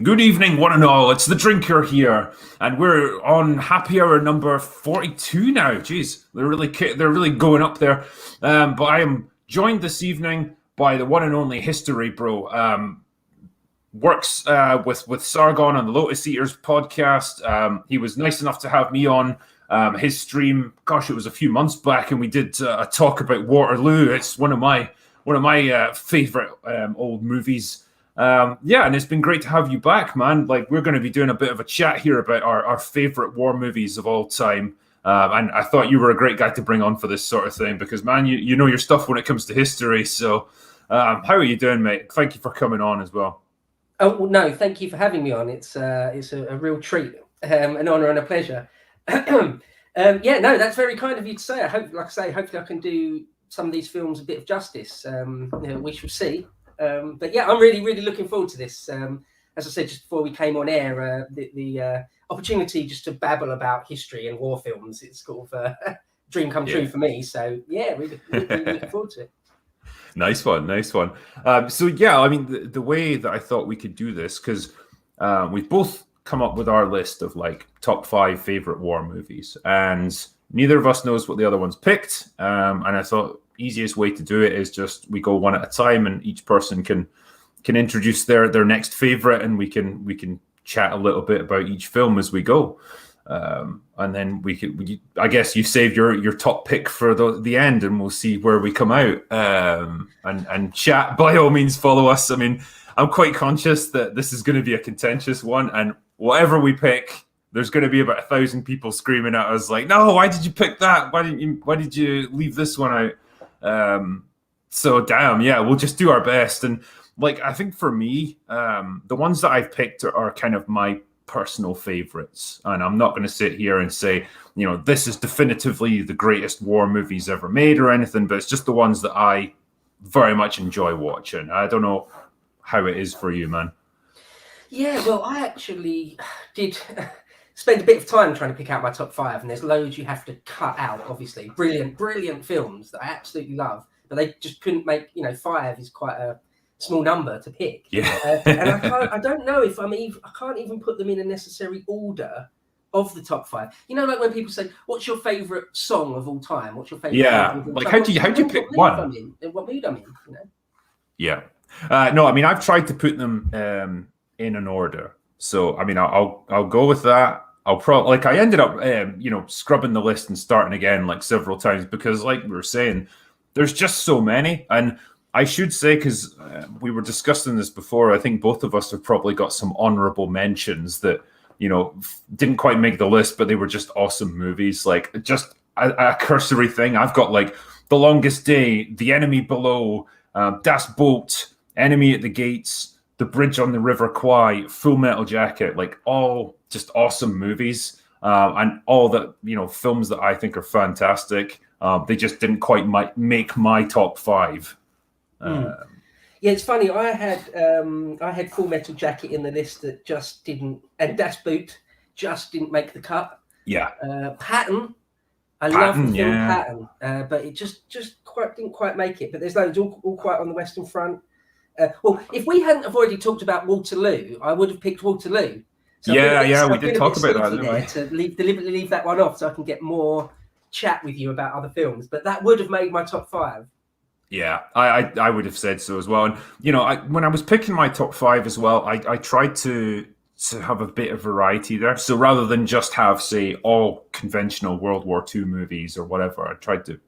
Good evening, one and all. It's the Drinker here, and we're on happy hour number 42 now. Jeez, they're really going up there. But I am joined this evening by the one and only History Bro. Works with Sargon on the Lotus Eaters podcast. He was nice enough to have me on his stream. Gosh, it was a few months back, and we did a talk about Waterloo. It's one of my favorite old movies. And it's been great to have you back, man. Like, we're going to be doing a bit of a chat here about our favorite war movies of all time. And I thought you were a great guy to bring on for this sort of thing because, man, you know your stuff when it comes to history. So how are you doing, mate? Thank you for coming on as well. Oh, well, no, thank you for having me on. It's a real treat, an honour and a pleasure. No, that's very kind of you to say. Hopefully I can do some of these films a bit of justice. We shall see. But yeah, I'm really, really looking forward to this. As I said just before we came on air, the opportunity just to babble about history and war films, it's sort of a dream come true for me. So yeah, really looking forward to it. Nice one. The way that I thought we could do this, because we've both come up with our list of like top 5 favorite war movies, and neither of us knows what the other one's picked. And I thought easiest way to do it is just we go one at a time, and each person can introduce their next favorite, and we can chat a little bit about each film as we go. And then I guess you save your top pick for the end, and we'll see where we come out. And chat, by all means, follow us. I mean, I'm quite conscious that this is going to be a contentious one, and whatever we pick, there's going to be about 1,000 people screaming at us like, "No, why did you pick that? Why did you leave this one out?" So damn, yeah, we'll just do our best. And like, I think for me, the ones that I've picked are kind of my personal favorites, and I'm not going to sit here and say, this is definitively the greatest war movies ever made or anything, but it's just the ones that I very much enjoy watching. I don't know how it is for you, man. Yeah, well, I actually did spend a bit of time trying to pick out my top 5, and there's loads you have to cut out, obviously. Brilliant films that I absolutely love, but they just couldn't make, 5 is quite a small number to pick. Yeah. And I don't know if I can't even put them in a necessary order of the top 5. Like when people say, "What's your favorite song of all time? What's your favorite?" Yeah. Like, how do you pick one? What mood I'm in, Yeah. No, I mean, I've tried to put them in an order. So, I mean, I'll go with that. I'll probably, like, I ended up, scrubbing the list and starting again like several times because, like we were saying, there's just so many. And I should say, because we were discussing this before, I think both of us have probably got some honorable mentions that, didn't quite make the list, but they were just awesome movies. Like, just a cursory thing. I've got like The Longest Day, The Enemy Below, Das Boot, Enemy at the Gates, The Bridge on the River Kwai, Full Metal Jacket, like all just awesome movies. And all that, films that I think are fantastic. They just didn't quite make my top 5. Yeah, it's funny. I had Full Metal Jacket in the list that just didn't, and Das Boot just didn't make the cut. Yeah. Patton, I love the film Patton, but it just didn't quite make it. But there's loads all quite on the Western Front. Well, if we hadn't have already talked about Waterloo, I would have picked Waterloo. So we did talk about that, didn't we? To deliberately leave that one off so I can get more chat with you about other films. But that would have made my top 5. Yeah, I would have said so as well. And, when I was picking my top 5 as well, I tried to have a bit of variety there. So rather than just have, say, all conventional World War II movies or whatever, I tried to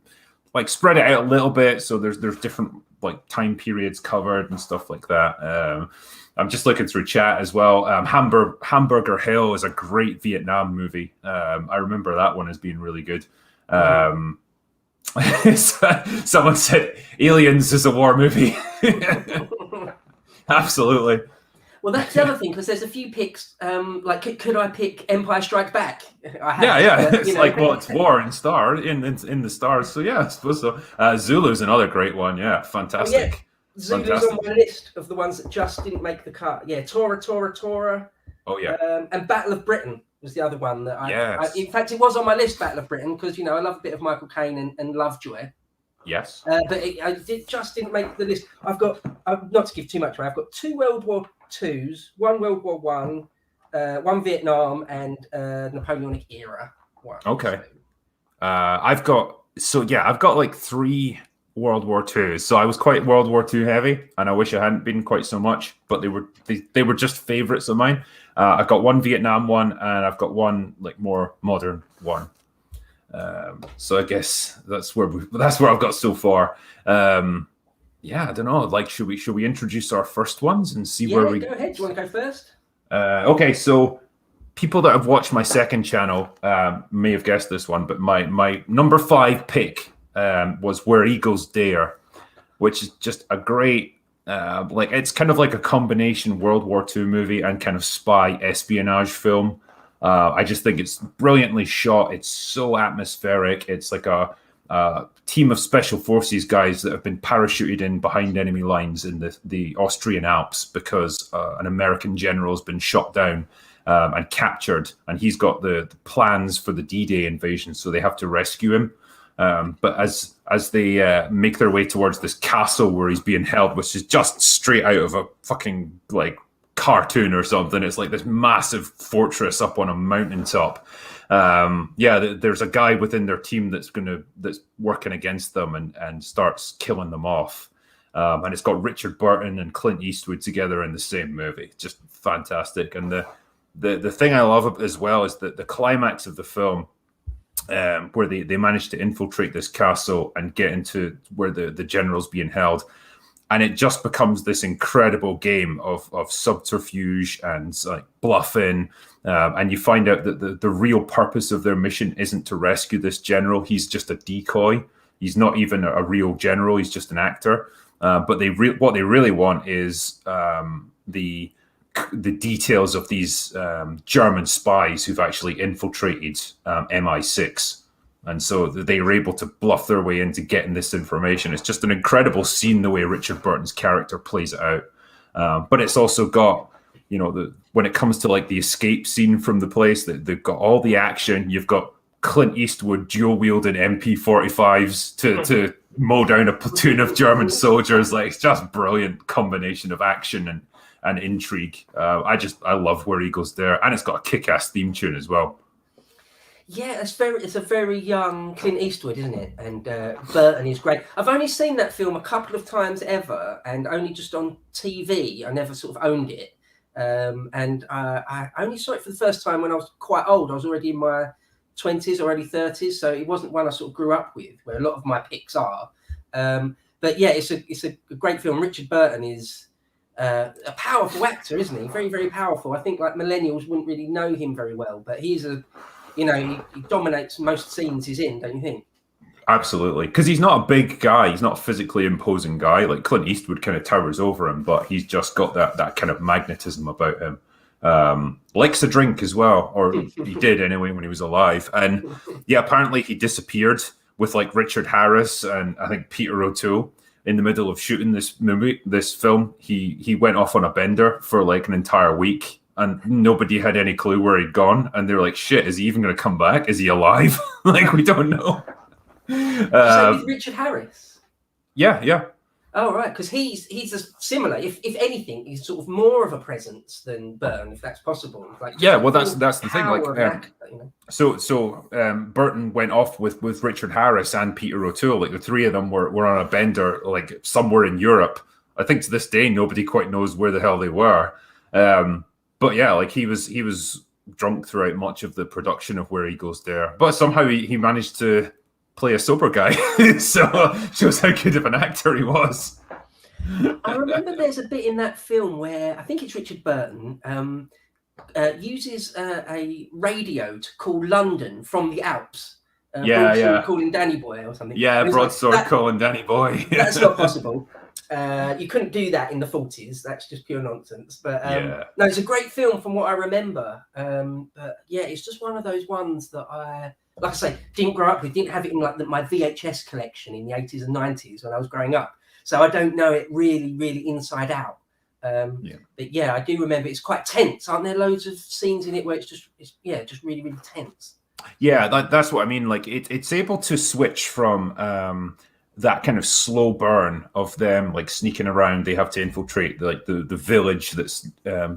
like spread it out a little bit. So there's different like time periods covered and stuff like that. I'm just looking through chat as well. Hamburger Hill is a great Vietnam movie. I remember that one as being really good. Someone said Aliens is a war movie. Absolutely. Well, that's the other thing, because there's a few picks. Like, could I pick Empire Strikes Back? It's like, well, it's war in the stars. So yeah, I suppose so. Zulu's another great one. Yeah, fantastic. Yeah. Zulu's on my list of the ones that just didn't make the cut. Yeah, Tora. Oh yeah. And Battle of Britain was the other one that in fact, it was on my list, Battle of Britain, because I love a bit of Michael Caine and Lovejoy. Yes. But it just didn't make the list. I've got, not to give too much away, I've got 2 World War Twos, 1 World War One, 1 Vietnam, and Napoleonic era one. Okay. I've got like 3 World War Two. So I was quite World War Two heavy, and I wish I hadn't been quite so much. But they were just favorites of mine. I've got 1 Vietnam one, and I've got 1 like more modern one. So I guess that's where I've got so far. I don't know. Like, should we introduce our first ones and see where we go ahead. Do you want to go first? Okay, so people that have watched my second channel may have guessed this one, but my number 5 pick was Where Eagles Dare, which is just a great it's kind of like a combination World War II movie and kind of spy espionage film. I just think it's brilliantly shot. It's so atmospheric. It's like a team of special forces guys that have been parachuted in behind enemy lines in the Austrian Alps because an American general has been shot down and captured, and he's got the plans for the D-Day invasion, so they have to rescue him. But as they make their way towards this castle where he's being held, which is just straight out of a fucking like cartoon or something. It's like this massive fortress up on a mountaintop. There's a guy within their team that's working against them and starts killing them off. And it's got Richard Burton and Clint Eastwood together in the same movie. Just fantastic. And the thing I love as well is that the climax of the film, where they manage to infiltrate this castle and get into where the general's being held. And it just becomes this incredible game of subterfuge and like bluffing. And you find out that the real purpose of their mission isn't to rescue this general. He's just a decoy. He's not even a real general. He's just an actor. But what they really want is the details of these German spies who've actually infiltrated MI6. And so they were able to bluff their way into getting this information. It's just an incredible scene, the way Richard Burton's character plays it out. But it's also got, when it comes to like the escape scene from the place, they've got all the action. You've got Clint Eastwood dual wielding MP45s to mow down a platoon of German soldiers. Like, it's just brilliant combination of action and intrigue. I love Where Eagles Dare, and it's got a kick-ass theme tune as well. Yeah, it's a very young Clint Eastwood, isn't it? And Burton is great. I've only seen that film a couple of times ever, and only just on TV. I never sort of owned it. And I only saw it for the first time when I was quite old. I was already in my 20s or early 30s, so it wasn't one I sort of grew up with, where a lot of my picks are. But yeah, it's a great film. Richard Burton is a powerful actor, isn't he? Very, very powerful. I think like millennials wouldn't really know him very well, but he's he dominates most scenes he's in, don't you think? Absolutely, because he's not a big guy. He's not a physically imposing guy. Like Clint Eastwood kind of towers over him, but he's just got that kind of magnetism about him. Likes a drink as well, or he did anyway when he was alive. And yeah, apparently he disappeared with like Richard Harris and I think Peter O'Toole in the middle of shooting this film. He went off on a bender for like an entire week. And nobody had any clue where he'd gone. And they're like, shit, is he even going to come back? Is he alive? Like, we don't know. So with Richard Harris? Yeah. Oh, right. Because he's a similar, if anything, he's sort of more of a presence than Burton, if that's possible. Like, yeah, well, that's the thing. Like, actor, So Burton went off with Richard Harris and Peter O'Toole. Like, the three of them were on a bender, like, somewhere in Europe. I think to this day, nobody quite knows where the hell they were. But yeah, like he was drunk throughout much of the production of Where Eagles Dare, but somehow he managed to play a sober guy. So shows how good of an actor he was. I remember there's a bit in that film where I think it's Richard Burton uses a radio to call London from the Alps. Calling Danny Boy or something. Yeah, broadsword like, calling Danny Boy. That's not possible. You couldn't do that in the 40s. That's just pure nonsense. But no, it's a great film from what I remember. But yeah, it's just one of those ones that I didn't grow up with. Didn't have it in like my VHS collection in the 80s and 90s when I was growing up. So I don't know it really, really inside out. But yeah, I do remember it's quite tense. Aren't there loads of scenes in it where it's just really, really tense? Yeah, that's what I mean. Like it's able to switch from that kind of slow burn of them like sneaking around. They have to infiltrate the village that's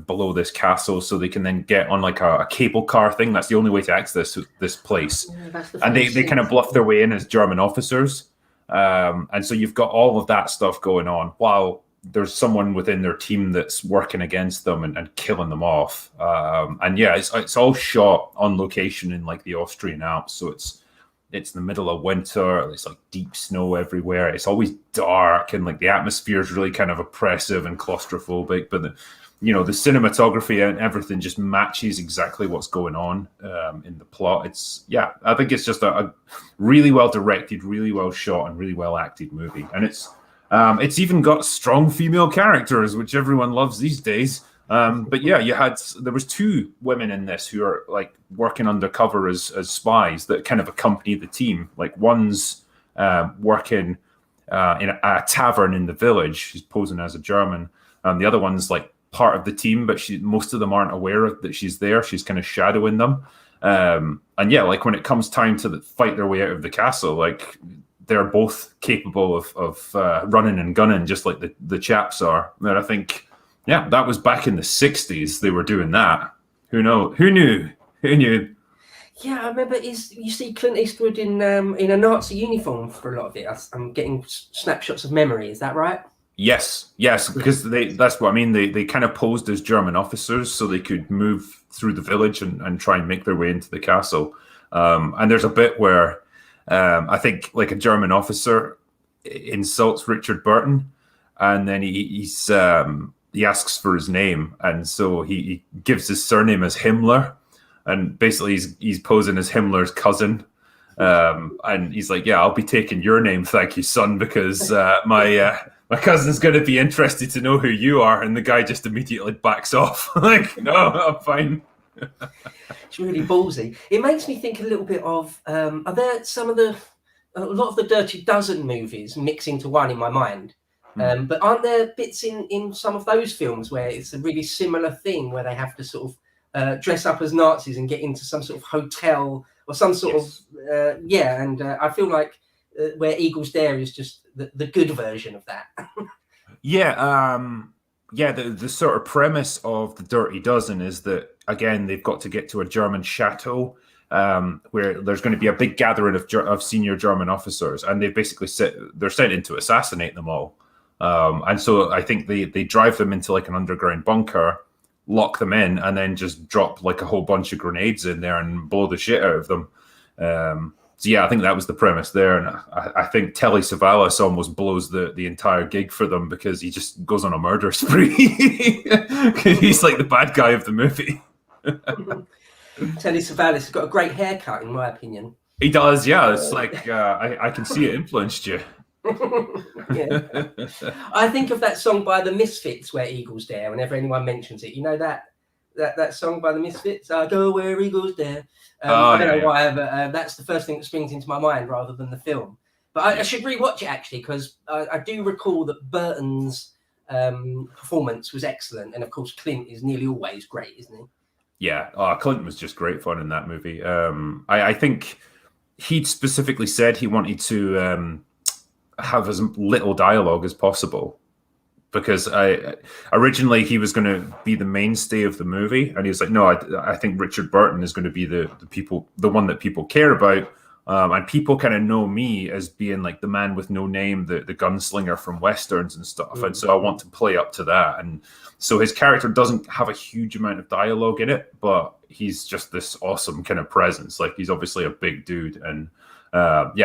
below this castle, so they can then get on like a cable car thing. That's the only way to access this place. And they kind of bluff their way in as German officers. And so you've got all of that stuff going on while there's someone within their team that's working against them and killing them off. And yeah, it's all shot on location in like the Austrian Alps, so it's the middle of winter. It's like deep snow everywhere. It's always dark, and like the atmosphere is really kind of oppressive and claustrophobic. But the cinematography and everything just matches exactly what's going on in the plot. I think it's just a really well directed, really well shot, and really well acted movie. And it's even got strong female characters, which everyone loves these days. But yeah, there was 2 women in this who are like working undercover as spies that kind of accompany the team. Like one's working in a tavern in the village. She's posing as a German. The other one's like part of the team, but most of them aren't aware that she's there. She's kind of shadowing them. And yeah, like when it comes time to fight their way out of the castle, like they're both capable of running and gunning just like the chaps are. And I think, yeah, that was back in the 60s. They were doing that. Who knew? Yeah, I remember. You see Clint Eastwood in a Nazi uniform for a lot of it. I'm getting snapshots of memory. Is that right? Yes, because that's what I mean. They kind of posed as German officers so they could move through the village and try and make their way into the castle. And there's a bit where I think like a German officer insults Richard Burton, and then he asks for his name, and so he gives his surname as Himmler, and basically he's posing as Himmler's cousin. And he's like, yeah, I'll be taking your name, thank you, son, because my cousin's going to be interested to know who you are. And the guy just immediately backs off. Like, no, I'm fine. It's really ballsy. It makes me think a little bit of, are there a lot of the Dirty Dozen movies mix into one in my mind. But aren't there bits in some of those films where it's a really similar thing, where they have to sort of dress up as Nazis and get into some sort of hotel or some sort of, and I feel like where Eagles Dare is just the good version of that. The sort of premise of the Dirty Dozen is that, again, they've got to get to a German chateau where there's going to be a big gathering of senior German officers, and they've basically they're sent in to assassinate them all. And so I think they drive them into like an underground bunker, lock them in, and then just drop like a whole bunch of grenades in there and blow the shit out of them. So yeah, I think that was the premise there, and I think Telly Savalas almost blows the entire gig for them because he just goes on a murder spree. He's like the bad guy of the movie. Telly Savalas has got a great haircut, in my opinion. He does, yeah. It's like I can see it influenced you. Yeah. I think of that song by the Misfits, Where Eagles Dare, whenever anyone mentions it. You know that song by the Misfits, I go where eagles dare. I don't know why, but that's the first thing that springs into my mind rather than the film. But I should rewatch it, actually, because I do recall that Burton's performance was excellent, and of course Clint is nearly always great, isn't he? Yeah, Clint was just great fun in that movie. I think he'd specifically said he wanted to have as little dialogue as possible, because originally he was going to be the mainstay of the movie, and he was like, no, I think Richard Burton is going to be the one that people care about, and people kind of know me as being like the man with no name, the gunslinger from westerns and stuff, and so I want to play up to that. And so his character doesn't have a huge amount of dialogue in it, but he's just this awesome kind of presence. Like, he's obviously a big dude, and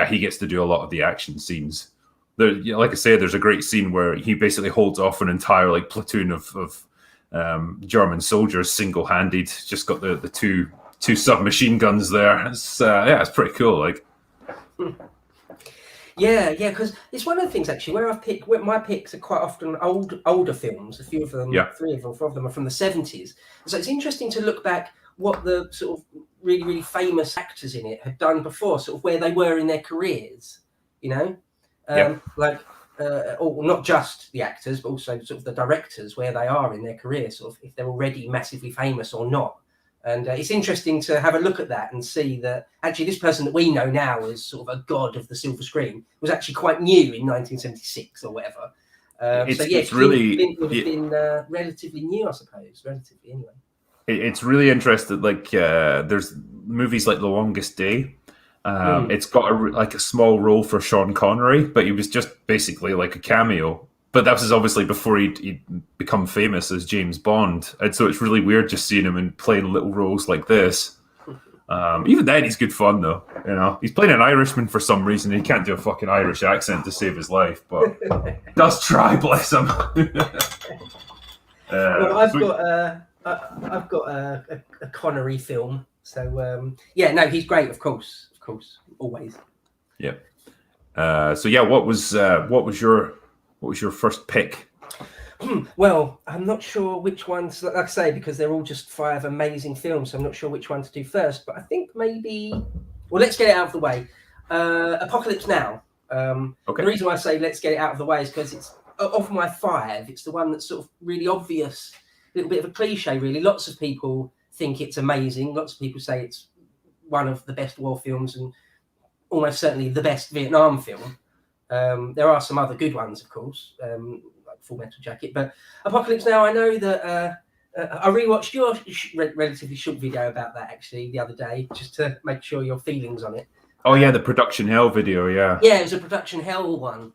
he gets to do a lot of the action scenes. Like I say, there's a great scene where he basically holds off an entire like platoon of German soldiers single-handed. Just got the two submachine guns there. It's pretty cool. Like, because it's one of the things actually where my picks are quite often older films. A few of them, 3 of them, 4 of them are from the 70s. So it's interesting to look back what the sort of really, really famous actors in it had done before, sort of where they were in their careers. You know. Or not just the actors, but also sort of the directors, where they are in their career, sort of if they're already massively famous or not. And it's interesting to have a look at that and see that actually this person that we know now as sort of a god of the silver screen was actually quite new in 1976 or whatever. It's really Clint would have been relatively new, I suppose. Relatively, anyway. It's really interesting. Like there's movies like The Longest Day. It's got a small role for Sean Connery, but he was just basically like a cameo. But that was obviously before he'd become famous as James Bond, and so it's really weird just seeing him in playing little roles like this. Even then, he's good fun though. He's playing an Irishman for some reason. He can't do a fucking Irish accent to save his life, but does try. Bless him. Well, I've got a Connery film, so he's great, of course, always. Yeah. What was your first pick? Well, I'm not sure which ones, like I say, because they're all just 5 amazing films. So I'm not sure which one to do first, but I think maybe. Well, let's get it out of the way. Apocalypse Now. Okay. The reason why I say let's get it out of the way is because it's of my 5. It's the one that's sort of really obvious, a little bit of a cliche, really. Lots of people think it's amazing. Lots of people say it's one of the best war films and almost certainly the best Vietnam film. There are some other good ones, of course, like Full Metal Jacket. But Apocalypse Now, I know that I rewatched your relatively short video about that actually the other day, just to make sure your feelings on it. Oh yeah, the Production Hell video, yeah. Yeah, it was a Production Hell one.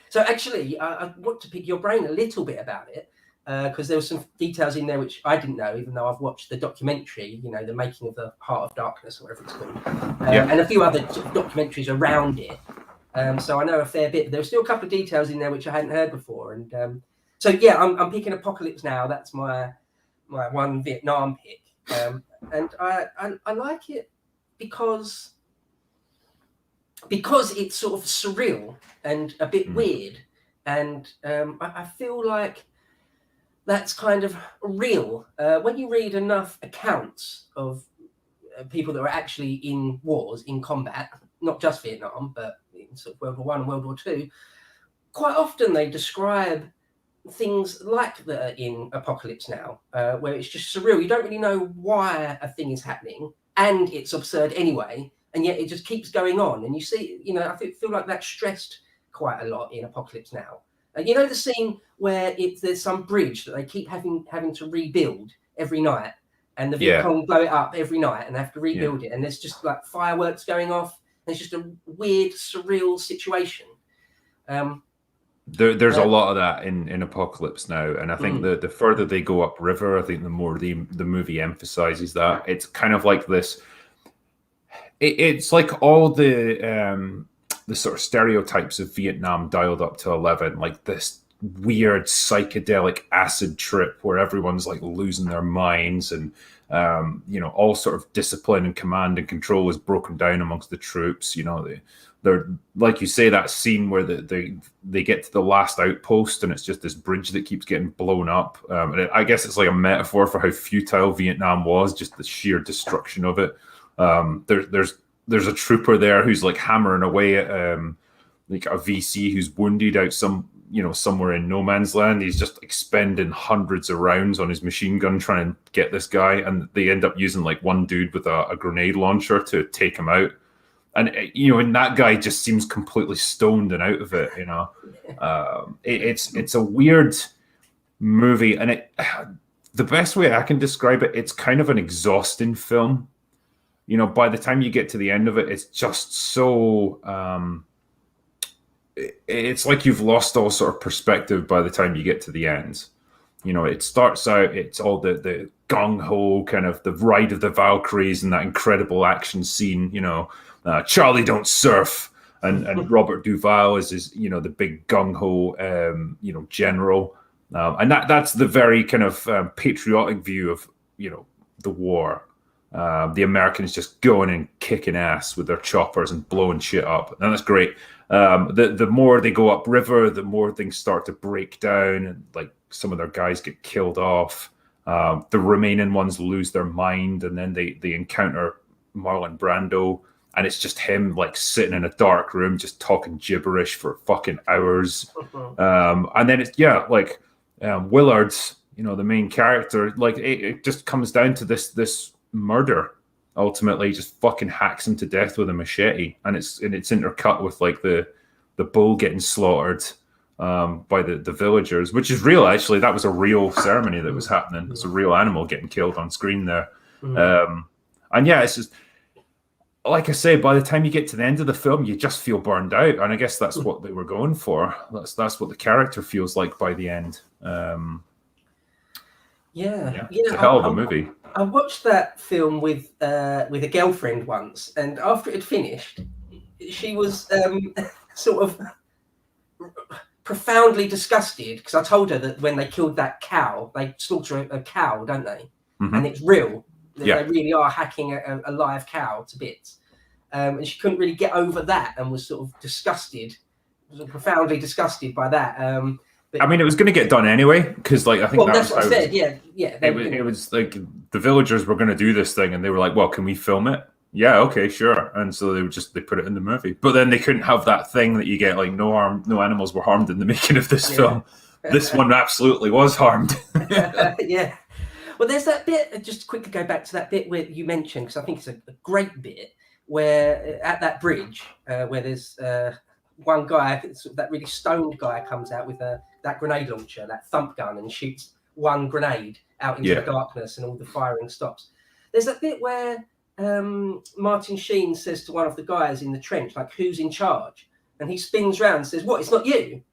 So actually, I want to pick your brain a little bit about it because there were some details in there which I didn't know, even though I've watched the documentary, the making of the Heart of Darkness or whatever it's called, and a few other documentaries around it. So I know a fair bit. There were still a couple of details in there which I hadn't heard before, and I'm picking Apocalypse Now. That's my one Vietnam pick, and I like it because it's sort of surreal and a bit weird, and I feel like that's kind of real. When you read enough accounts of people that were actually in wars, in combat, not just Vietnam, but in sort of World War I and World War II, quite often they describe things like that are in Apocalypse Now, where it's just surreal. You don't really know why a thing is happening, and it's absurd anyway, and yet it just keeps going on. And you see, I feel like that's stressed quite a lot in Apocalypse Now. The scene where there's some bridge that they keep having to rebuild every night, and the Viet Cong blow it up every night, and they have to rebuild it, and there's just like fireworks going off. And it's just a weird, surreal situation. There's a lot of that in Apocalypse Now, and I think the further they go upriver, I think the more the movie emphasizes that. It's kind of like this. It's like all the sort of stereotypes of Vietnam dialed up to 11, like this weird psychedelic acid trip where everyone's like losing their minds, and all sort of discipline and command and control is broken down amongst the troops. They're like you say, that scene where they get to the last outpost and it's just this bridge that keeps getting blown up. And I guess it's like a metaphor for how futile Vietnam was, just the sheer destruction of it. There's a trooper there who's like hammering away at like a VC who's wounded out somewhere in no man's land. He's just expending hundreds of rounds on his machine gun trying to get this guy, and they end up using like one dude with a grenade launcher to take him out. And and that guy just seems completely stoned and out of it. It's a weird movie, and the best way I can describe it, it's kind of an exhausting film. By the time you get to the end of it, it's just so. It's like you've lost all sort of perspective by the time you get to the end. It starts out, it's all the gung-ho kind of the ride of the Valkyries and that incredible action scene, Charlie don't surf, and Robert Duvall is the big gung-ho general, and that's the very kind of patriotic view of the war. The Americans just going and kicking ass with their choppers and blowing shit up, and that's great. The more they go upriver, the more things start to break down, and like some of their guys get killed off. The remaining ones lose their mind, and then they encounter Marlon Brando, and it's just him like sitting in a dark room just talking gibberish for fucking hours. And then it's Willard's, the main character, like it just comes down to this murder. Ultimately, he just fucking hacks him to death with a machete, and it's intercut with like the bull getting slaughtered by the villagers, which is real. Actually, that was a real ceremony that was happening. It's a real animal getting killed on screen there. And yeah, it's just like I say. By the time you get to the end of the film, you just feel burned out, and I guess that's what they were going for. That's what the character feels like by the end. It's a hell of a movie. I watched that film with a girlfriend once, and after it had finished, she was sort of profoundly disgusted because I told her that when they killed that cow, they slaughter a cow, don't they? And it's real. They really are hacking a live cow to bits. And she couldn't really get over that and was sort of disgusted, profoundly disgusted by that. But, I mean, it was going to get done anyway because, like, I think that's what I said. Yeah. It was like the villagers were going to do this thing, and they were like, "Well, can we film it?" Yeah, okay, sure. And so they put it in the movie, but then they couldn't have that thing that you get, like no animals were harmed in the making of this film. This one absolutely was harmed. Yeah. Well, there's that bit. Just to quickly go back to that bit where you mentioned, because I think it's a great bit, where at that bridge, where there's one guy, that really stoned guy, comes out with that grenade launcher, that thump gun, and shoots one grenade out into the darkness, and all the firing stops. There's that bit where Martin Sheen says to one of the guys in the trench, like, "Who's in charge?" And he spins round and says, "What? It's not you?"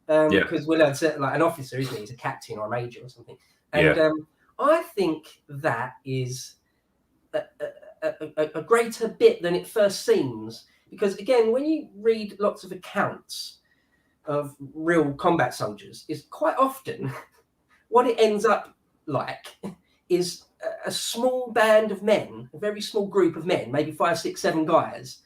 Because Willard's like an officer, isn't he? He's a captain or a major or something. And I think that is a greater bit than it first seems. Because, again, when you read lots of accounts of real combat soldiers, is quite often what it ends up like is a small band of men, a very small group of men, maybe 5, 6, 7 guys,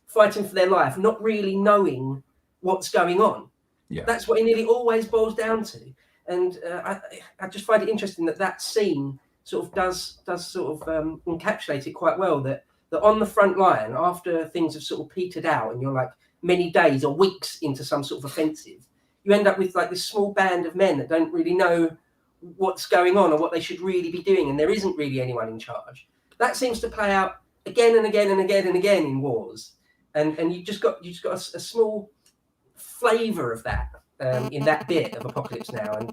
fighting for their life, not really knowing what's going on. Yeah. That's what it nearly always boils down to. And I just find it interesting that scene sort of does sort of encapsulate it quite well, that on the front line, after things have sort of petered out and you're like many days or weeks into some sort of offensive, you end up with like this small band of men that don't really know what's going on or what they should really be doing, and there isn't really anyone in charge. That seems to play out again and again and again and again in wars, and you just got a small flavour of that in that bit of Apocalypse Now, and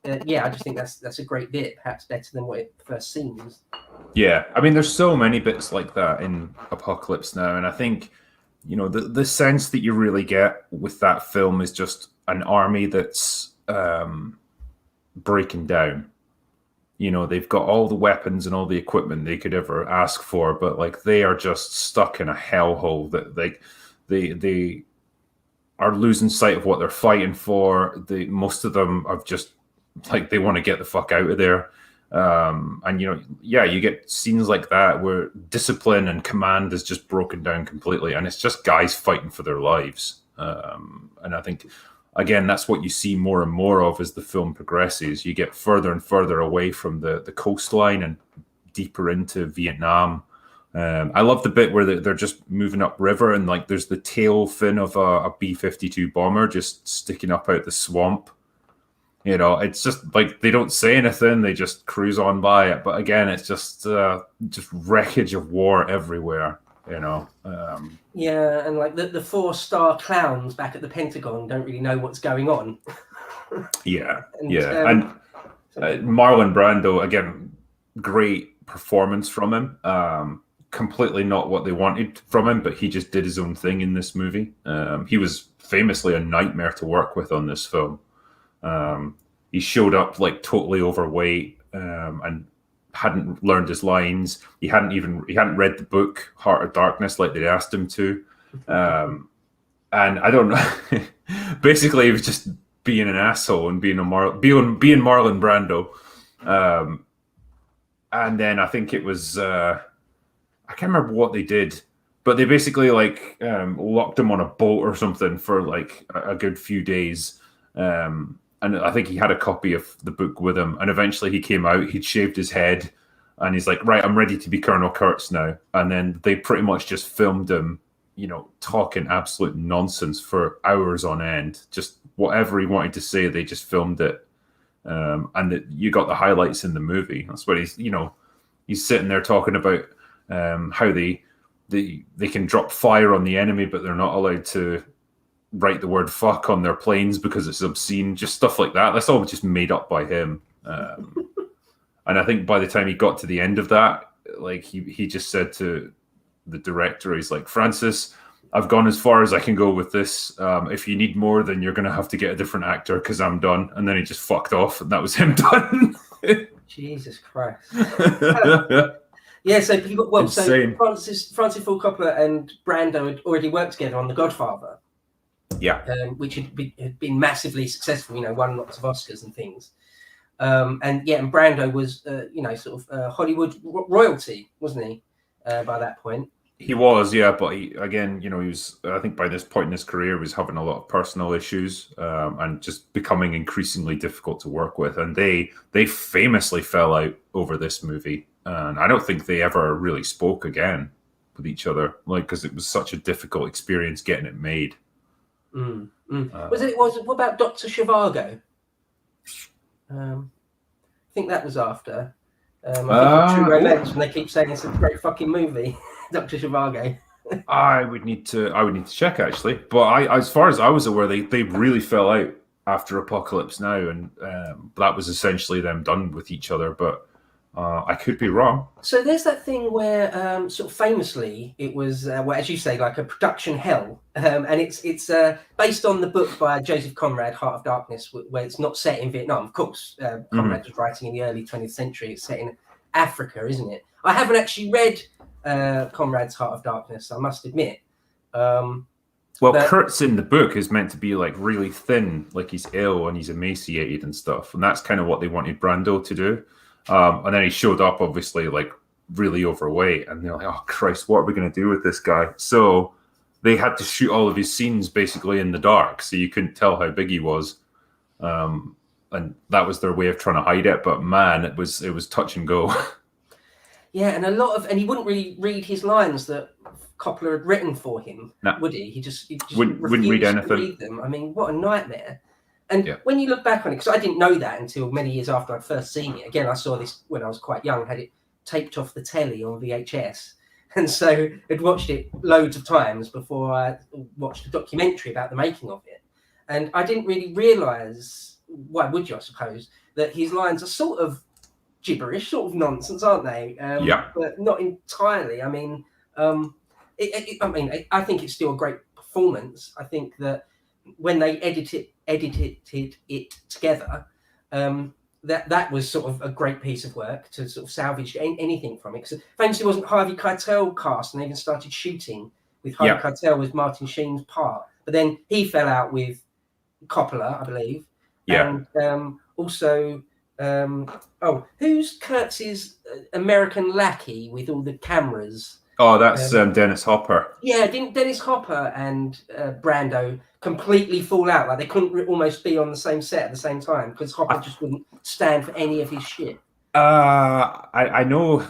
I just think that's a great bit, perhaps better than what it first seems. Yeah, I mean, there's so many bits like that in Apocalypse Now, and I think, you know, the sense that you really get with that film is just an army that's breaking down. You know, they've got all the weapons and all the equipment they could ever ask for, but like they are just stuck in a hellhole that they are losing sight of what they're fighting for. Most of them are just like, they want to get the fuck out of there. And, you know, you get scenes like that where discipline and command is just broken down completely. And it's just guys fighting for their lives. And I think, again, that's what you see more and more of as the film progresses. You get further and further away from the coastline and deeper into Vietnam. I love the bit where they're just moving upriver and like there's the tail fin of a B-52 bomber just sticking up out the swamp. You know, it's just like they don't say anything; they just cruise on by it. But again, it's just wreckage of war everywhere. You know. And like the 4-star clowns back at the Pentagon don't really know what's going on. And Marlon Brando, again, great performance from him. Completely not what they wanted from him, but he just did his own thing in this movie. He was famously a nightmare to work with on this film. He showed up like totally overweight and hadn't learned his lines. He hadn't read the book Heart of Darkness like they asked him to. And I don't know. Basically, he was just being an asshole and being Marlon Brando. And then I think it was I can't remember what they did, but they basically like locked him on a boat or something for like a good few days. And I think he had a copy of the book with him. And eventually he came out, he'd shaved his head, and he's like, right, I'm ready to be Colonel Kurtz now. And then they pretty much just filmed him, you know, talking absolute nonsense for hours on end. Just whatever he wanted to say, they just filmed it. And you got the highlights in the movie. That's what he's he's sitting there talking about how they can drop fire on the enemy, but they're not allowed to write the word fuck on their planes because it's obscene, just stuff like that. That's all just made up by him. And I think by the time he got to the end of that, like he just said to the director, he's like, Francis, I've gone as far as I can go with this. If you need more, then you're going to have to get a different actor because I'm done. And then he just fucked off, and that was him done. Jesus Christ. Yeah, so people, well, Insane. so Francis Ford Coppola and Brando had already worked together on The Godfather. Yeah. Which had been massively successful, won lots of Oscars and things. And Brando was, sort of Hollywood royalty, wasn't he, by that point? He was, yeah, but he was, I think by this point in his career, was having a lot of personal issues and just becoming increasingly difficult to work with. And they famously fell out over this movie. And I don't think they ever really spoke again with each other, because it was such a difficult experience getting it made. What about Dr. Zhivago? I think that was after. I think True Romance, when they keep saying it's a great fucking movie, Dr. Zhivago. I would need to check actually, but as far as I was aware, they really fell out after Apocalypse Now, and that was essentially them done with each other. But I could be wrong. So there's that thing where, sort of famously, it was, as you say, like a production hell, and it's based on the book by Joseph Conrad, Heart of Darkness, where it's not set in Vietnam. Of course, Conrad was writing in the early 20th century. It's set in Africa, isn't it? I haven't actually read Conrad's Heart of Darkness, I must admit. Kurt's in the book is meant to be like really thin, like he's ill and he's emaciated and stuff, and that's kind of what they wanted Brando to do. And then he showed up, obviously, like really overweight, and they're like, "Oh Christ, what are we going to do with this guy?" So they had to shoot all of his scenes basically in the dark, so you couldn't tell how big he was, and that was their way of trying to hide it. But man, it was touch and go. Yeah, and he wouldn't really read his lines that Coppola had written for him, would he? He just wouldn't read anything. To read them. I mean, what a nightmare. And when you look back on it, because I didn't know that until many years after I'd first seen it. Again, I saw this when I was quite young, had it taped off the telly on VHS. And so I'd watched it loads of times before I watched a documentary about the making of it. And I didn't really realise, why would you, I suppose, that his lines are sort of gibberish, sort of nonsense, aren't they? But not entirely. I mean, I think it's still a great performance. I think that when they edited it together, that was sort of a great piece of work to sort of salvage anything from it. Because famously wasn't Harvey Keitel cast, and they even started shooting with Harvey Keitel was Martin Sheen's part, but then he fell out with Coppola, I believe. And also, who's Kurtz's American lackey with all the cameras? Oh, that's Dennis Hopper. Yeah, didn't Dennis Hopper and Brando completely fall out? Like they couldn't almost be on the same set at the same time because Hopper just wouldn't stand for any of his shit. I know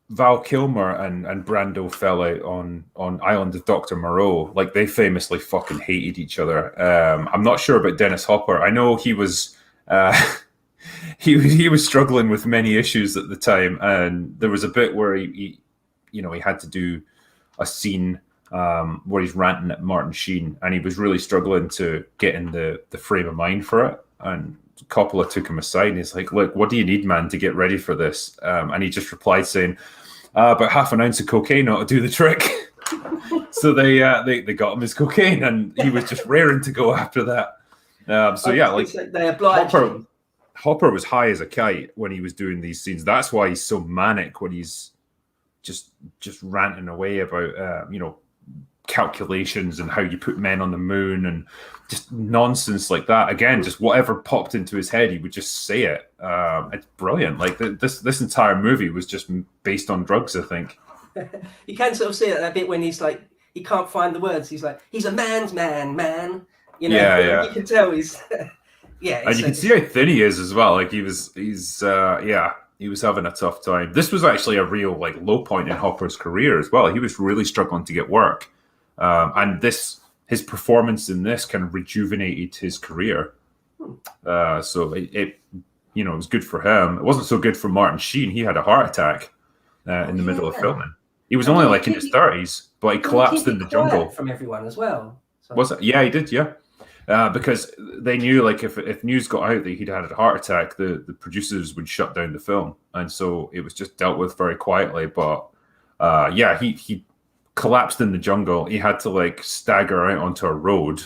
Val Kilmer and Brando fell out on Island of Dr. Moreau. Like they famously fucking hated each other. I'm not sure about Dennis Hopper. I know he was he was struggling with many issues at the time, and there was a bit where he had to do a scene where he's ranting at Martin Sheen, and he was really struggling to get in the frame of mind for it. And Coppola took him aside, and he's like, "Look, what do you need, man, to get ready for this?" And he just replied saying, "About half an ounce of cocaine ought to do the trick." So they got him his cocaine, and he was just raring to go after that. They obliged him. Hopper was high as a kite when he was doing these scenes. That's why he's so manic when he's just ranting away about calculations and how you put men on the moon and just nonsense like that. Again, just whatever popped into his head, he would just say it. It's brilliant. Like this entire movie was just based on drugs, I think. You can sort of see that bit when he's like, he can't find the words. He's like, he's a man's man. You can tell he's and you can see how thin he is as well. Like he was having a tough time. This was actually a real low point in Hopper's career as well. He was really struggling to get work, and his performance in this kind of rejuvenated his career. So it you know, it was good for him. It wasn't so good for Martin Sheen. He had a heart attack in the middle of filming. He was only like in his 30s, but he collapsed in the jungle. From everyone as well. So. Was it? Yeah, he did. Yeah. Because they knew, like, if news got out that he'd had a heart attack, the producers would shut down the film, and so it was just dealt with very quietly. But yeah, he collapsed in the jungle. He had to like stagger out onto a road,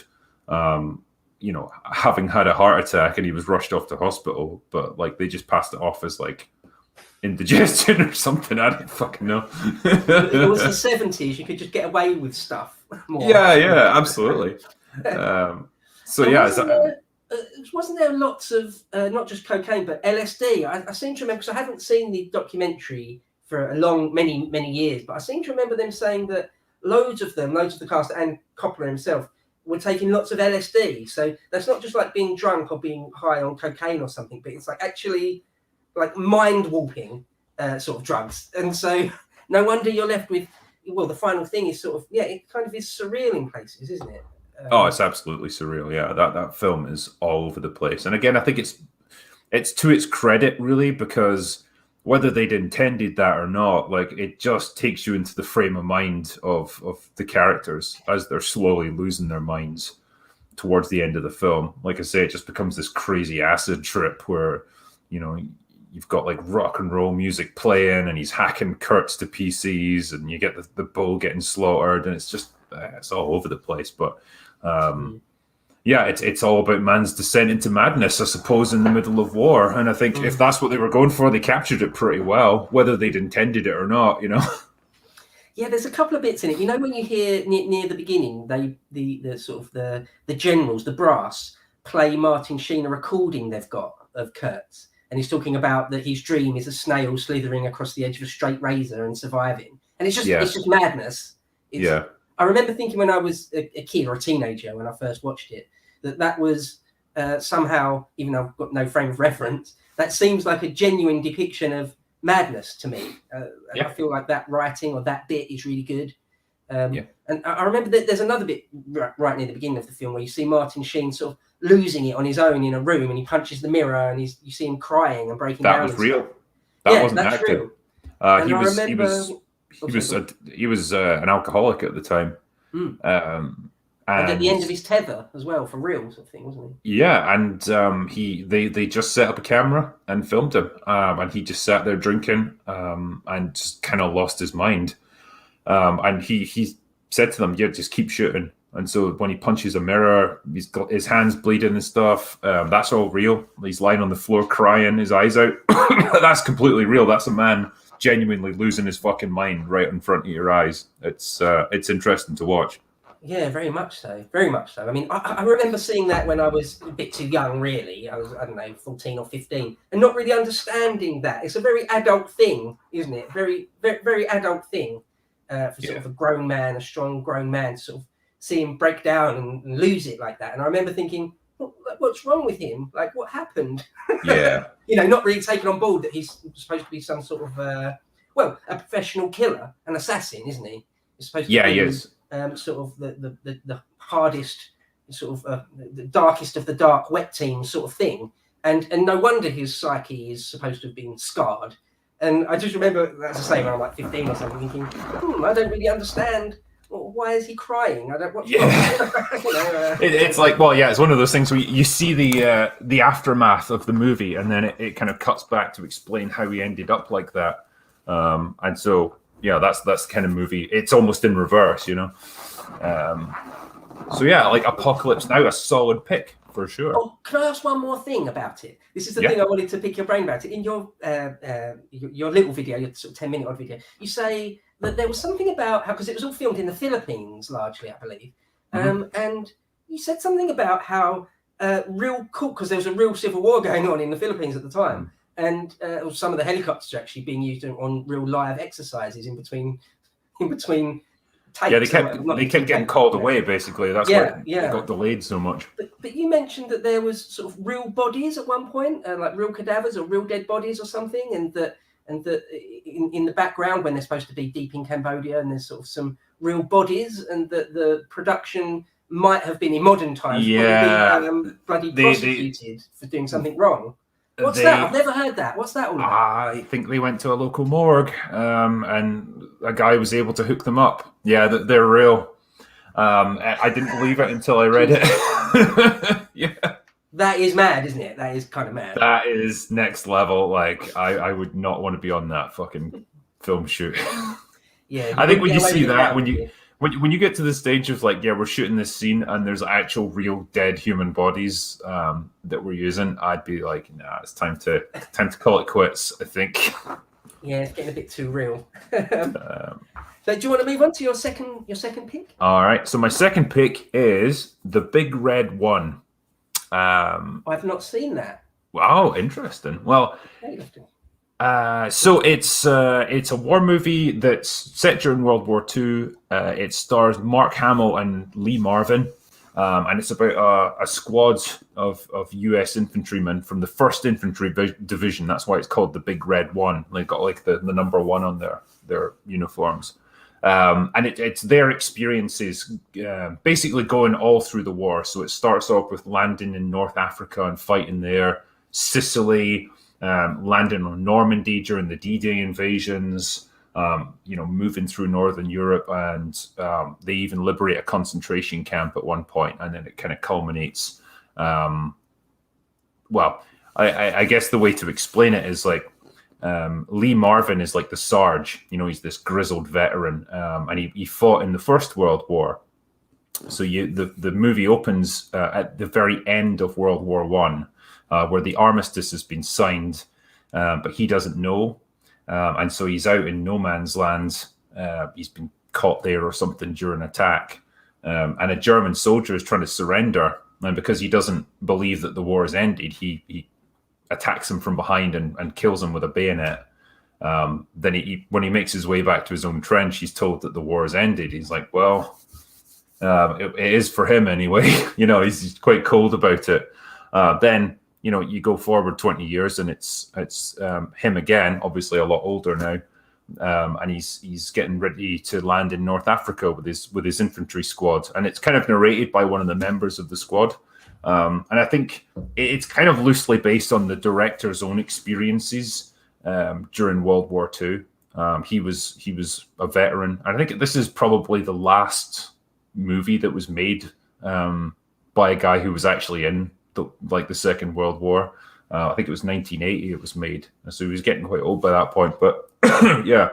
you know, having had a heart attack, and he was rushed off to hospital. But like they just passed it off as like indigestion or something. I don't fucking know. It was the 70s. You could just get away with stuff more. Yeah, absolutely. So yeah, wasn't there lots of not just cocaine but LSD? I seem to remember, because I haven't seen the documentary for many years, but I seem to remember them saying that loads of the cast and Coppola himself were taking lots of LSD. So that's not just like being drunk or being high on cocaine or something, but it's like actually like mind warping sort of drugs. And so no wonder you're left with, well, the final thing is sort of, yeah, it kind of is surreal in places, isn't it? Oh, it's absolutely surreal. Yeah, that film is all over the place. And again, I think it's to its credit, really, because whether they'd intended that or not, like it just takes you into the frame of mind of the characters as they're slowly losing their minds towards the end of the film. Like I say, it just becomes this crazy acid trip where, you know, you've got like rock and roll music playing and he's hacking Kurtz to pieces and you get the bull getting slaughtered, and it's just it's all over the place. But yeah, it's all about man's descent into madness, I suppose, in the middle of war. And I think if that's what they were going for, they captured it pretty well, whether they'd intended it or not, you know. Yeah, there's a couple of bits in it. You know, when you hear near the beginning, the sort of the generals, the brass, play Martin Sheen a recording they've got of Kurtz, and he's talking about that his dream is a snail slithering across the edge of a straight razor and surviving, and it's just madness. I remember thinking when I was a kid or a teenager when I first watched it that was somehow, even though I've got no frame of reference, that seems like a genuine depiction of madness to me. I feel like that writing or that bit is really good. And I remember that there's another bit right near the beginning of the film where you see Martin Sheen sort of losing it on his own in a room, and he punches the mirror, and you see him crying and breaking down. That was real. That wasn't acting. He was an alcoholic at the time. And at the end of his tether as well, for real sort of thing, wasn't he? Yeah, and they just set up a camera and filmed him, and he just sat there drinking and just kind of lost his mind. And he said to them, "Yeah, just keep shooting." And so when he punches a mirror, he's got his hands bleeding and stuff. That's all real. He's lying on the floor crying his eyes out. That's completely real. That's a man genuinely losing his fucking mind right in front of your eyes. It's interesting to watch. Yeah, very much so. Very much so. I mean, I remember seeing that when I was a bit too young, really. I was, I don't know, 14 or 15, and not really understanding that. It's a very adult thing, isn't it? Very, very, very adult thing for sort of a grown man, a strong grown man, to sort of see him break down and lose it like that. And I remember thinking, what's wrong with him? Like, what happened? Yeah. You know, not really taking on board that he's supposed to be some sort of, a professional killer, an assassin, isn't he? He's supposed to be, he is. Sort of the hardest, sort of the darkest of the dark wet team sort of thing. And no wonder his psyche is supposed to have been scarred. And I just remember, as I say, when I'm like 15 or something, thinking, I don't really understand. Why is he crying? I don't. What's wrong? It's like, well, yeah, it's one of those things where you see the aftermath of the movie, and then it kind of cuts back to explain how he ended up like that. And so, yeah, that's the kind of movie. It's almost in reverse, you know. So yeah, like Apocalypse Now, a solid pick for sure. Oh, can I ask one more thing about it? This is the thing I wanted to pick your brain about it. In your little video, your sort of 10-minute odd video, you say that there was something about how, because it was all filmed in the Philippines largely, I believe, and you said something about how real cool, because there was a real civil war going on in the Philippines at the time, and some of the helicopters are actually being used on real live exercises in between takes. Yeah, they kept getting called away, basically. That's why it got delayed so much. But you mentioned that there was sort of real bodies at one point, like real cadavers or real dead bodies or something, and that in the background when they're supposed to be deep in Cambodia, and there's sort of some real bodies, and that the production might have been in modern times bloody prosecuted for doing something wrong. What's that? I've never heard that. What's that all about? I think they went to a local morgue, and a guy was able to hook them up. Yeah, they're real. I didn't believe it until I read it. Yeah. That is mad, isn't it? That is kind of mad. That is next level. Like, I would not want to be on that fucking film shoot. Yeah, I think when you see that, when you get to the stage of like, yeah, we're shooting this scene and there's actual real dead human bodies that we're using, I'd be like, nah, it's time to call it quits, I think. Yeah, it's getting a bit too real. So do you want to move on to your second pick? All right. So my second pick is The Big Red One. I've not seen that. Wow, interesting. Well, so it's a war movie that's set during World War II. It stars Mark Hamill and Lee Marvin, and it's about a squad of U.S. infantrymen from the 1st Infantry Division. That's why it's called the Big Red One. They got like the number 1 on their uniforms. And it's their experiences basically going all through the war. So it starts off with landing in North Africa and fighting there, Sicily, landing on Normandy during the D-Day invasions, moving through Northern Europe, and they even liberate a concentration camp at one point, and then it kind of culminates. I guess the way to explain it is like, Lee Marvin is like the Sarge, he's this grizzled veteran, and he fought in the First World War. So the movie opens at the very end of World War One, where the armistice has been signed, but he doesn't know, and so he's out in no man's land. He's been caught there or something during attack, and a German soldier is trying to surrender, and because he doesn't believe that the war has ended, he attacks him from behind and kills him with a bayonet. Then when he makes his way back to his own trench, he's told that the war has ended. He's like, well, it is for him anyway. He's quite cold about it. Then you go forward 20 years and it's him again, obviously a lot older now, and he's getting ready to land in North Africa with his infantry squad, and it's kind of narrated by one of the members of the squad. And I think it's kind of loosely based on the director's own experiences during World War II. He was a veteran. I think this is probably the last movie that was made by a guy who was actually in the Second World War. I think it was 1980 it was made. So he was getting quite old by that point. But yeah.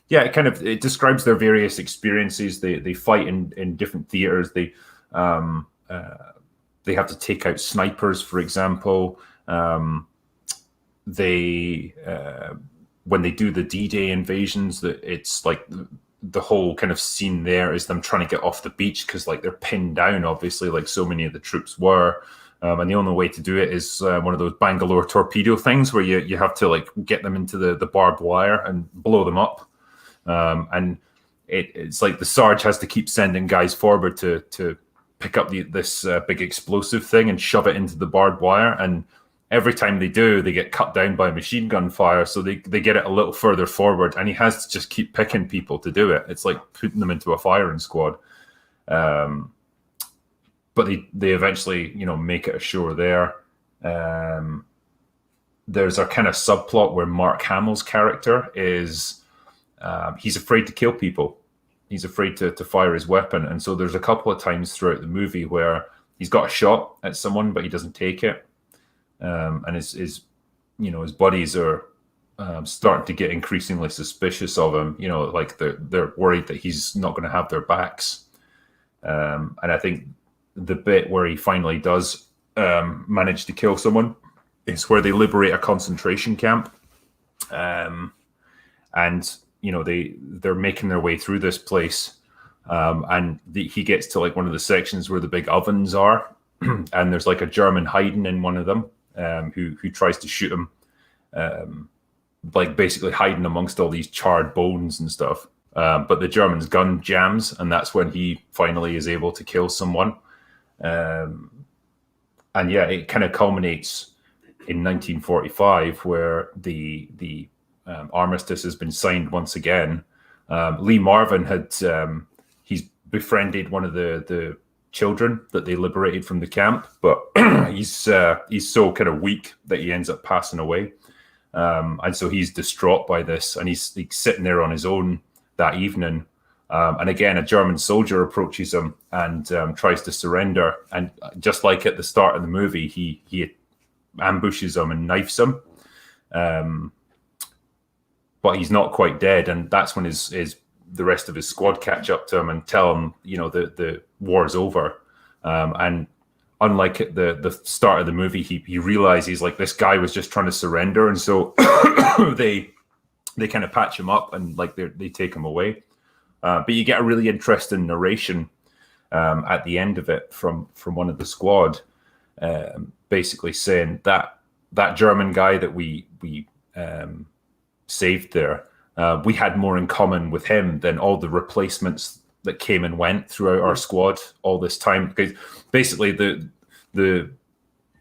It describes their various experiences. They fight in different theaters. They have to take out snipers, for example. When they do the D-Day invasions, that it's like the whole kind of scene there is them trying to get off the beach because like they're pinned down, obviously, like so many of the troops were. And the only way to do it is one of those Bangalore torpedo things where you have to like get them into the barbed wire and blow them up. And it's like the Sarge has to keep sending guys forward to pick up this big explosive thing and shove it into the barbed wire. And every time they do, they get cut down by machine gun fire. So they get it a little further forward, and he has to just keep picking people to do it. It's like putting them into a firing squad. But they eventually, make it ashore there. There's a kind of subplot where Mark Hamill's character is, he's afraid to kill people. He's afraid to fire his weapon. And so there's a couple of times throughout the movie where he's got a shot at someone, but he doesn't take it. And his buddies are starting to get increasingly suspicious of him. Like they're worried that he's not going to have their backs. And I think the bit where he finally does manage to kill someone is where they liberate a concentration camp. And they're making their way through this place, and he gets to like one of the sections where the big ovens are, and there's like a German hiding in one of them, who tries to shoot him, like basically hiding amongst all these charred bones and stuff. But the German's gun jams, and that's when he finally is able to kill someone. And yeah, it kind of culminates in 1945 where the armistice has been signed once again. Lee Marvin had he's befriended one of the children that they liberated from the camp, but he's so kind of weak that he ends up passing away. And so he's distraught by this, and he's sitting there on his own that evening. And again, a German soldier approaches him and tries to surrender. And just like at the start of the movie, he ambushes him and knifes him. But he's not quite dead, and that's when the rest of his squad catch up to him and tell him, the war's over. And unlike at the start of the movie, he realizes like this guy was just trying to surrender, and so they kind of patch him up and like they take him away. But you get a really interesting narration at the end of it from one of the squad, basically saying that German guy that we saved there, we had more in common with him than all the replacements that came and went throughout our squad all this time. Because basically the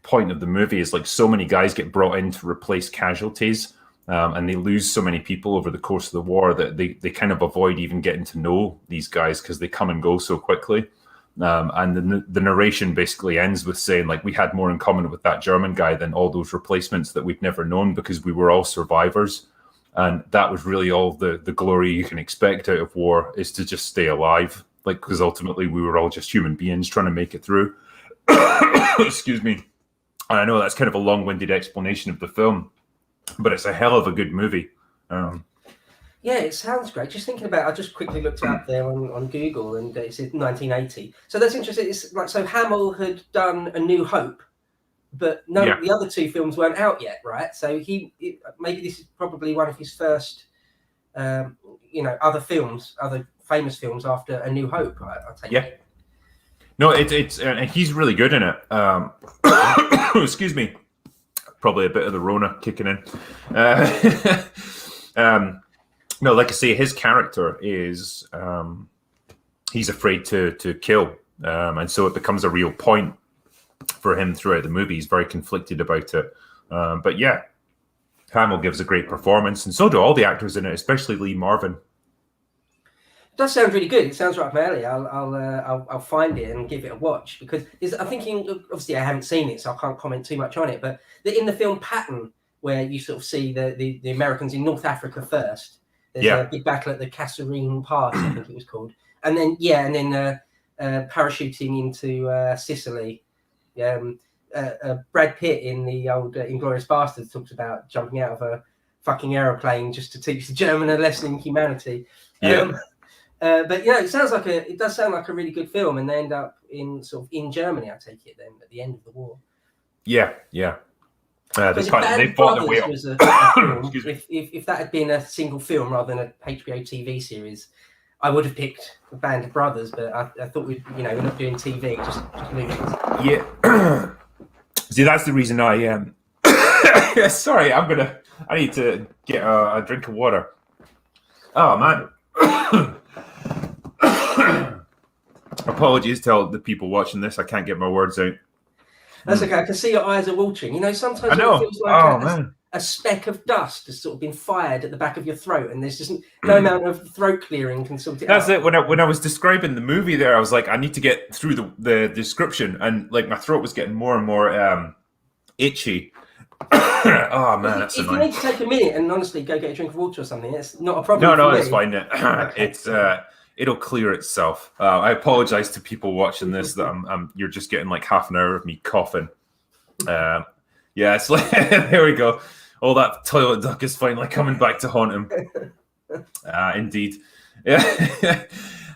point of the movie is like so many guys get brought in to replace casualties, and they lose so many people over the course of the war that they kind of avoid even getting to know these guys because they come and go so quickly. And the narration basically ends with saying like we had more in common with that German guy than all those replacements that we'd never known because we were all survivors. And that was really all the glory you can expect out of war, is to just stay alive. Like, because ultimately we were all just human beings trying to make it through. Excuse me. And I know that's kind of a long-winded explanation of the film, but it's a hell of a good movie. Yeah, it sounds great. Just thinking about, I just quickly looked it up there on Google, and it said 1980. So that's interesting. It's like, so Hamill had done A New Hope, but the other two films weren't out yet, right? So maybe this is probably one of his first, other films, other famous films after A New Hope. I take it. No, it's and he's really good in it. Excuse me, probably a bit of the Rona kicking in. No, like I say, his character is he's afraid to kill, and so it becomes a real point for him throughout the movie. He's very conflicted about it. But yeah, Hamill gives a great performance, and so do all the actors in it, especially Lee Marvin. It does sound really good. It sounds right up my alley. I'll find it and give it a watch, because I'm thinking, obviously I haven't seen it, so I can't comment too much on it, but in the film Patton, where you sort of see the Americans in North Africa first, there's a big battle at the Kasserine Pass, I think it was called, and then parachuting into Sicily. Brad Pitt in the old Inglourious Basterds talks about jumping out of a fucking aeroplane just to teach the German a lesson in humanity. But it does sound like a really good film, and they end up in Germany, I take it, then at the end of the war. Yeah. They fought their way up. If that had been a single film rather than a HBO TV series, I would have picked the Band of Brothers, but I thought we're not doing TV, just movies. Yeah. See, that's the reason I sorry, I need to get a drink of water. Oh man. Apologies to all the people watching this. I can't get my words out. That's okay. I can see your eyes are watering. Sometimes it feels like a speck of dust has sort of been fired at the back of your throat, and there's just no amount of throat clearing can sort it out. That's it. When I was describing the movie there, I was like, I need to get through the description, and like my throat was getting more and more itchy. Oh man, that's annoying. If you need to take a minute and honestly go get a drink of water or something, it's not a problem. No, it's fine. It's it'll clear itself. I apologize to people watching this that you're just getting like half an hour of me coughing. It's like there we go. All that toilet duck is finally coming back to haunt him. Indeed. Yeah.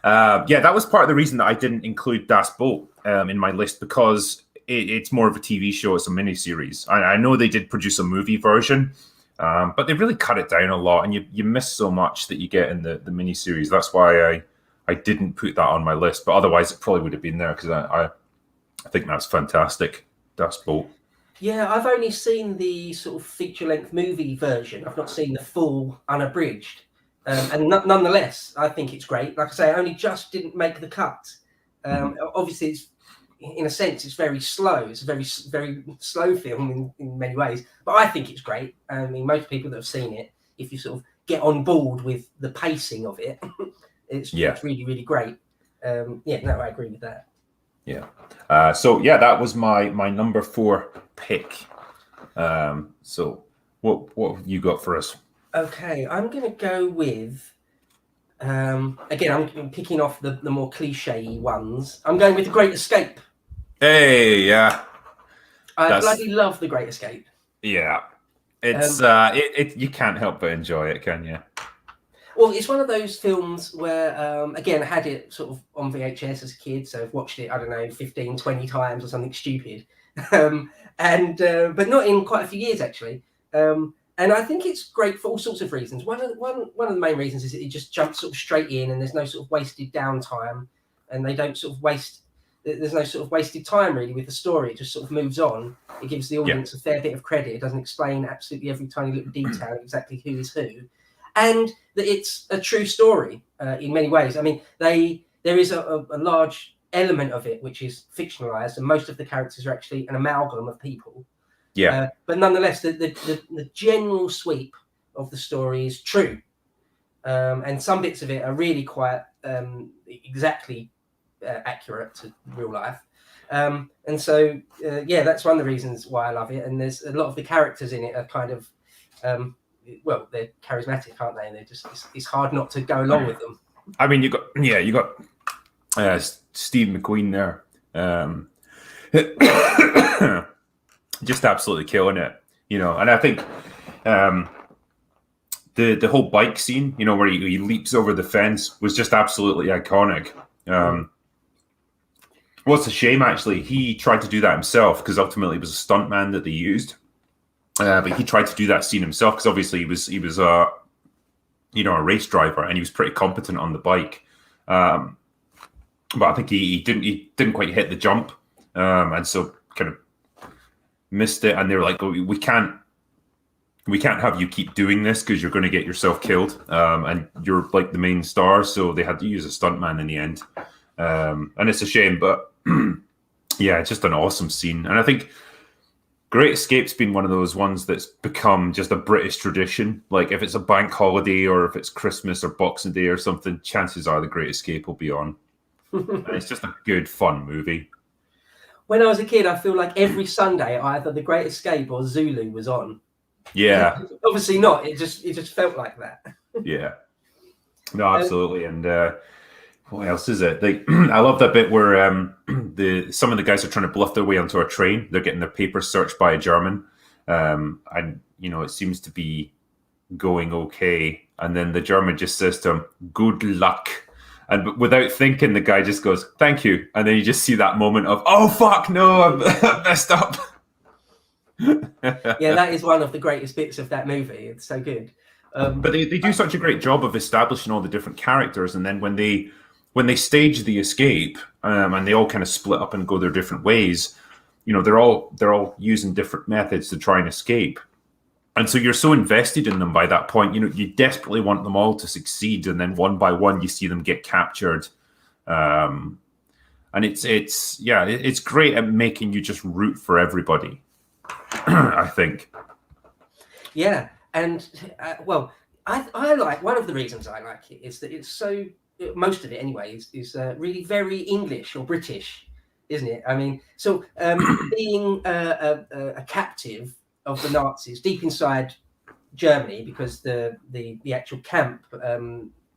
That was part of the reason that I didn't include Das Boot in my list, because it's more of a TV show. It's a miniseries. I know they did produce a movie version, but they really cut it down a lot, and you miss so much that you get in the miniseries. That's why I didn't put that on my list, but otherwise it probably would have been there, because I think that's fantastic. Das Boot. Yeah, I've only seen the sort of feature-length movie version. I've not seen the full unabridged. And nonetheless, I think it's great. Like I say, I only just didn't make the cut. Obviously, it's, in a sense, it's very slow. It's a very, very slow film in many ways. But I think it's great. I mean, most people that have seen it, if you sort of get on board with the pacing of it, it's really, really great. I agree with that. Yeah. So yeah, that was my number 4 pick. So what have you got for us? Okay, I'm going to go with. Again, I'm picking off the more cliche ones. I'm going with The Great Escape. Hey, yeah, I that's bloody love The Great Escape. yeah. It's Um, you can't help but enjoy it, can you? Well, it's one of those films where, again, I had it sort of on VHS as a kid, so I've watched it, I don't know, 15, 20 times or something stupid. But not in quite a few years, actually. And I think it's great for all sorts of reasons. One of the main reasons is that it just jumps sort of straight in and there's no sort of wasted downtime, and they don't sort of there's no sort of wasted time really with the story. It just sort of moves on. It gives the Yeah. audience a fair bit of credit. It doesn't explain absolutely every tiny little detail, exactly who is who. And that it's a true story in many ways. I mean, there is a large element of it which is fictionalized, and most of the characters are actually an amalgam of people. Yeah. But nonetheless, the general sweep of the story is true, and some bits of it are really quite exactly accurate to real life. And so, yeah, that's one of the reasons why I love it. And there's a lot of the characters in it are kind of well, they're charismatic, aren't they? And they're just it's hard not to go along with them. I mean, you got Steve McQueen there, just absolutely killing it, And I think the whole bike scene, where he leaps over the fence, was just absolutely iconic. Well, it's a shame actually. He tried to do that himself because ultimately it was a stuntman that they used. But he tried to do that scene himself because obviously he was a race driver and he was pretty competent on the bike. But I think he didn't quite hit the jump, and so kind of missed it. And they were like, oh, we can't have you keep doing this because you're going to get yourself killed, and you're like the main star. So they had to use a stuntman in the end, and it's a shame. But yeah, it's just an awesome scene, and I think Great Escape's been one of those ones that's become just a British tradition. Like if it's a bank holiday or if it's Christmas or Boxing Day or something, chances are The Great Escape will be on. And it's just a good, fun movie. When I was a kid, I feel like every Sunday either The Great Escape or Zulu was on. Yeah. Obviously not. It just felt like that. Yeah. No, absolutely. And what else is it? I love that bit where some of the guys are trying to bluff their way onto a train. They're getting their papers searched by a German, and it seems to be going okay. And then the German just says to him, "Good luck," and without thinking, the guy just goes, "Thank you." And then you just see that moment of, "Oh fuck, no, I've messed up." Yeah, that is one of the greatest bits of that movie. It's so good. But they do such a great job of establishing all the different characters, and then when they stage the escape, and they all kind of split up and go their different ways, they're all using different methods to try and escape. And so you're so invested in them by that point, you desperately want them all to succeed. And then one by one, you see them get captured. And it's great at making you just root for everybody, I think. Yeah. And well, I like, one of the reasons I like it is that it's so, most of it anyway, is really very English or British, isn't it? I mean, so being a captive of the Nazis deep inside Germany, because the actual camp,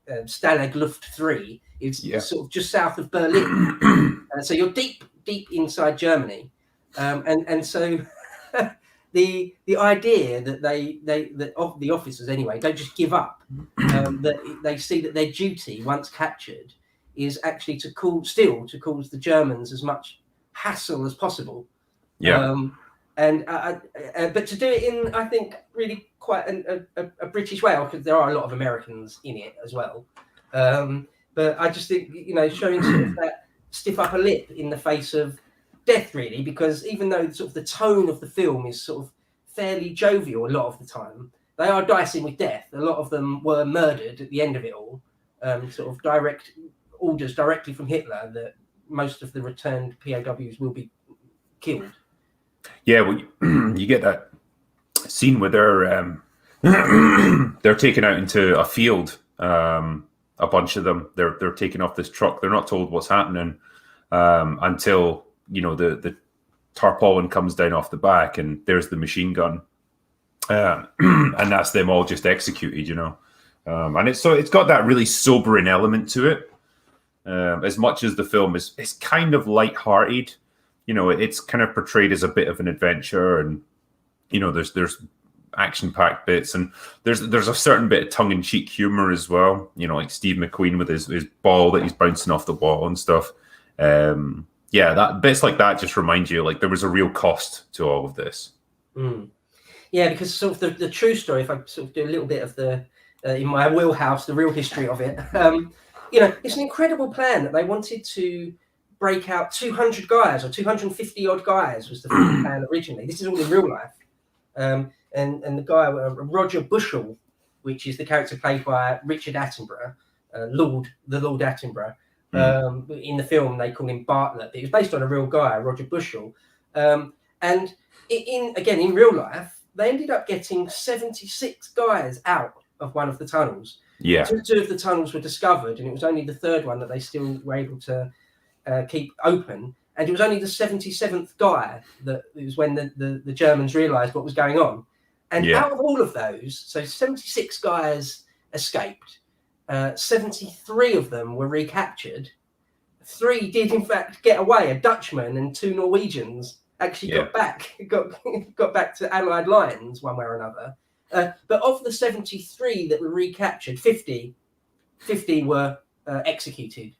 Stalag Luft 3, is sort of just south of Berlin. So you're deep inside Germany, and so the idea that the officers anyway don't just give up, that they see that their duty once captured is actually to cause the Germans as much hassle as possible. Yeah. But to do it in, I think, really quite a British way, because there are a lot of Americans in it as well. But I just think, showing sort of that stiff upper lip in the face of death, really, because even though sort of the tone of the film is sort of fairly jovial a lot of the time, they are dicing with death. A lot of them were murdered at the end of it all, sort of direct orders directly from Hitler that most of the returned POWs will be killed. Yeah, well, you get that scene where they're taken out into a field. A bunch of them, they're taken off this truck. They're not told what's happening, until the tarpaulin comes down off the back and there's the machine gun, and that's them all just executed. And it's got that really sobering element to it. As much as the film is kind of lighthearted, it's kind of portrayed as a bit of an adventure, and there's action-packed bits, and there's a certain bit of tongue-in-cheek humor as well. Like Steve McQueen with his ball that he's bouncing off the wall and stuff. That bits like that just remind you like there was a real cost to all of this. Yeah, because sort of the true story, if I sort of do a little bit of the in my wheelhouse, the real history of it, it's an incredible plan that they wanted to break out 200 guys or 250 odd guys was the plan originally. This is all in real life. And the guy, Roger Bushell, which is the character played by Richard Attenborough, Lord Attenborough. In the film, they call him Bartlett, but he was based on a real guy, Roger Bushell. And in real life, they ended up getting 76 guys out of one of the tunnels. Yeah. Two of the tunnels were discovered, and it was only the third one that they still were able to keep open. And it was only the 77th guy that it was when the Germans realised what was going on. And out of all of those, so 76 guys escaped. 73 of them were recaptured. 3 did, in fact, get away. A Dutchman and 2 Norwegians actually got back to Allied lines one way or another. But of the 73 that were recaptured, 50 were executed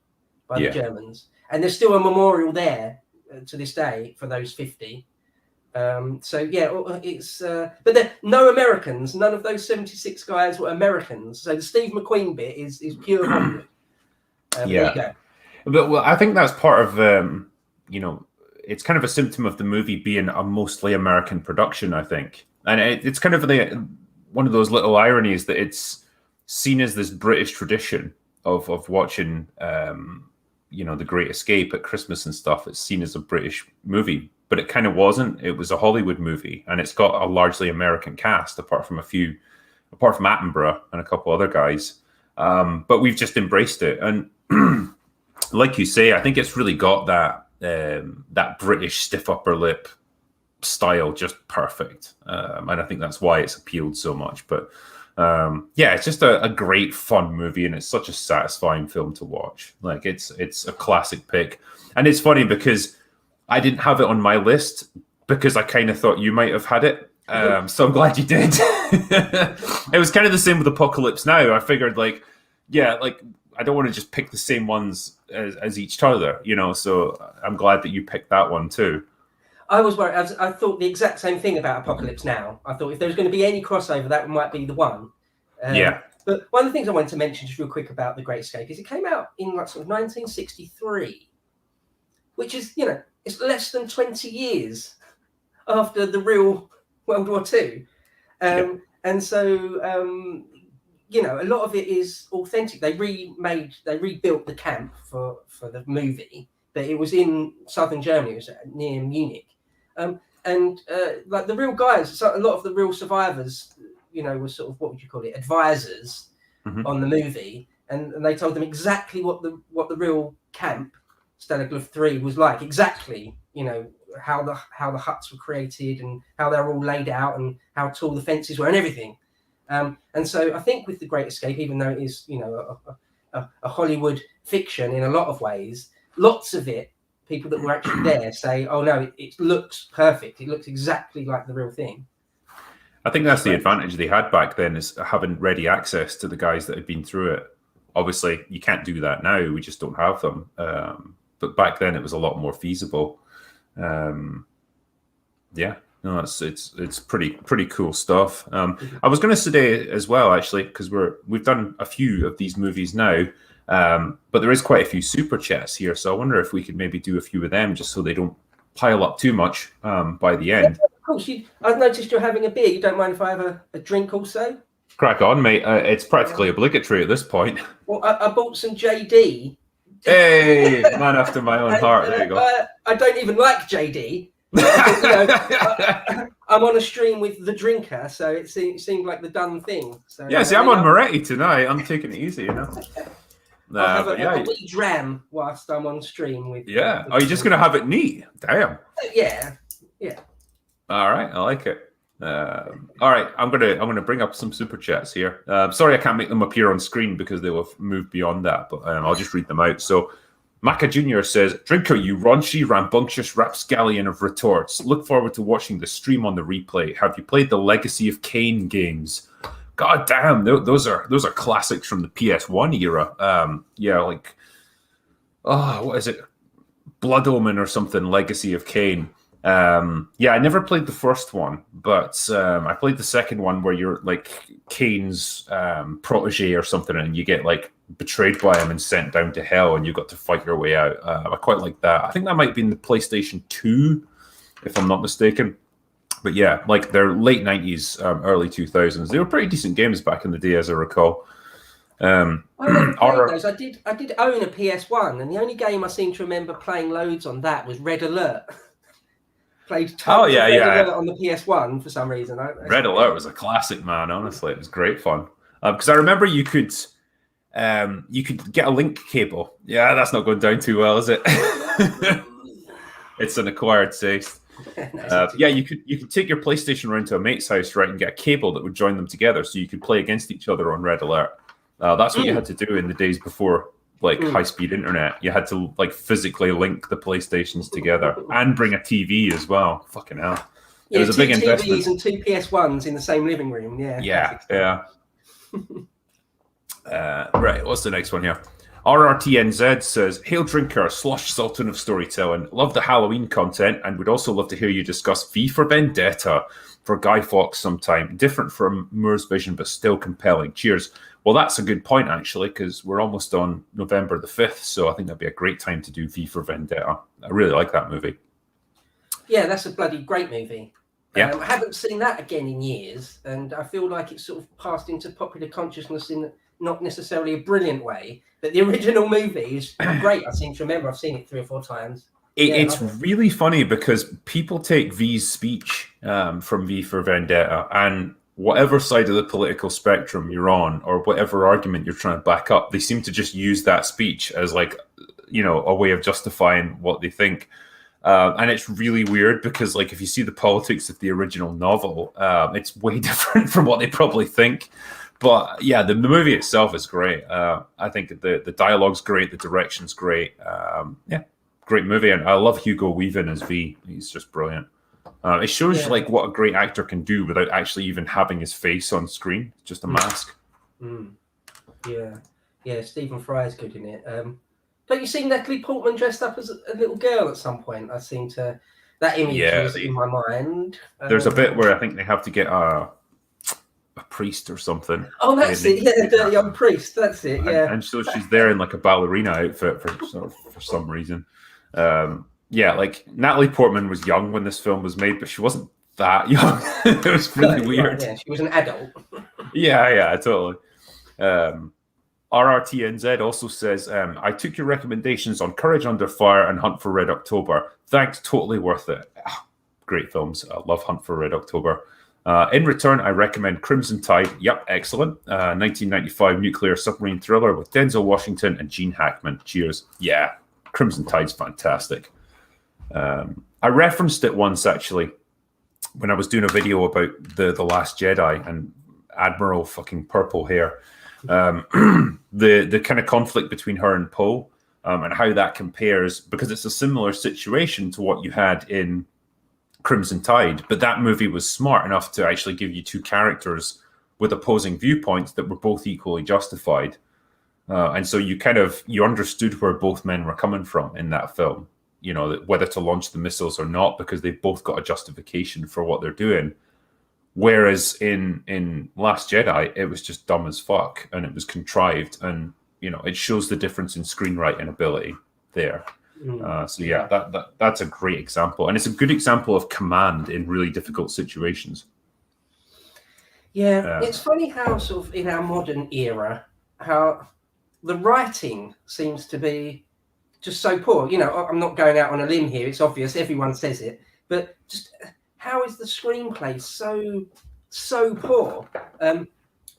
by the Germans. And there's still a memorial there to this day for those 50. It's but there no Americans. None of those 76 guys were Americans. So the Steve McQueen bit is pure Hollywood. There you go. But I think that's part of it's kind of a symptom of the movie being a mostly American production, I think, and it's kind of one of those little ironies that it's seen as this British tradition of watching The Great Escape at Christmas and stuff. It's seen as a British movie, but it kind of wasn't. It was a Hollywood movie, and it's got a largely American cast, apart from Attenborough and a couple other guys. But we've just embraced it, and like you say, I think it's really got that British stiff upper lip style just perfect, and I think that's why it's appealed so much. But it's just a great fun movie, and it's such a satisfying film to watch. Like it's a classic pick, and it's funny because I didn't have it on my list because I kind of thought you might have had it. So I'm glad you did. It was kind of the same with Apocalypse Now. I figured I don't want to just pick the same ones as each other, so I'm glad that you picked that one too. I was worried. I thought the exact same thing about Apocalypse Now. I thought if there was going to be any crossover, that might be the one. But one of the things I wanted to mention just real quick about The Great Escape is it came out in 1963, which is, it's less than 20 years after the real World War II. And so, a lot of it is authentic. They rebuilt the camp for the movie, but it was in southern Germany, it was near Munich. The real guys, so a lot of the real survivors, were sort of, what would you call it, advisors on the movie, and they told them exactly what the real camp, Stalag 3, was like. Exactly, how the huts were created and how they're all laid out and how tall the fences were and everything. And so I think with The Great Escape, even though it is, a Hollywood fiction in a lot of ways, lots of it, people that were actually there say, oh no, it looks perfect. It looks exactly like the real thing. I think that's the advantage they had back then, is having ready access to the guys that had been through it. Obviously, you can't do that now. We just don't have them. But back then, it was a lot more feasible. It's pretty cool stuff. I was going to say as well, actually, because we've done a few of these movies now, but there is quite a few super chats here. So I wonder if we could maybe do a few of them just so they don't pile up too much by the end. Yeah, of course. I've noticed you're having a beer. You don't mind if I have a drink also? Crack on, mate. It's practically obligatory at this point. Well, I bought some JD. Hey, man after my own heart. There you go. I don't even like JD. I'm on a stream with The Drinker, so it seemed like the done thing. So I'm on Moretti tonight. I'm taking it easy, I'll have but a wee dram whilst I'm on stream with. Yeah. Are you just going to have it neat? Damn. Yeah. All right, I like it. All right, I'm gonna bring up some super chats here. Sorry, I can't make them appear on screen because they will have moved beyond that, but I'll just read them out. So, Maka Jr. says, "Drinker, you raunchy, rambunctious rapscallion of retorts. Look forward to watching the stream on the replay. Have you played the Legacy of Kain games? God damn, those are classics from the PS1 era. Yeah, like, what is it? Blood Omen or something. Legacy of Kain." I never played the first one, but I played the second one where you're like Kane's protege or something, and you get like betrayed by him and sent down to hell, and you got to fight your way out. I quite like that. I think that might be in the PlayStation 2, if I'm not mistaken. But yeah, like they're late 90s, early 2000s. They were pretty decent games back in the day, as I recall. I never played those. I did own a PS1, and the only game I seem to remember playing loads on that was Red Alert. Played tons of Red Alert on the PS1 for some reason. Red Alert was a classic, man. Honestly, it was great fun because I remember you could get a link cable. Yeah, that's not going down too well, is it? It's an acquired taste. You could take your PlayStation around to a mate's house, right, and get a cable that would join them together, so you could play against each other on Red Alert. That's what you had to do in the days before high-speed internet. You had to like physically link the PlayStations together and bring a TV as well. Fucking hell. It was a big investment. TVs and two PS1s in the same living room. Yeah. Right, what's the next one here? RRTNZ says, "Hail Drinker, Slush Sultan of Storytelling. Love the Halloween content and would also love to hear you discuss V for Vendetta for Guy Fawkes sometime. Different from Moore's vision, but still compelling. Cheers." Well, that's a good point, actually, because we're almost on November the 5th, so I think that'd be a great time to do V for Vendetta. I really like that movie. Yeah, that's a bloody great movie. Yeah. I haven't seen that again in years, and I feel like it's sort of passed into popular consciousness in not necessarily a brilliant way, but the original movie is great. I seem to remember I've seen it 3 or 4 times. It's really funny because people take V's speech from V for Vendetta, and whatever side of the political spectrum you're on, or whatever argument you're trying to back up, they seem to just use that speech as like, a way of justifying what they think. And it's really weird because, like, if you see the politics of the original novel, it's way different from what they probably think. But yeah, the movie itself is great. I think the dialogue's great, the direction's great. Great movie, and I love Hugo Weaving as V. He's just brilliant. It shows like what a great actor can do without actually even having his face on screen. It's just a mask. Yeah. Stephen Fry's good in it. Don't you see Natalie Portman dressed up as a little girl at some point? I seem to that image was in my mind. There's a bit where I think they have to get a priest or something. Oh, that's it. Yeah, the young priest. That's it. Yeah. And so she's there in like a ballerina outfit for some reason. Like Natalie Portman was young when this film was made, but she wasn't that young. It was really weird. Yeah, she was an adult. Yeah, totally. RRTNZ also says, "I took your recommendations on Courage Under Fire and Hunt for Red October. Thanks, totally worth it. Great films. I love Hunt for Red October. In return, I recommend Crimson Tide. Yep, excellent. 1995 nuclear submarine thriller with Denzel Washington and Gene Hackman. Cheers. Yeah, Crimson Tide's fantastic. I referenced it once, actually, when I was doing a video about the Last Jedi and Admiral fucking Purple Hair. The kind of conflict between her and Poe, and how that compares, because it's a similar situation to what you had in Crimson Tide, but that movie was smart enough to actually give you 2 characters with opposing viewpoints that were both equally justified. And so you understood where both men were coming from in that film, whether to launch the missiles or not, because they've both got a justification for what they're doing. Whereas in Last Jedi, it was just dumb as fuck, and it was contrived, and it shows the difference in screenwriting ability there. That's a great example, and it's a good example of command in really difficult situations. Yeah, it's funny how sort of in our modern era, how the writing seems to be just so poor. I'm not going out on a limb here. It's obvious, everyone says it, but just how is the screenplay so poor?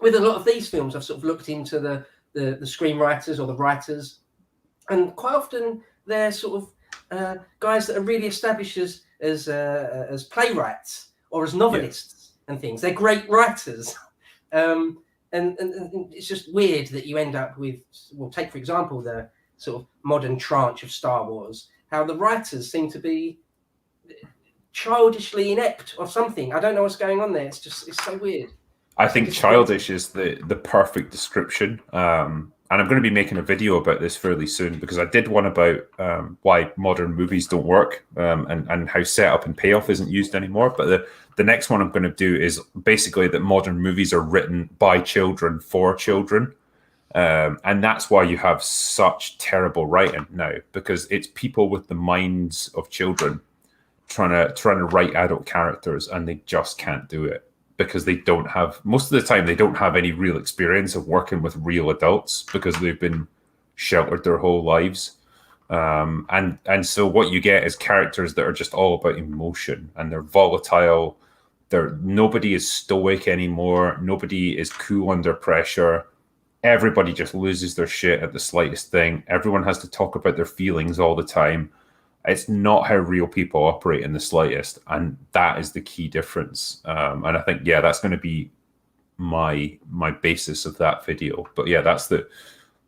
With a lot of these films, I've sort of looked into the the screenwriters or the writers, and quite often they're sort of guys that are really established as playwrights or as novelists and things. They're great writers. And it's just weird that you end up with, well, take for example the sort of modern tranche of Star Wars, how the writers seem to be childishly inept or something. I don't know what's going on there. It's so weird. I think childish is the perfect description. And I'm going to be making a video about this fairly soon, because I did one about why modern movies don't work, and how setup and payoff isn't used anymore. But the next one I'm going to do is basically that modern movies are written by children for children. And that's why you have such terrible writing now, because it's people with the minds of children trying to write adult characters, and they just can't do it, because they don't have, most of the time, they don't have any real experience of working with real adults, because they've been sheltered their whole lives. And so what you get is characters that are just all about emotion, and they're volatile. Nobody is stoic anymore. Nobody is cool under pressure. Everybody just loses their shit at the slightest thing. Everyone has to talk about their feelings all the time. It's not how real people operate in the slightest, and that is the key difference. And I think, that's going to be my basis of that video. But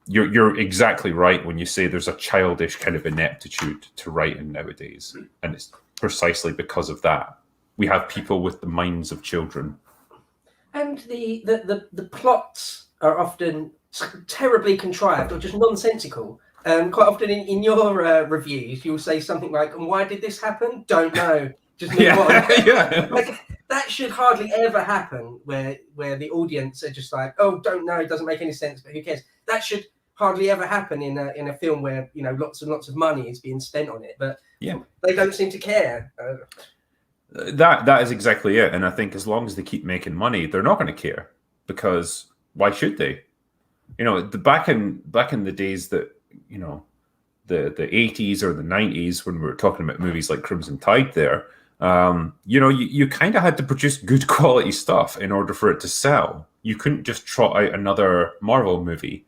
you're exactly right when you say there's a childish kind of ineptitude to writing nowadays, and it's precisely because of that. We have people with the minds of children, and the plots are often terribly contrived or just nonsensical. Quite often in your reviews, you'll say something like, "And why did this happen? Don't know. Just move on." Yeah. Like, that should hardly ever happen, where the audience are just like, "Oh, don't know. It doesn't make any sense, but who cares?" That should hardly ever happen in a film where lots and lots of money is being spent on it, but they don't seem to care. That is exactly it. And I think as long as they keep making money, they're not going to care, because why should they? Back in the days that, the 80s or the 90s, when we were talking about movies like Crimson Tide there, you kind of had to produce good quality stuff in order for it to sell. You couldn't just trot out another Marvel movie,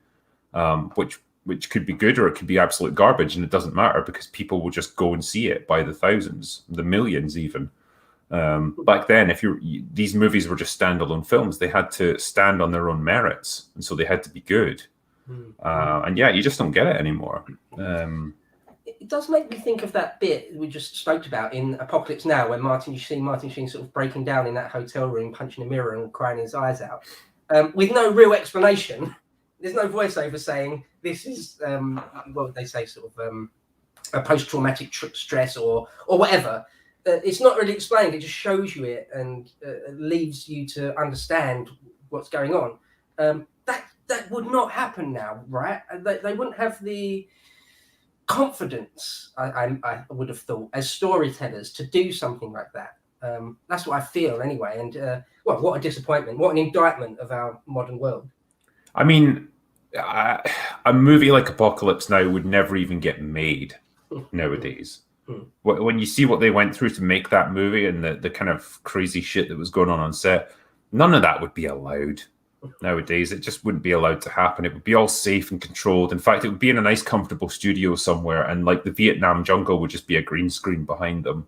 which could be good or it could be absolute garbage, and it doesn't matter, because people will just go and see it by the thousands, the millions even. Back then, these movies were just standalone films. They had to stand on their own merits, and so they had to be good. And you just don't get it anymore. It does make me think of that bit we just spoke about in Apocalypse Now, where Martin Sheen sort of breaking down in that hotel room, punching a mirror and crying his eyes out, with no real explanation. There's no voiceover saying this is what they say, sort of a post-traumatic stress or whatever. It's not really explained. It just shows you it and leaves you to understand what's going on. That would not happen now, right? They wouldn't have the confidence, I would have thought, as storytellers to do something like that. That's what I feel anyway. And what a disappointment! What an indictment of our modern world. I mean, a movie like Apocalypse Now would never even get made nowadays. When you see what they went through to make that movie, and the kind of crazy shit that was going on set, none of that would be allowed nowadays. It just wouldn't be allowed to happen. It would be all safe and controlled. In fact, it would be in a nice, comfortable studio somewhere, and like the Vietnam jungle would just be a green screen behind them.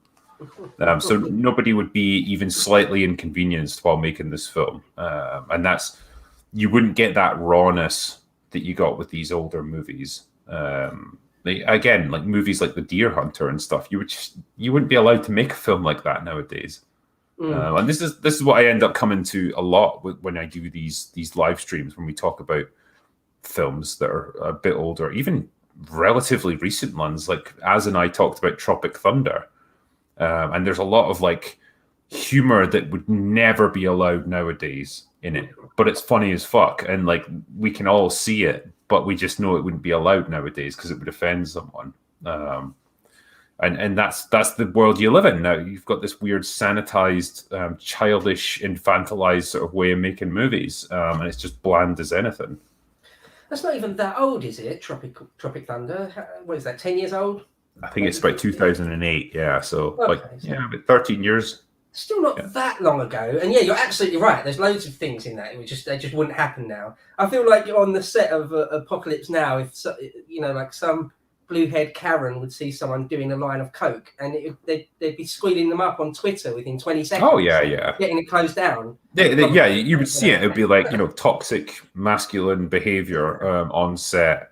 So nobody would be even slightly inconvenienced while making this film. And you wouldn't get that rawness that you got with these older movies. Again, like movies like The Deer Hunter and stuff, you wouldn't be allowed to make a film like that nowadays. And this is what I end up coming to a lot when I do these live streams, when we talk about films that are a bit older, even relatively recent ones. Like Az and I talked about Tropic Thunder, and there's a lot of like humor that would never be allowed nowadays in it, but it's funny as fuck, and like we can all see it, but we just know it wouldn't be allowed nowadays because it would offend someone. And that's the world you live in now. You've got this weird sanitized, childish, infantilized sort of way of making movies, and it's just bland as anything. That's not even that old, is it? Tropic Thunder. What is that? 10 years old? I think it's about 2008. Yeah, so about 13 years. Still not that long ago, and yeah, you're absolutely right. There's loads of things in that. They just wouldn't happen now. I feel like on the set of Apocalypse Now, if like some blue-haired Karen would see someone doing a line of coke, and they'd be squealing them up on Twitter within 20 seconds. Oh yeah, getting it closed down. You would see it. It'd be like toxic masculine behavior on set.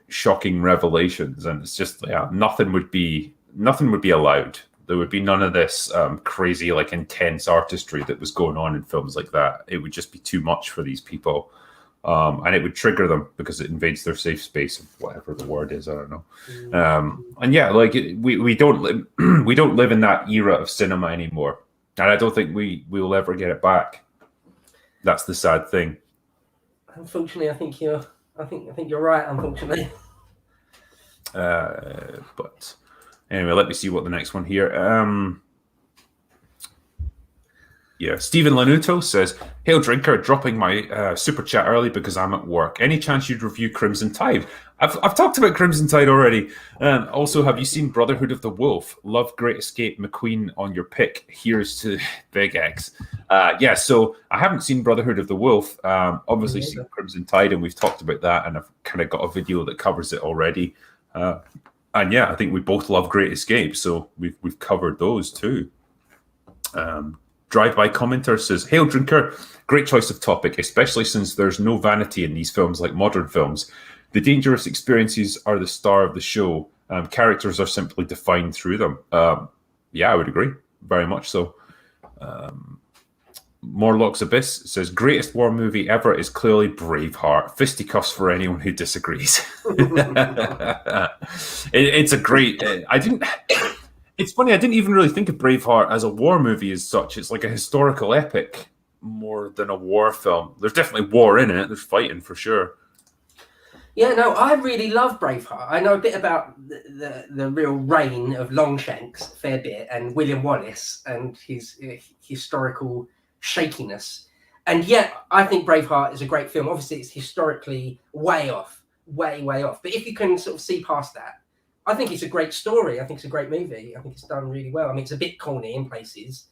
Shocking revelations, and it's just nothing would be allowed. There would be none of this crazy, like, intense artistry that was going on in films like that. It would just be too much for these people. And it would trigger them because it invades their safe space, whatever the word is. I don't know. And yeah, like we don't live in that era of cinema anymore, and I don't think we will ever get it back. That's the sad thing. Unfortunately, I think you're right. Unfortunately, but anyway, let me see what the next one here. Stephen Lanuto says, "Hail Drinker, dropping my super chat early because I'm at work. Any chance you'd review Crimson Tide?" I've talked about Crimson Tide already. Also, have you seen Brotherhood of the Wolf? Love Great Escape McQueen on your pick. Here's to Big X. So I haven't seen Brotherhood of the Wolf. Obviously seen Crimson Tide, and we've talked about that, and I've kind of got a video that covers it already. And yeah, I think we both love Great Escape, so we've covered those too. Drive-by commenter says, "Hail Drinker, great choice of topic, especially since there's no vanity in these films like modern films. The dangerous experiences are the star of the show. Characters are simply defined through them." I would agree, very much so. Morlock's Abyss says, "Greatest war movie ever is clearly Braveheart. Fisticuffs for anyone who disagrees." It's a great. It's funny, I didn't even really think of Braveheart as a war movie as such. It's like a historical epic more than a war film. There's definitely war in it. There's fighting for sure. Yeah, no, I really love Braveheart. I know a bit about the real reign of Longshanks, a fair bit, and William Wallace and his historical shakiness. And yet, I think Braveheart is a great film. Obviously, it's historically way off. But if you can sort of see past that, I think it's a great story. I think it's a great movie. I think it's done really well. I mean, it's a bit corny in places.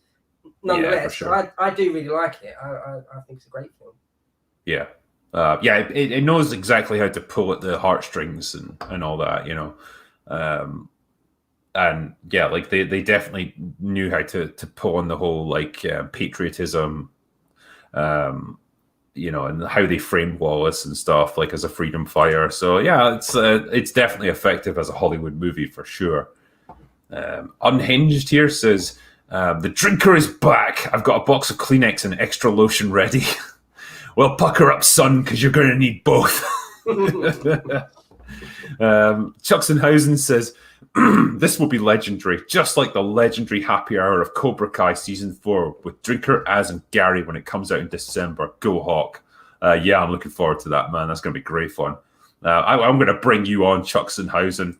Nonetheless, sure. I do really like it. I think it's a great film. Yeah. It knows exactly how to pull at the heartstrings and all that, and yeah, like they definitely knew how to pull on the whole patriotism, and how they framed Wallace and stuff, like as a freedom fighter. So yeah, it's definitely effective as a Hollywood movie for sure. Unhinged here says, "The Drinker is back. I've got a box of Kleenex and extra lotion ready." Well, pucker up, son, because you're going to need both. Chuxenhausen says, "This will be legendary, just like the legendary happy hour of Cobra Kai Season 4, with Drinker, Az, and Gary when it comes out in December. Go Hawk." I'm looking forward to that, man. That's going to be great fun. I'm going to bring you on, Chuxenhausen.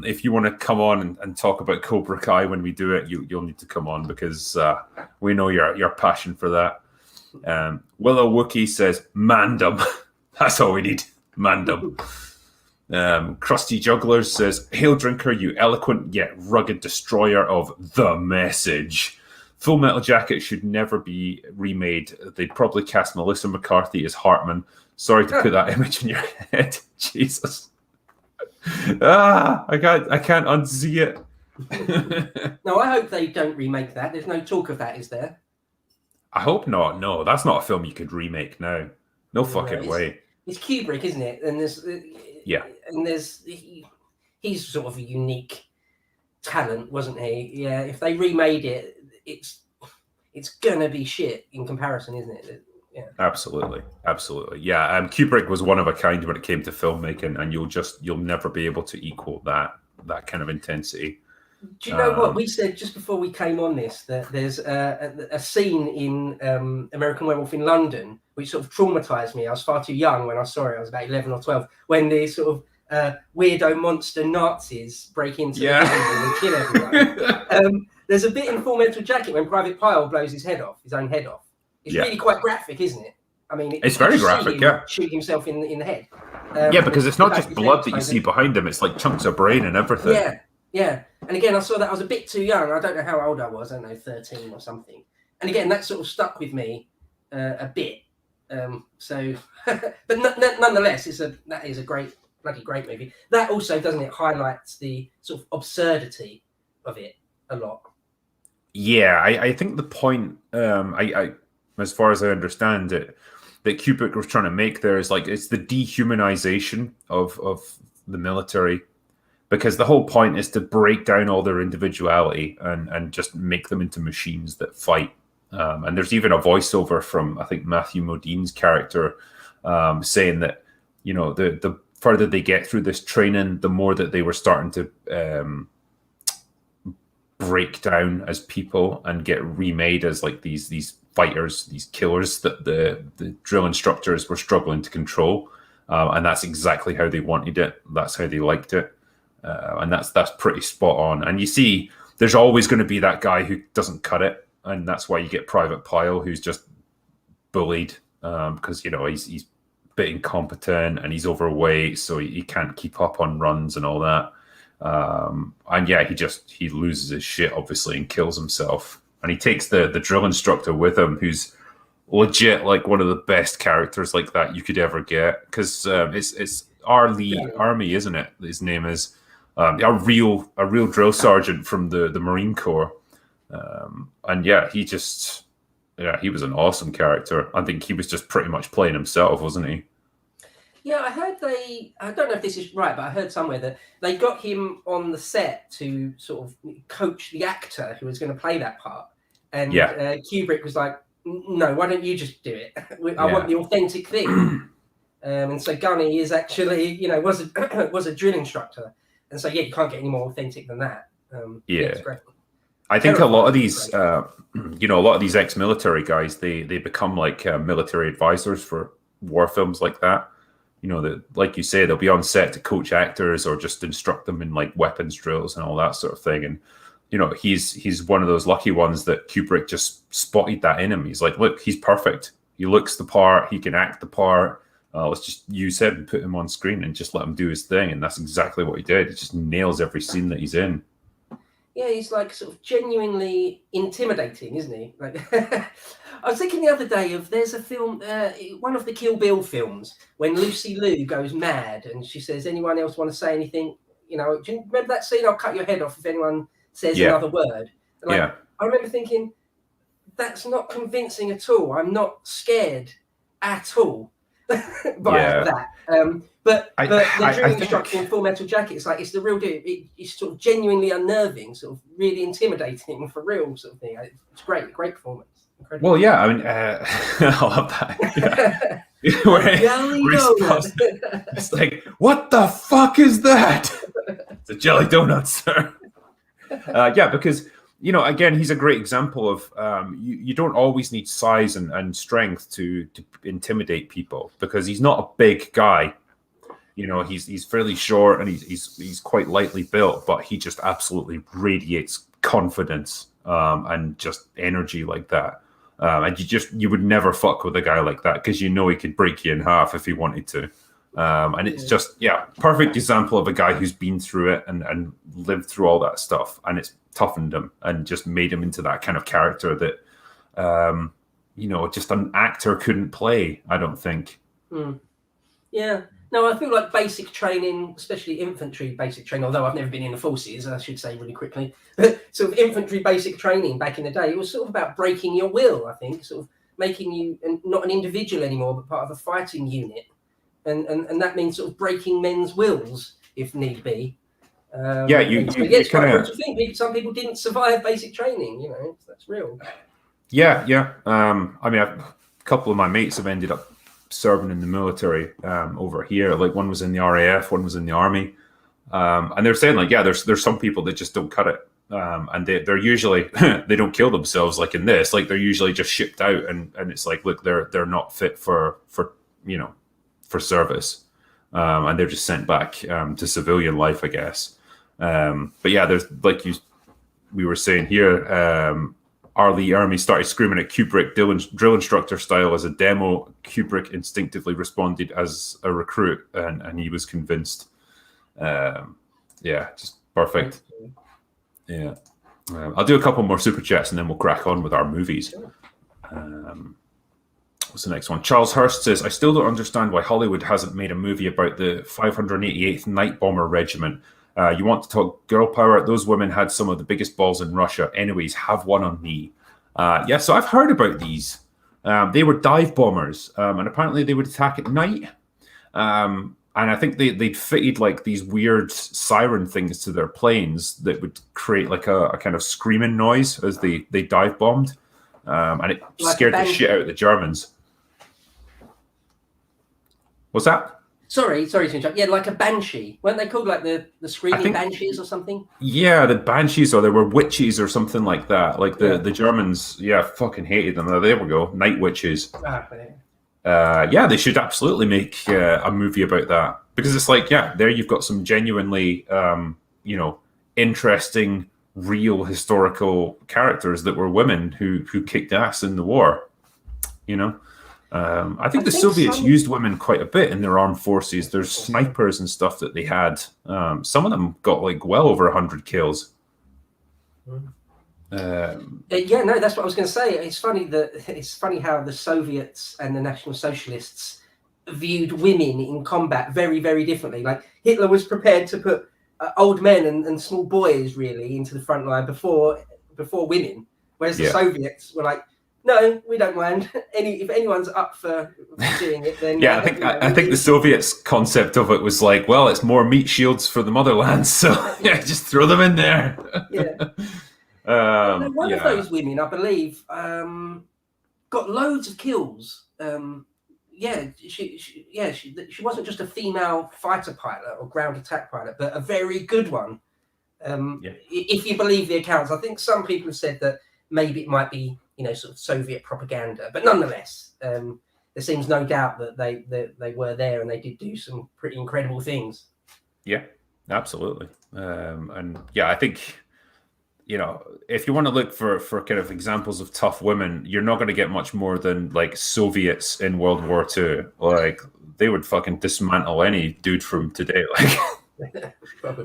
If you want to come on and talk about Cobra Kai when we do it, you'll need to come on because we know your passion for that. Willow Wookie says, "Mandem." That's all we need. Mandem. Krusty Jugglers says, "Hail Drinker, you eloquent yet rugged destroyer of the message. Full Metal Jacket should never be remade. They'd probably cast Melissa McCarthy as Hartman. Sorry to put that image in your head." Jesus. I can't unsee it. No, I hope they don't remake that. There's no talk of that, is there? I hope not. No, that's not a film you could remake now. No fucking way. It's Kubrick, isn't it? And he's sort of a unique talent, wasn't he? Yeah. If they remade it, it's gonna be shit in comparison, isn't it? Yeah. Absolutely. Yeah. Kubrick was one of a kind when it came to filmmaking, and you'll never be able to equal that kind of intensity. Do you know what we said just before we came on this, that there's a scene in American Werewolf in London which sort of traumatized me. I was far too young when I saw it. I was about 11 or 12 when the sort of weirdo monster Nazis break into the building and kill everyone. There's a bit in Full Metal Jacket when Private Pyle blows his own head off. It's really quite graphic, isn't it? I mean, it's very graphic. Shoot himself in the head. Because it's not just blood that you see behind him; it's like chunks of brain and everything. Yeah. Yeah, and again, I saw that I was a bit too young. I don't know how old I was. I don't know, 13 or something. And again, that sort of stuck with me a bit. So, but nonetheless, that is a bloody great movie. That also, doesn't it, highlights the sort of absurdity of it a lot. Yeah, I think the point, I as far as I understand it, that Kubrick was trying to make there is like it's the dehumanization of the military, because the whole point is to break down all their individuality and just make them into machines that fight. And there's even a voiceover from, I think, Matthew Modine's character saying that, you know, the further they get through this training, the more that they were starting to break down as people and get remade as like these fighters, these killers that the drill instructors were struggling to control. And that's exactly how they wanted it. That's how they liked it. And that's pretty spot on. And you see, there's always going to be that guy who doesn't cut it, and that's why you get Private Pyle, who's just bullied because you know he's a bit incompetent and he's overweight, so he can't keep up on runs and all that. And yeah, he loses his shit obviously and kills himself. And he takes the drill instructor with him, who's legit like one of the best characters like that you could ever get, because it's R. Lee Army, isn't it? His name is. A real drill sergeant from the Marine Corps, and yeah, he was an awesome character. I think he was just pretty much playing himself, wasn't he? Yeah, I don't know if this is right, but I heard somewhere that they got him on the set to sort of coach the actor who was going to play that part, and Kubrick was like, "No, why don't you just do it? I want the authentic thing." And so Gunny is actually, was a drill instructor. And so, yeah, you can't get any more authentic than that. It's great. I think a lot of these, a lot of these ex-military guys, they become like military advisors for war films like that. You know, that, like you say, they'll be on set to coach actors or just instruct them in like weapons drills and all that sort of thing. And you know, he's one of those lucky ones that Kubrick just spotted that in him. He's like, look, he's perfect. He looks the part. He can act the part. Let's just use him and put him on screen and just let him do his thing. And that's exactly what he did. He just nails every scene that he's in. Yeah, he's like sort of genuinely intimidating, isn't he? Like, I was thinking the other day there's a film, one of the Kill Bill films, when Lucy Liu goes mad and she says, "Anyone else want to say anything? You know, do you remember that scene? I'll cut your head off if anyone says another word." Like, I remember thinking, that's not convincing at all. I'm not scared at all. by that. But the drill instructor in Full Metal Jacket, it's the real deal. It's sort of genuinely unnerving, sort of really intimidating for real sort of thing. It's great performance. Incredible. Well, yeah, I mean, I love that. It's like, what the fuck is that? It's a jelly donut, sir. Because again, he's a great example of you don't always need size and strength to intimidate people, because he's not a big guy. You know, he's fairly short and he's quite lightly built, but he just absolutely radiates confidence and just energy like that. And you would never fuck with a guy like that, because he could break you in half if he wanted to. And it's just, perfect example of a guy who's been through it and lived through all that stuff, and it's toughened him and just made him into that kind of character that, just an actor couldn't play, I don't think. Yeah. No, I feel like basic training, especially infantry basic training, although I've never been in the forces, I should say really quickly, but sort of infantry basic training back in the day, it was sort of about breaking your will, I think, sort of making you not an individual anymore, but part of a fighting unit. And that means sort of breaking men's wills if need be. What do you think? Some people didn't survive basic training, that's real. Yeah. I mean, a couple of my mates have ended up serving in the military over here. Like, one was in the RAF, one was in the army. And they're saying, like, there's some people that just don't cut it. And they're usually, they don't kill themselves like in this. Like, they're usually just shipped out, and it's like, look, they're not fit for service, and they're just sent back to civilian life, I guess. But yeah, there's, like we were saying here, R. Lee Ermey started screaming at Kubrick drill instructor style as a demo. Kubrick instinctively responded as a recruit, and he was convinced. Just Perfect. Yeah. I'll do a couple more super chats and then we'll crack on with our movies. What's the next one? Charles Hurst says, I still don't understand why Hollywood hasn't made a movie about the 588th Night Bomber Regiment. You want to talk girl power? Those women had some of the biggest balls in Russia. Anyways, have one on me. Yeah, so I've heard about these. They were dive bombers, and apparently they would attack at night. And I think they'd fitted like these weird siren things to their planes that would create like a kind of screaming noise as they dive bombed. And it Like scared the shit out of the Germans. What's that? Sorry to interrupt. Yeah, like a banshee. Weren't they called like the screaming banshees or something? Yeah, the banshees, or they were witches or something like that. Like the Germans, fucking hated them. There we go, night witches. Yeah, they should absolutely make a movie about that, because it's like, there you've got some genuinely, interesting, real historical characters that were women who kicked ass in the war. I think the Soviets used women quite a bit in their armed forces. There's snipers and stuff that they had. Some of them got like well over 100 kills. No, that's what I was going to say. It's funny how the Soviets and the National Socialists viewed women in combat very, very differently. Like Hitler was prepared to put old men and small boys really into the front line before women, whereas the Soviets were like, no, we don't mind. If anyone's up for doing it, then I think the Soviets' concept of it was like, well, it's more meat shields for the motherland, so just throw them in there. One of those women, I believe, got loads of kills. She wasn't just a female fighter pilot or ground attack pilot, but a very good one. If you believe the accounts, I think some people have said that maybe it might be, sort of Soviet propaganda, but nonetheless, there seems no doubt that they were there and they did do some pretty incredible things. Yeah, absolutely. I think, if you want to look for kind of examples of tough women, you're not going to get much more than like Soviets in World War II. Like they would fucking dismantle any dude from today. Like.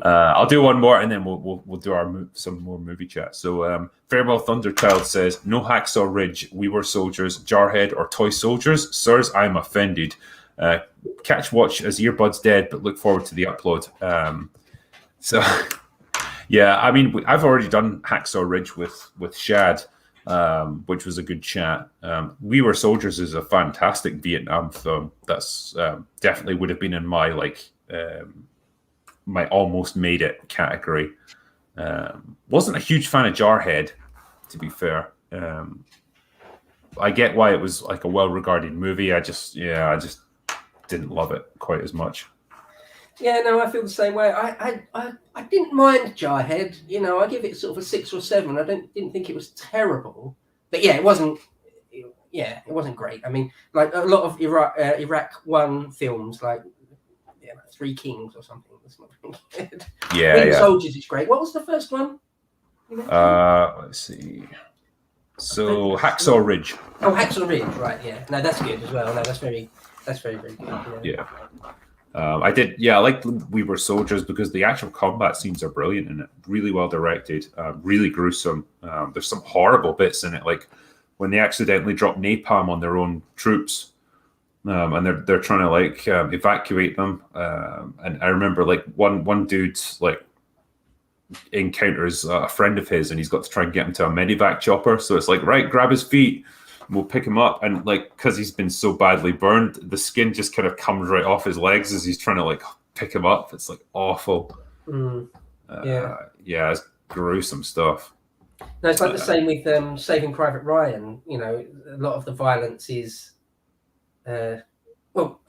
I'll do one more and then we'll do some more movie chat. So Farewell Thunderchild says, no Hacksaw Ridge, We Were Soldiers, Jarhead or Toy Soldiers. Sirs, I'm offended. Catch watch as earbuds dead, but look forward to the upload. I mean, I've already done Hacksaw Ridge with Shad, which was a good chat. We Were Soldiers is a fantastic Vietnam film. That's definitely would have been in my my almost made it category. Wasn't a huge fan of Jarhead, to be fair. I get why it was like a well-regarded movie. I just didn't love it quite as much. Yeah, no, I feel the same way. I didn't mind Jarhead. I give it sort of a 6 or 7. I didn't think it was terrible, but it wasn't. It wasn't great. I mean, like a lot of Iraq One films, like Three Kings or something. That's not good. Soldiers is great. What was the first one? Let's see. So Hacksaw Ridge. Oh, Hacksaw Ridge, right? Yeah. No, that's good as well. No, that's very, very good. Yeah. I liked We Were Soldiers because the actual combat scenes are brilliant in it. Really well directed, really gruesome. There's some horrible bits in it, like when they accidentally drop napalm on their own troops, and they're trying to evacuate them. And I remember one dude encounters a friend of his, and he's got to try and get him to a medevac chopper. So it's like, right, grab his feet. We'll pick him up, and because he's been so badly burned, the skin just kind of comes right off his legs as he's trying to pick him up. It's awful. It's gruesome stuff. No, it's like the same with Saving Private Ryan. A lot of the violence is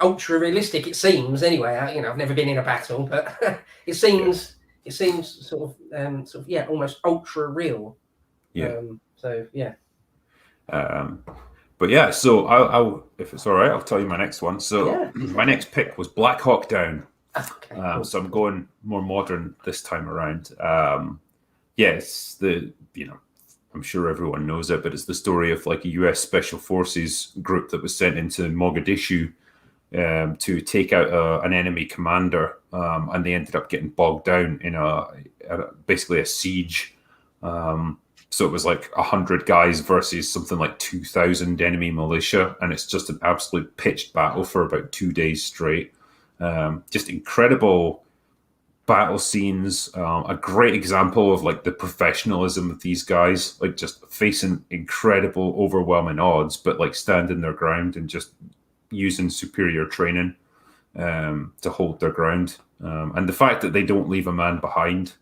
ultra realistic. It seems anyway. I've never been in a battle, but it seems sort of almost ultra real. So I'll if it's all right, I'll tell you my next one. So my next pick was Black Hawk Down. Okay, cool. So I'm going more modern this time around. It's I'm sure everyone knows it, but it's the story of a US Special Forces group that was sent into Mogadishu to take out an enemy commander, and they ended up getting bogged down in basically a siege. So it was like 100 guys versus something like 2,000 enemy militia, and it's just an absolute pitched battle for about 2 days straight. Just incredible battle scenes, a great example of like the professionalism of these guys, like just facing incredible, overwhelming odds, but like standing their ground and just using superior training to hold their ground. And the fact that they don't leave a man behind.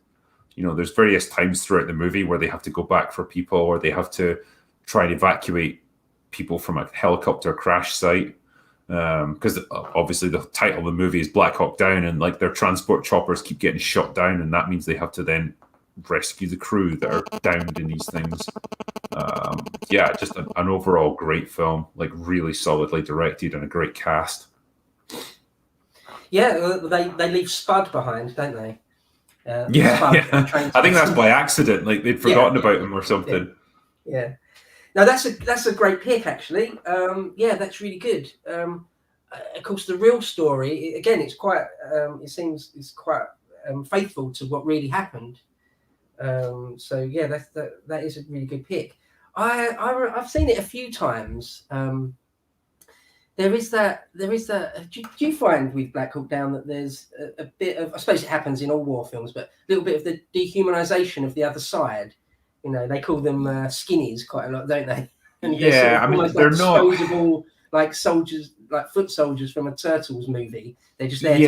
There's various times throughout the movie where they have to go back for people, or they have to try and evacuate people from a helicopter crash site. Because obviously the title of the movie is Black Hawk Down, and like their transport choppers keep getting shot down, and that means they have to then rescue the crew that are downed in these things. Just an overall great film, like really solidly directed and a great cast. Yeah, they leave Spud behind, don't they? I think that's by accident. Like they'd forgotten about him or something. Yeah. No, that's a great pick, actually. That's really good. Of course, the real story, again, it's quite. It seems it's quite faithful to what really happened. That is a really good pick. I've seen it a few times. There is that. Do you find with Black Hawk Down that there's a bit of? I suppose it happens in all war films, but a little bit of the dehumanization of the other side. They call them skinnies quite a lot, don't they? And they're not disposable, like soldiers, like foot soldiers from a Turtles movie. They're just there to be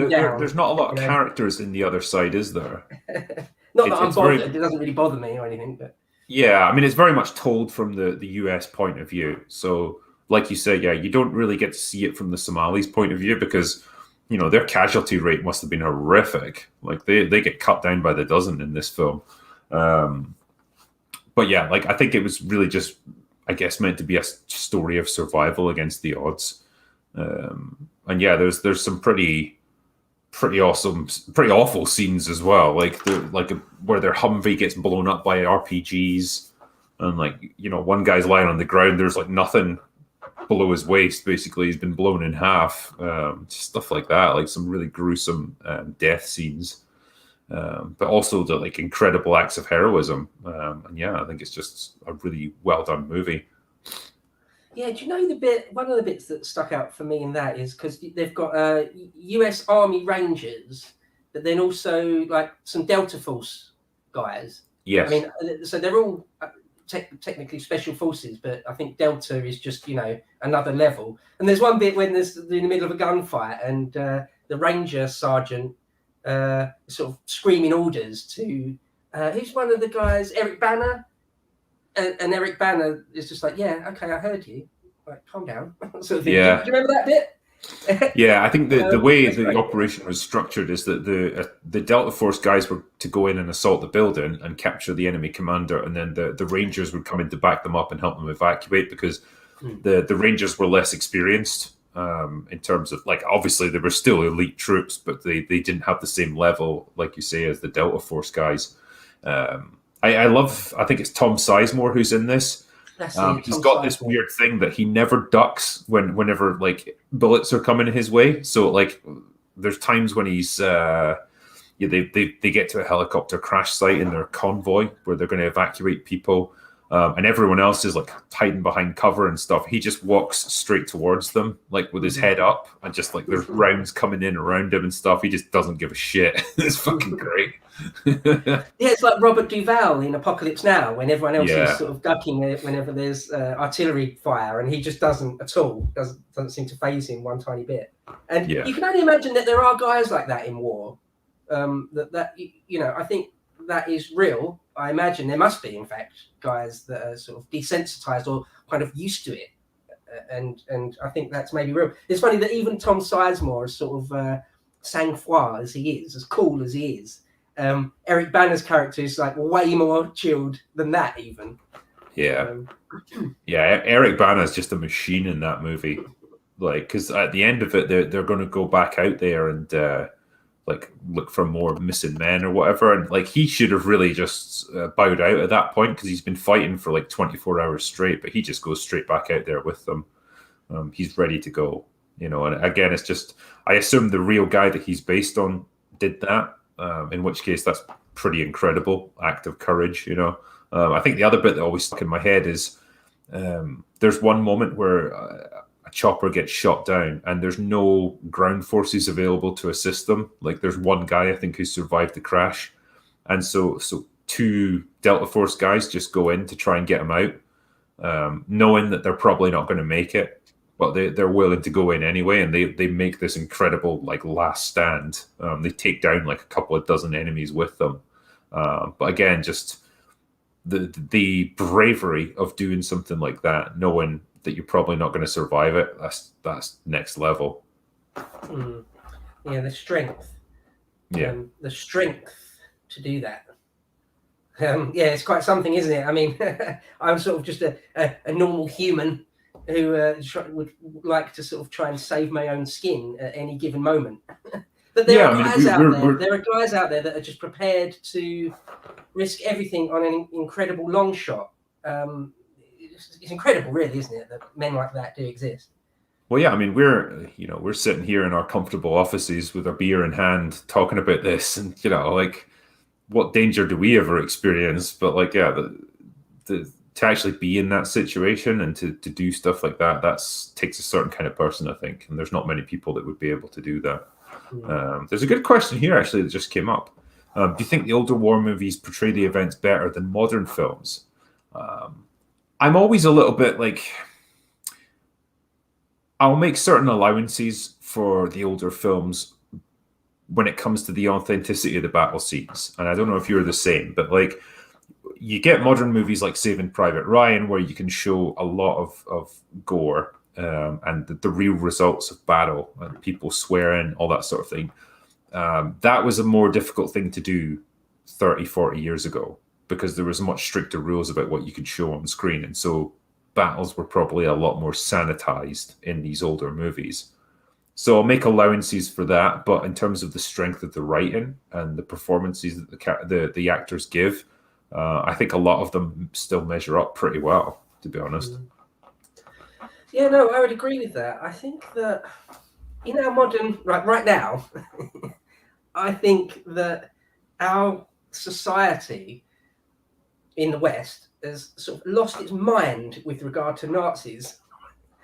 down. There's not a lot of characters in the other side, is there? Not that I'm bothered. It doesn't really bother me or anything, but it's very much told from the US point of view. So, like you say, you don't really get to see it from the Somalis' point of view because their casualty rate must have been horrific. Like they get cut down by the dozen in this film. But I think it was really just, I guess, meant to be a story of survival against the odds. There's some pretty awesome, pretty awful scenes as well. Where their Humvee gets blown up by RPGs, and one guy's lying on the ground. There's like nothing below his waist. Basically, he's been blown in half. Stuff like that. Like some really gruesome death scenes. But also the incredible acts of heroism. I think it's just a really well done movie. Yeah, do you know one of the bits that stuck out for me in that is because they've got US Army Rangers, but then also like some Delta Force guys. Yes. I mean, so they're all technically special forces, but I think Delta is just, another level. And there's one bit when there's in the middle of a gunfight and the Ranger Sergeant sort of screaming orders to who's one of the guys, Eric Banner, and Eric Banner is just like, yeah, okay, I heard you, like, calm down, sort of thing. Yeah. Do you remember that bit? I think the way the operation was structured is that the Delta Force guys were to go in and assault the building and capture the enemy commander, and then the Rangers would come in to back them up and help them evacuate because the Rangers were less experienced. In terms of obviously they were still elite troops, but they didn't have the same level, like you say, as the Delta Force guys. I think it's Tom Sizemore who's in this. He's got this weird thing that he never ducks whenever bullets are coming his way. So there's times when he's they get to a helicopter crash site in their convoy where they're going to evacuate people. And everyone else is hiding behind cover and stuff. He just walks straight towards them, with his head up, and just there's rounds coming in around him and stuff. He just doesn't give a shit. It's fucking great. It's like Robert Duvall in Apocalypse Now, when everyone else is sort of ducking whenever there's artillery fire, and he just doesn't at all. Doesn't seem to faze him one tiny bit. And you can only imagine that there are guys like that in war. I think that is real. I imagine there must be, in fact, guys that are sort of desensitized or kind of used to it, and I think that's maybe real. It's funny that even Tom Sizemore is sort of sang-froid as he is, as cool as he is. Eric Banner's character is way more chilled than that, even. Eric Banner is just a machine in that movie. Because at the end of it, they're going to go back out there and look for more missing men or whatever, and he should have really just bowed out at that point because he's been fighting for 24 hours straight, but he just goes straight back out there with them. He's ready to go. you know. And again, it's just, I assume the real guy that he's based on did that, in which case that's pretty incredible act of courage, you know. I think the other bit that always stuck in my head is there's one moment where a chopper gets shot down and there's no ground forces available to assist them. Like there's one guy, I think, who survived the crash. And so two Delta Force guys just go in to try and get him out, knowing that they're probably not going to make it. But they're willing to go in anyway, and they make this incredible like last stand. They take down like a couple of dozen enemies with them. But again, just the bravery of doing something like that, knowing that you're probably not going to survive it, that's next level. Yeah, the strength. Yeah, the strength to do that. Yeah, it's quite something, isn't it? I mean, I'm sort of just a normal human who would like to sort of try and save my own skin at any given moment. But there are guys out there that are just prepared to risk everything on an incredible long shot. It's incredible, really, isn't it, that men like that do exist? Well, yeah, I mean, we're sitting here in our comfortable offices with our beer in hand talking about this, and like, what danger do we ever experience? But like, yeah, to actually be in that situation and to do stuff like that, takes a certain kind of person, I think, and there's not many people that would be able to do that. There's a good question here, actually, that just came up. Do you think the older war movies portray the events better than modern films? I'm always a little bit like, I'll make certain allowances for the older films when it comes to the authenticity of the battle scenes. And I don't know if you're the same, but like, you get modern movies like Saving Private Ryan, where you can show a lot of gore and the real results of battle and people swearing, all that sort of thing. That was a more difficult thing to do 30, 40 years ago, because there was much stricter rules about what you could show on screen. And so battles were probably a lot more sanitized in these older movies. So I'll make allowances for that. But in terms of the strength of the writing and the performances that the actors give, I think a lot of them still measure up pretty well, to be honest. Yeah, no, I would agree with that. I think that in our modern, right now, I think that our society in the West has sort of lost its mind with regard to Nazis.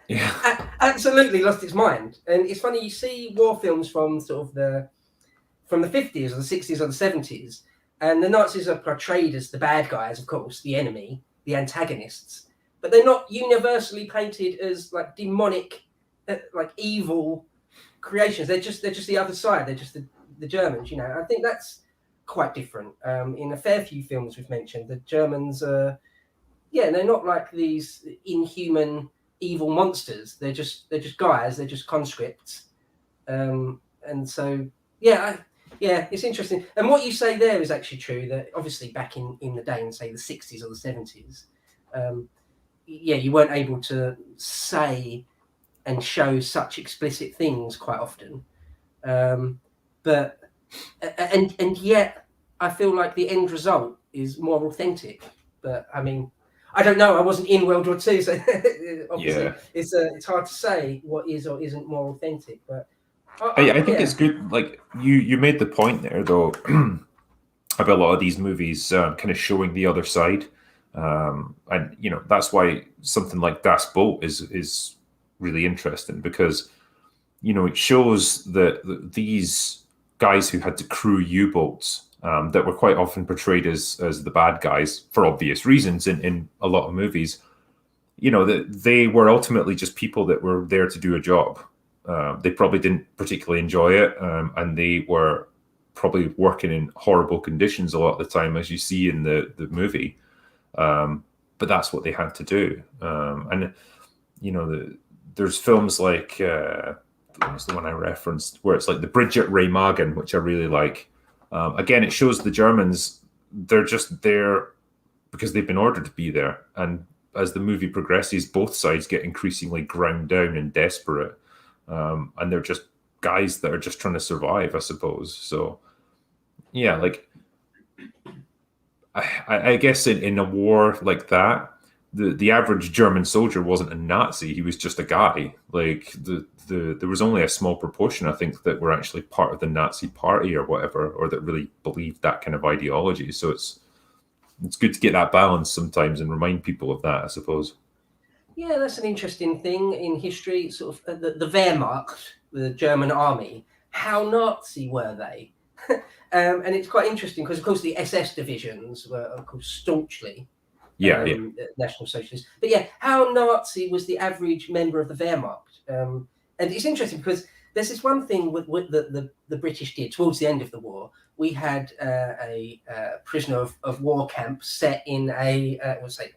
Yeah, absolutely lost its mind. And it's funny, you see war films from sort of the 50s or the 60s or the 70s, and the Nazis are portrayed as the bad guys, of course, the enemy, the antagonists, but they're not universally painted as like demonic, like evil creations. They're just the other side. They're just the Germans. I think that's quite different. In a fair few films we've mentioned, the Germans are, they're not like these inhuman evil monsters. They're just guys. They're just conscripts. And so it's interesting. And what you say there is actually true. That obviously back in the day, in say the 60s or the 70s, you weren't able to say and show such explicit things quite often. But yet I feel like the end result is more authentic. But I mean, I don't know. I wasn't in World War II, so obviously it's hard to say what is or isn't more authentic. But I think it's good. Like you made the point there, though, about a lot of these movies kind of showing the other side, and that's why something like Das Boot is really interesting, because it shows that these guys who had to crew U-boats that were quite often portrayed as the bad guys for obvious reasons in a lot of movies, that they were ultimately just people that were there to do a job. They probably didn't particularly enjoy it, and they were probably working in horrible conditions a lot of the time, as you see in the movie. But that's what they had to do. And there's films like what was the one I referenced, where it's like the Bridget Ray Magen, which I really like. Again, it shows the Germans, they're just there because they've been ordered to be there. And as the movie progresses, both sides get increasingly ground down and desperate. And they're just guys that are just trying to survive, I suppose. So, yeah, like, I guess in a war like that, the average German soldier wasn't a Nazi. He was just a guy. Like there was only a small proportion, I think, that were actually part of the Nazi party or whatever, or that really believed that kind of ideology. So it's good to get that balance sometimes and remind people of that, I suppose. Yeah, that's an interesting thing in history. Sort of the Wehrmacht, the German army. How Nazi were they? And it's quite interesting because, of course, the SS divisions were, of course, staunchly National Socialist. But yeah, how Nazi was the average member of the Wehrmacht? And it's interesting because there's this one thing with the British did towards the end of the war. We had a prisoner of war camp set in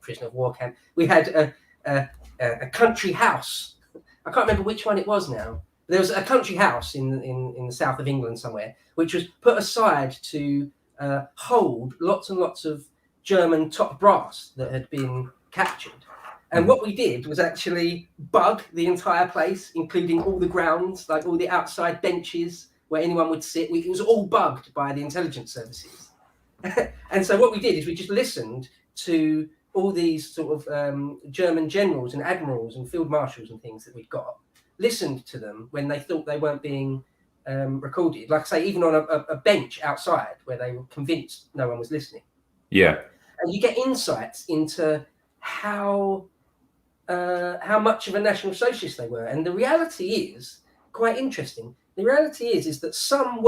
prisoner of war camp. We had a country house. I can't remember which one it was now. There was a country house in the south of England somewhere, which was put aside to hold lots and lots of German top brass that had been captured. And what we did was actually bug the entire place, including all the grounds, like all the outside benches where anyone would sit. It was all bugged by the intelligence services. And so what we did is we just listened to all these sort of German generals and admirals and field marshals and things that we'd got, listened to them when they thought they weren't being recorded. Like I say, even on a bench outside where they were convinced no one was listening. Yeah. And you get insights into how much of a National Socialist they were. And the reality is quite interesting. The reality is that some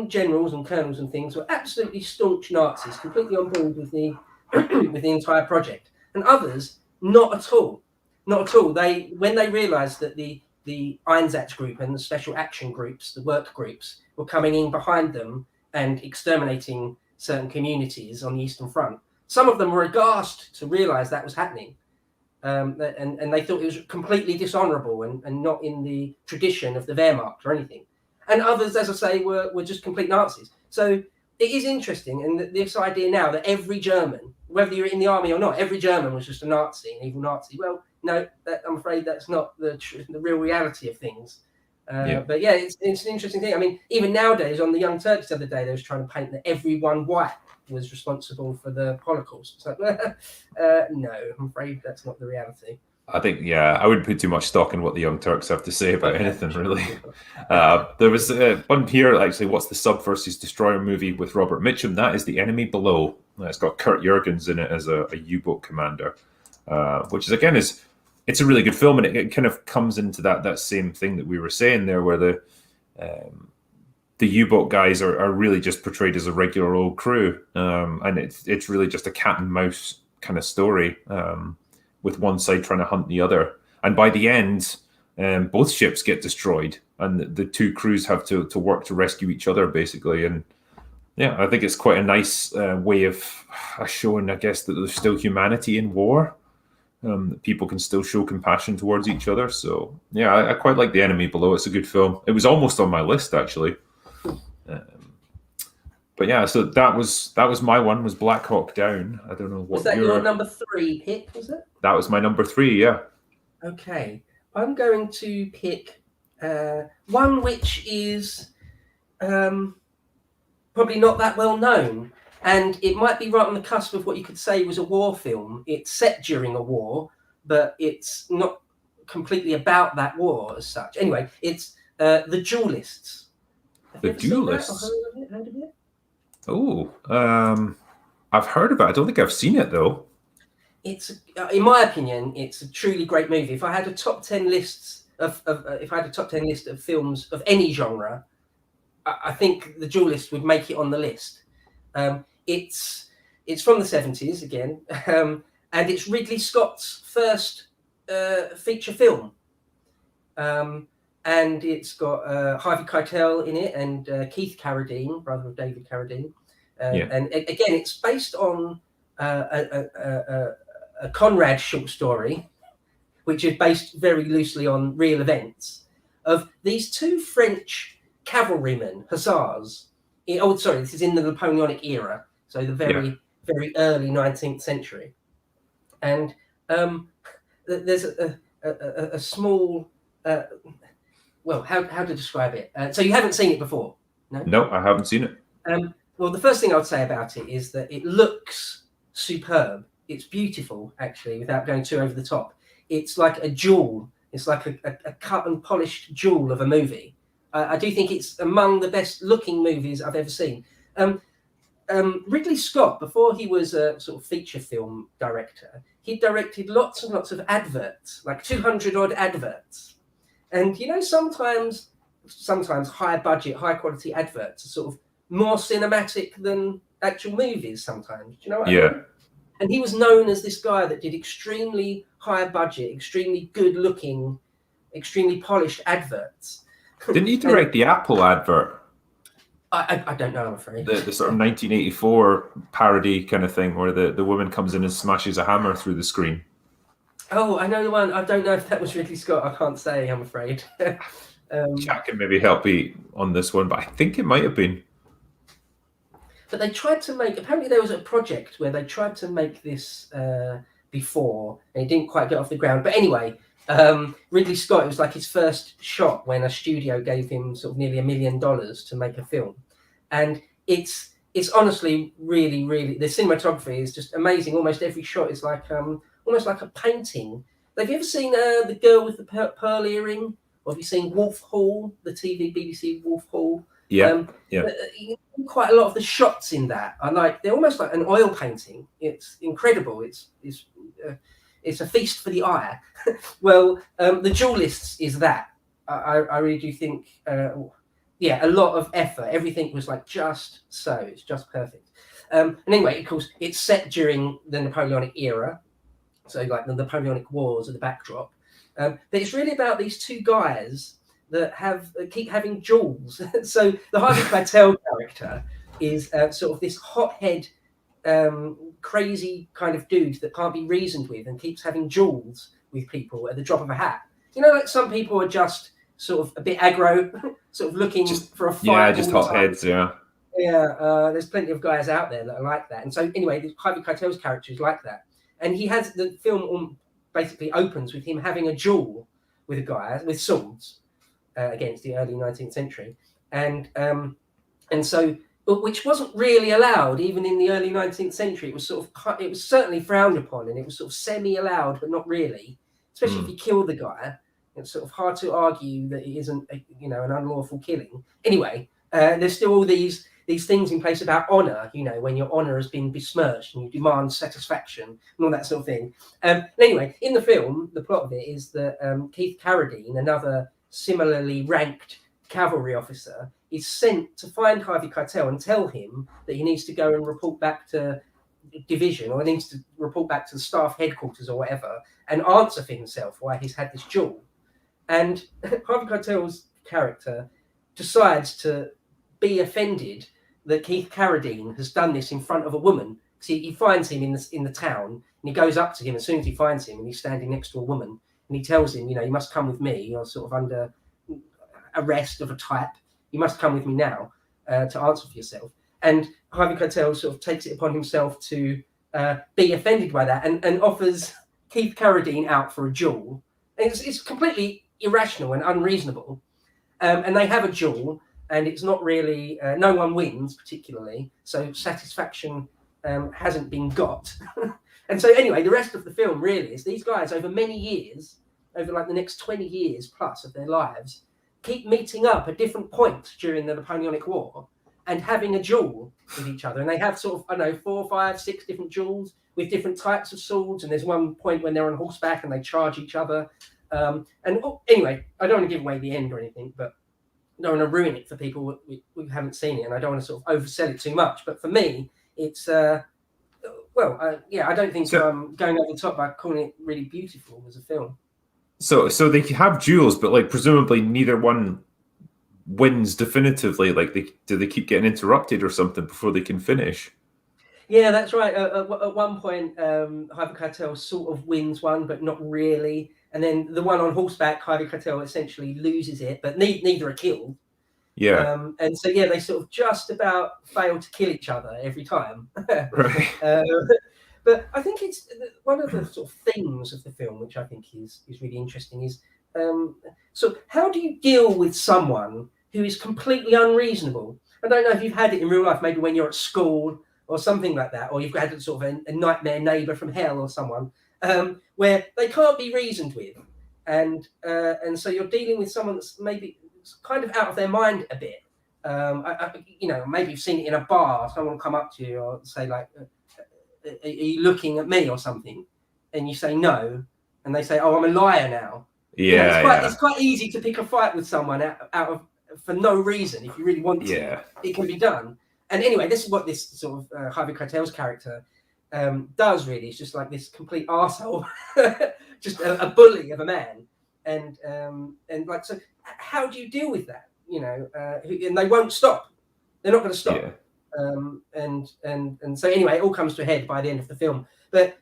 generals and colonels and things were absolutely staunch Nazis, completely on board with the with the entire project, and others not at all. Not at all. When they realised that the Einsatz group and the special action groups, the work groups, were coming in behind them and exterminating certain communities on the Eastern Front, some of them were aghast to realise that was happening, and they thought it was completely dishonourable and not in the tradition of the Wehrmacht or anything. And others, as I say, were just complete Nazis. So it is interesting, and this idea now that every German, whether you're in the army or not, every German was just a Nazi, an evil Nazi. Well, no, I'm afraid that's not the real reality of things. But yeah, it's an interesting thing. I mean, even nowadays on the Young Turks the other day, they was trying to paint that everyone white was responsible for the Holocaust. It's like, no, I'm afraid that's not the reality. I think, I wouldn't put too much stock in what the Young Turks have to say about anything, really. There was one here, actually, what's the Sub versus Destroyer movie with Robert Mitchum? That is The Enemy Below. It's got Kurt Jurgens in it as a U-boat commander, which is, again, it's a really good film, and it kind of comes into that same thing that we were saying there, where the U-boat guys are really just portrayed as a regular old crew, and it's really just a cat and mouse kind of story, with one side trying to hunt the other. And by the end, both ships get destroyed, and the two crews have to work to rescue each other, basically. And yeah, I think it's quite a nice way of showing, I guess, that there's still humanity in war. That people can still show compassion towards each other. So yeah, I quite like The Enemy Below. It's a good film. It was almost on my list, actually. But yeah, so that was my one, was Black Hawk Down. I don't know what was that your number 3 pick, was it? That was my number 3, yeah. Okay. I'm going to pick one which is probably not that well known, and it might be right on the cusp of what you could say was a war film. It's set during a war, but it's not completely about that war as such. Anyway, it's The Duelists. The Duelists? Heard of it? Oh, I've heard of it. I don't think I've seen it, though. It's, in my opinion, it's a truly great movie. If I had a top 10 list of films of any genre, I think The Duelist would make it on the list. It's from the 70s again, and it's Ridley Scott's first feature film. And it's got Harvey Keitel in it and Keith Carradine, brother of David Carradine. And again, it's based on a Conrad short story, which is based very loosely on real events, of these two French cavalrymen, hussars. This is in the Napoleonic era, so the very early 19th century. And there's a small... how to describe it? So you haven't seen it before? No, I haven't seen it. Well, the first thing I would say about it is that it looks superb. it's beautiful, actually, without going too over the top. It's like a jewel. It's like a cut and polished jewel of a movie. I do think it's among the best looking movies I've ever seen. Ridley Scott, before he was a sort of feature film director, he directed lots and lots of adverts, like 200 odd adverts. And sometimes high budget, high quality adverts are sort of more cinematic than actual movies sometimes. Do you know what I mean? And he was known as this guy that did extremely high budget, extremely good looking, extremely polished adverts. Didn't he direct the Apple advert? I don't know, I'm afraid. The sort of 1984 parody kind of thing where the woman comes in and smashes a hammer through the screen. Oh, I know the one. I don't know if that was Ridley Scott. I can't say, I'm afraid. Jack can maybe help me on this one, but I think it might have been. But they tried to make, apparently there was a project where they tried to make this before, and it didn't quite get off the ground. But anyway, Ridley Scott, it was like his first shot when a studio gave him sort of nearly $1 million to make a film. And it's honestly really, really, the cinematography is just amazing. Almost every shot is like almost like a painting. Have you ever seen The Girl with the Pearl Earring? Or have you seen Wolf Hall, the BBC Wolf Hall? Yeah. Quite a lot of the shots in that are like, they're almost like an oil painting. It's incredible. It's a feast for the eye. Well, the Duelists is that. I really do think, a lot of effort. Everything was like just so. It's just perfect. And anyway, of course, it's set during the Napoleonic era. So like the Napoleonic Wars are the backdrop. But it's really about these two guys that keep having duels. So the Harvey Keitel character is sort of this hothead, crazy kind of dude that can't be reasoned with and keeps having duels with people at the drop of a hat. Like some people are just sort of a bit aggro, sort of looking for a fight. Yeah, just hotheads, yeah. Yeah, there's plenty of guys out there that are like that. And so anyway, Harvey Keitel's character is like that. And he has, the film basically opens with him having a duel with a guy with swords against the early 19th century. And so, which wasn't really allowed even in the early 19th century. It was it was certainly frowned upon, and it was sort of semi-allowed, but not really, especially if you kill the guy. It's sort of hard to argue that it isn't, an unlawful killing. Anyway, there's still all these things in place about honor, when your honor has been besmirched and you demand satisfaction and all that sort of thing. Anyway, in the film, the plot of it is that Keith Carradine, another similarly ranked cavalry officer, is sent to find Harvey Keitel and tell him that he needs to go and report back to division, or needs to report back to the staff headquarters or whatever, and answer for himself why he's had this duel. And Harvey Keitel's character decides to be offended that Keith Carradine has done this in front of a woman. See, he finds him in the town, and he goes up to him as soon as he finds him, and he's standing next to a woman, and he tells him, you must come with me. You're sort of under arrest of a type. You must come with me now to answer for yourself. And Harvey Keitel sort of takes it upon himself to be offended by that, and offers Keith Carradine out for a duel. And it's completely irrational and unreasonable. And they have a duel, and it's not really, no one wins particularly, so satisfaction hasn't been got. And so anyway, the rest of the film really is these guys over many years, over like the next 20 years plus of their lives, keep meeting up at different points during the Napoleonic War and having a duel with each other. And they have sort of, 4, 5, 6 different duels with different types of swords. And there's one point when they're on horseback and they charge each other. Anyway, I don't want to give away the end or anything, but I don't want to ruin it for people who haven't seen it. And I don't want to sort of oversell it too much. But for me, it's, I don't think I'm going over the top by calling it really beautiful as a film. So they have duels, but like presumably neither one wins definitively. Like do they keep getting interrupted or something before they can finish? Yeah, that's right. At one point, Harvey Keitel sort of wins one, but not really. And then the one on horseback, Harvey Keitel essentially loses it, but neither are killed. Yeah. And so they sort of just about fail to kill each other every time. Right. But I think it's one of the sort of themes of the film, which I think is really interesting, is so how do you deal with someone who is completely unreasonable? I don't know if you've had it in real life, maybe when you're at school or something like that, or you've had sort of a nightmare neighbour from hell or someone, where they can't be reasoned with, and so you're dealing with someone that's maybe kind of out of their mind a bit. Maybe you've seen it in a bar. Someone will come up to you or say like, "Are you looking at me or something?" And you say no, and they say, "Oh, I'm a liar now." Yeah, it's quite easy to pick a fight with someone out of for no reason. If you really want to, it can be done. And anyway, this is what this sort of Harvey Keitel's character does. Really, it's just like this complete arsehole, just a bully of a man. And like, so how do you deal with that? And they won't stop. They're not going to stop. Yeah. And so anyway, it all comes to a head by the end of the film. But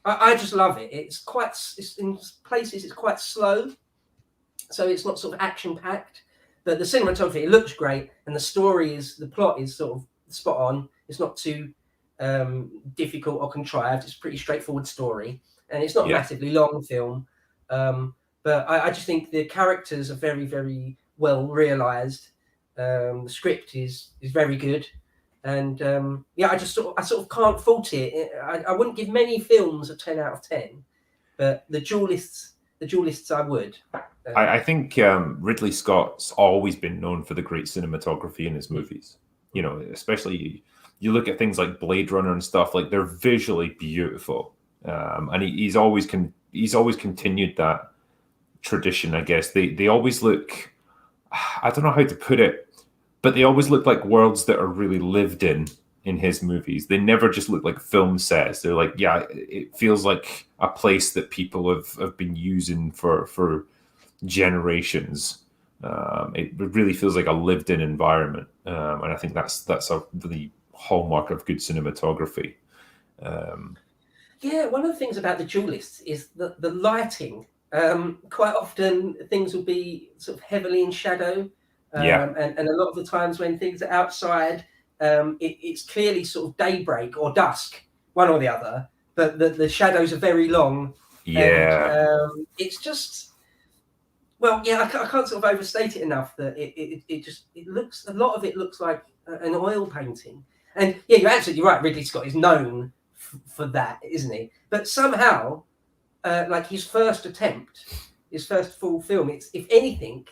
I just love it. It's in places it's quite slow, so it's not sort of action packed. But the cinematography, it looks great, and the plot is sort of spot on. It's not too difficult or contrived. It's a pretty straightforward story, and it's not a massively long film. But I just think the characters are very, very well realised. The script is very good, and I sort of can't fault it. I wouldn't give many films a 10 out of 10, but the Duelists I would. I think Ridley Scott's always been known for the great cinematography in his movies. Especially you look at things like Blade Runner and stuff, like they're visually beautiful, and he's always continued that tradition. I guess they always look, I don't know how to put it, but they always look like worlds that are really lived in his movies. They never just look like film sets. They're like, it feels like a place that people have been using for generations. It really feels like a lived in environment, and I think that's a really hallmark of good cinematography. One of the things about the Duelists is the lighting. Quite often things will be sort of heavily in shadow, and a lot of the times when things are outside, it's clearly sort of daybreak or dusk, one or the other, but the shadows are very long. And, it's just, I can't sort of overstate it enough that it looks, a lot of it looks like an oil painting. And you're absolutely right, Ridley Scott is known for that, isn't he? But somehow, like his first full film, it's, if anything,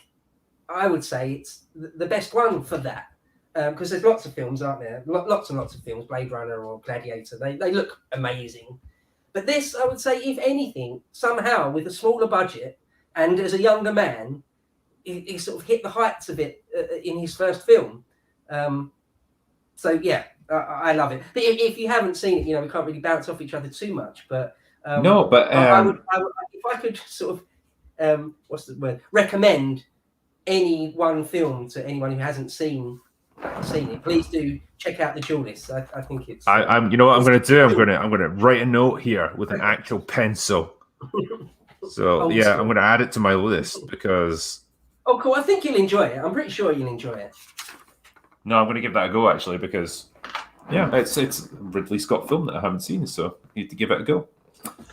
I would say it's the best one for that, because there's lots of films, aren't there? Lots and lots of films, Blade Runner or Gladiator, they look amazing. But this, I would say, if anything, somehow with a smaller budget and as a younger man, he sort of hit the heights of it in his first film. I love it. But if you haven't seen it, we can't really bounce off each other too much. But no, but I would, if I could sort of, recommend any one film to anyone who hasn't seen it, please do check out the Duelists. I think it's. I'm. You know what I'm going to do? I'm going to write a note here with an actual pencil. So I'm going to add it to my list because. Oh, cool! I think you'll enjoy it. I'm pretty sure you'll enjoy it. No, I'm going to give that a go actually because, it's a Ridley Scott film that I haven't seen, so I need to give it a go.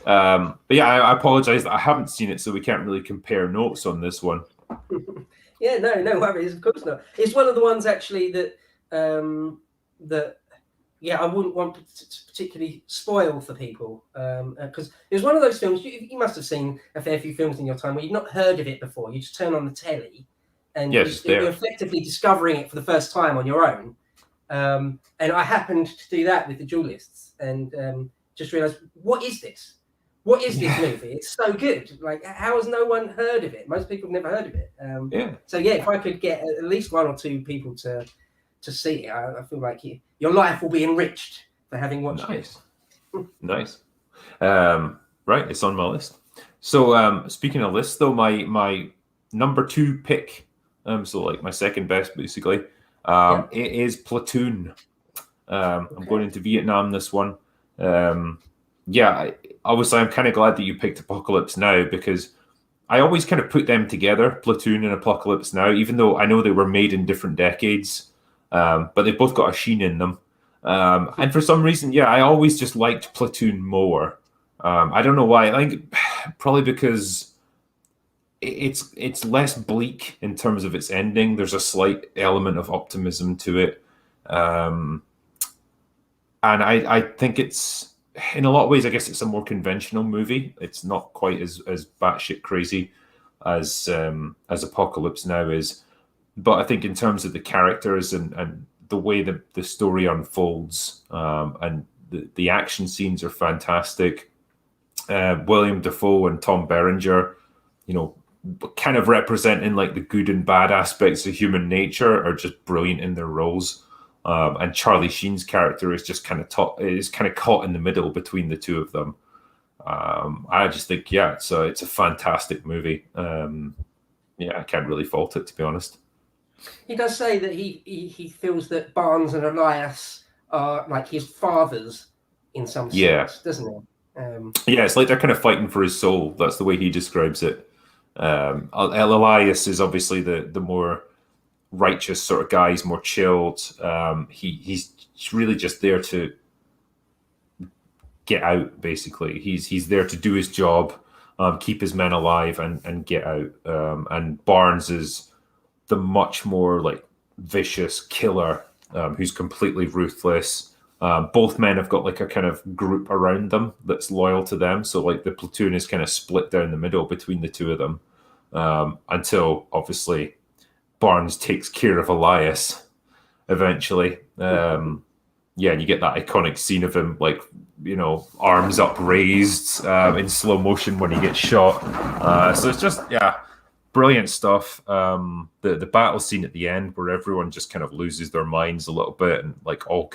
But I apologize that I haven't seen it, so we can't really compare notes on this one. No worries, of course not. It's one of the ones actually that I wouldn't want to particularly spoil for people, because it was one of those films you must have seen a fair few films in your time where you've not heard of it before. You just turn on the telly and you're effectively discovering it for the first time on your own. And I happened to do that with the Duelists and just realised, what is this? What is this movie? It's so good. Like, how has no one heard of it? Most people have never heard of it. So if I could get at least one or two people to see it, I feel like your life will be enriched for having watched it. Nice. Right, it's on my list. So speaking of lists, though, my number 2 pick, so like my second best, basically, it is Platoon. I'm going into Vietnam this one. Obviously, I'm kind of glad that you picked Apocalypse Now because I always kind of put them together, Platoon and Apocalypse Now, even though I know they were made in different decades, but they've both got a sheen in them. And for some reason, I always just liked Platoon more. I don't know why. I think probably because it's less bleak in terms of its ending. There's a slight element of optimism to it. And I think it's, in a lot of ways, I guess it's a more conventional movie. It's not quite as batshit crazy as Apocalypse Now is. But I think in terms of the characters and the way that the story unfolds, and the action scenes are fantastic. William Dafoe and Tom Berenger, kind of representing like the good and bad aspects of human nature, are just brilliant in their roles. And Charlie Sheen's character is just kind of caught in the middle between the two of them. I just think, it's a fantastic movie. I can't really fault it, to be honest. He does say that he feels that Barnes and Elias are like his fathers in some sense, doesn't he? It's like they're kind of fighting for his soul. That's the way he describes it. Elias is obviously the more righteous sort of guy. He's more chilled. He's really just there to get out, basically. He's there to do his job, keep his men alive and get out. And Barnes is the much more like vicious killer, who's completely ruthless. Both men have got like a kind of group around them that's loyal to them. So like the platoon is kind of split down the middle between the two of them, until obviously Barnes takes care of Elias eventually. And you get that iconic scene of him like, arms upraised in slow motion when he gets shot. So it's just, brilliant stuff. The battle scene at the end where everyone just kind of loses their minds a little bit, and like all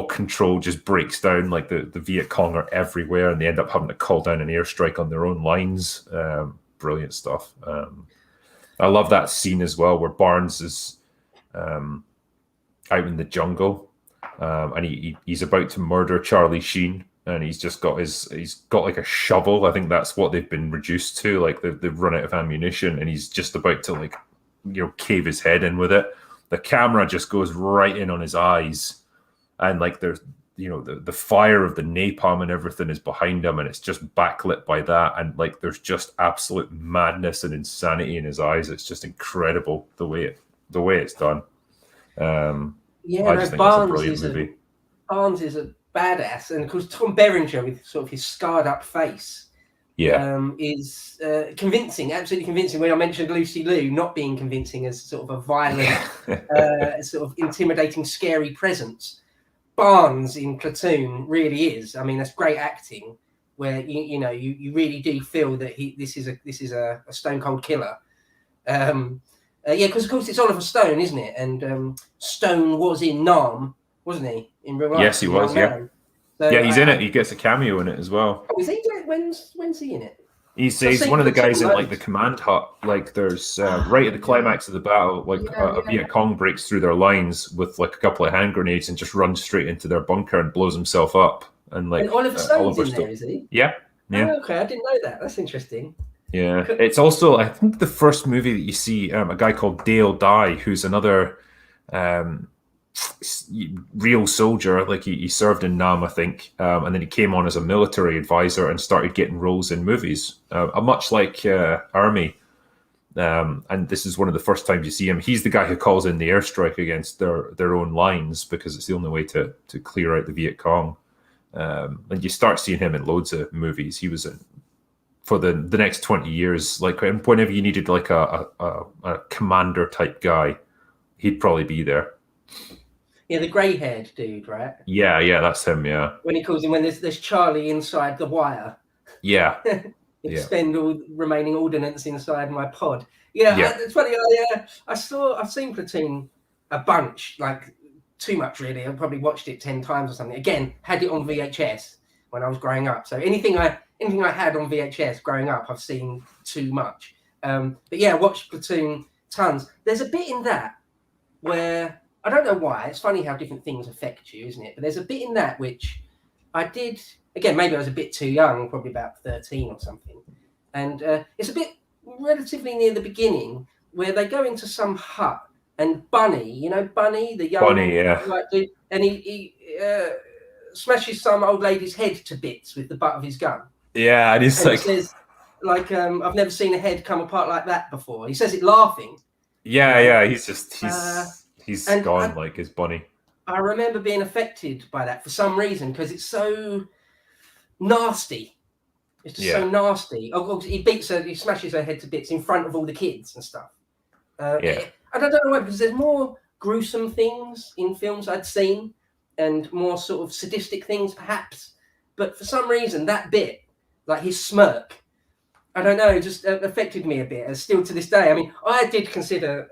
control just breaks down. Like the Viet Cong are everywhere, and they end up having to call down an airstrike on their own lines. Brilliant stuff. I love that scene as well where Barnes is out in the jungle, and he's about to murder Charlie Sheen. And he's got like a shovel. I think that's what they've been reduced to. Like they've run out of ammunition, and he's just about to cave his head in with it. The camera just goes right in on his eyes, and like there's the fire of the napalm and everything is behind him, and it's just backlit by that. And like there's just absolute madness and insanity in his eyes. It's just incredible the way it's done. I just think it's a brilliant movie. Barnes is a badass, and of course Tom Berenger with sort of his scarred up face is convincing, absolutely convincing. When I mentioned Lucy Liu not being convincing as sort of a violent sort of intimidating scary presence, Barnes in Platoon really is. I mean, that's great acting where you really do feel that this is a stone cold killer. Because of course it's Oliver Stone, isn't it? And Stone was in Nam, wasn't he, in real life? Yes, he was. So, he's in it. He gets a cameo in it as well. Oh, is he? When's he in it? He's one of the guys in like the command hut. Like there's right at the climax of the battle, like a Viet Cong breaks through their lines with like a couple of hand grenades and just runs straight into their bunker and blows himself up. And like Oliver Stone's in there, is he? Yeah. Oh, okay, I didn't know that. That's interesting. Yeah, it's also, I think, the first movie that you see a guy called Dale Dye, who's another real soldier. Like he served in Nam, I think, and then he came on as a military advisor and started getting roles in movies, much like Army. And this is one of the first times you see him. He's the guy who calls in the airstrike against their own lines because it's the only way to clear out the Viet Cong. And you start seeing him in loads of movies. He was in for the next 20 years, like whenever you needed like a commander type guy, he'd probably be there. Yeah, the grey-haired dude, right? Yeah, that's him. Yeah. When he calls him, when there's Charlie inside the wire. Yeah. Expend all remaining ordnance inside my pod. Yeah. It's funny. I've seen Platoon a bunch, like too much really. I probably watched it 10 times or something. Again, had it on VHS when I was growing up. So anything I had on VHS growing up, I've seen too much. But yeah, I watched Platoon tons. There's a bit in that where I don't know why. It's funny how different things affect you, isn't it? But there's a bit in that which I did. Again, maybe I was a bit too young, probably about 13 or something. And it's a bit relatively near the beginning where they go into some hut and Bunny, Bunny, the young Bunny, yeah, dude, and he smashes some old lady's head to bits with the butt of his gun. Yeah, and he's like, he says, I've never seen a head come apart like that before. He says it laughing. Yeah, he's gone like his Bunny. I remember being affected by that for some reason because it's so nasty. It's just so nasty. Oh, he beats her, he smashes her head to bits in front of all the kids and stuff. And I don't know why, because there's more gruesome things in films I'd seen and more sort of sadistic things, perhaps. But for some reason, that bit, like his smirk, I don't know, just affected me a bit. And still to this day, I mean, I did consider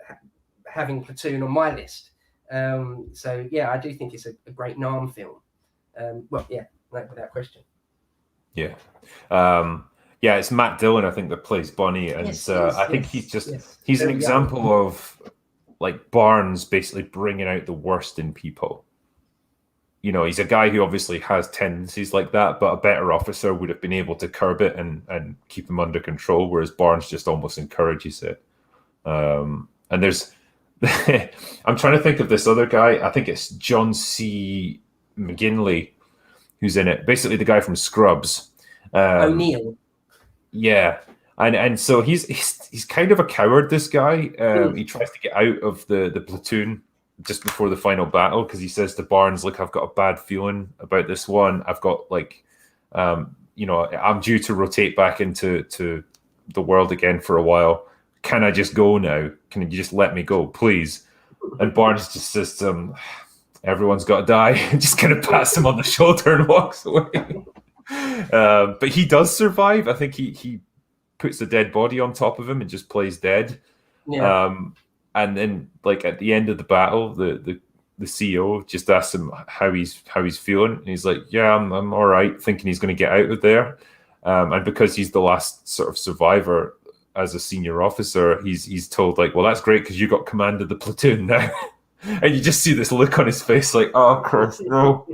having Platoon on my list. So yeah, I do think it's a great Nam film. Well, yeah, without question. Yeah. It's Matt Dillon, I think, that plays Bunny. And I think he's an example of like Barnes basically bringing out the worst in people. You know, he's a guy who obviously has tendencies like that, but a better officer would have been able to curb it and keep him under control, whereas Barnes just almost encourages it. And there's, I'm trying to think of this other guy. I think it's John C. McGinley who's in it. Basically, the guy from Scrubs. O'Neill. Yeah, and so he's kind of a coward. This guy, he tries to get out of the platoon just before the final battle because he says to Barnes, "Look, I've got a bad feeling about this one. I've got like, I'm due to rotate back into the world again for a while. Can I just go now? Can you just let me go, please?" And Barnes just says, "Everyone's got to die." Just kind of pats him on the shoulder and walks away. But he does survive. I think he puts a dead body on top of him and just plays dead. Yeah. And then, like at the end of the battle, the CEO just asks him how he's feeling, and he's like, "Yeah, I'm all right," thinking he's going to get out of there. And because he's the last sort of survivor as a senior officer, he's told like, "Well, that's great because you got command of the platoon now." And you just see this look on his face, like, "Oh, Christ, no."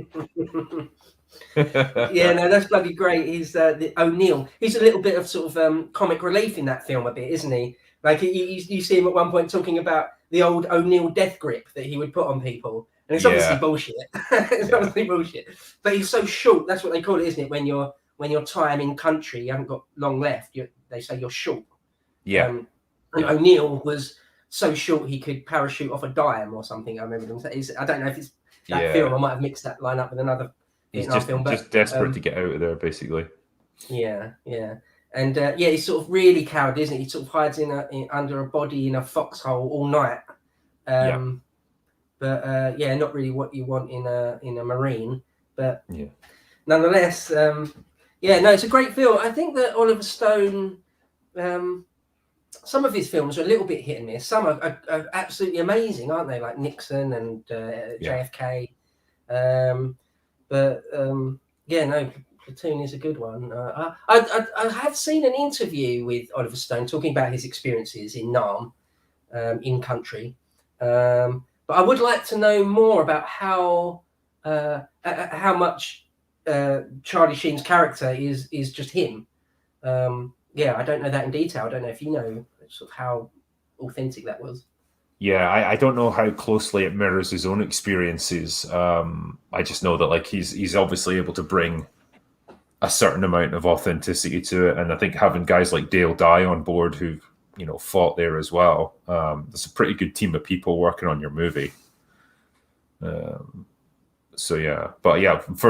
Yeah, no, that's bloody great. He's the O'Neill. He's a little bit of sort of comic relief in that film, a bit, isn't he? Like you see him at one point talking about the old O'Neill death grip that he would put on people, and it's obviously bullshit. It's obviously bullshit. But he's so short. That's what they call it, isn't it? When you're time in country, you haven't got long left. They say you're short. Yeah. And O'Neill was so short he could parachute off a dime or something. I remember them. I don't know if it's that film. I might have mixed that line up with another. He's just desperate to get out of there, basically. Yeah. And he's sort of really cowardly, isn't he? He sort of hides under a body in a foxhole all night. But not really what you want in a Marine. But nonetheless, it's a great film. I think that Oliver Stone, some of his films are a little bit hit and miss. Some are absolutely amazing, aren't they? Like Nixon and JFK. Platoon is a good one. I have seen an interview with Oliver Stone talking about his experiences in Nam, in country. But I would like to know more about how much Charlie Sheen's character is just him. I don't know that in detail. I don't know if you know sort of how authentic that was. Yeah, I don't know how closely it mirrors his own experiences. I just know that like he's obviously able to bring a certain amount of authenticity to it, and I think having guys like Dale Dye on board who fought there as well. There's a pretty good team of people working on your movie. For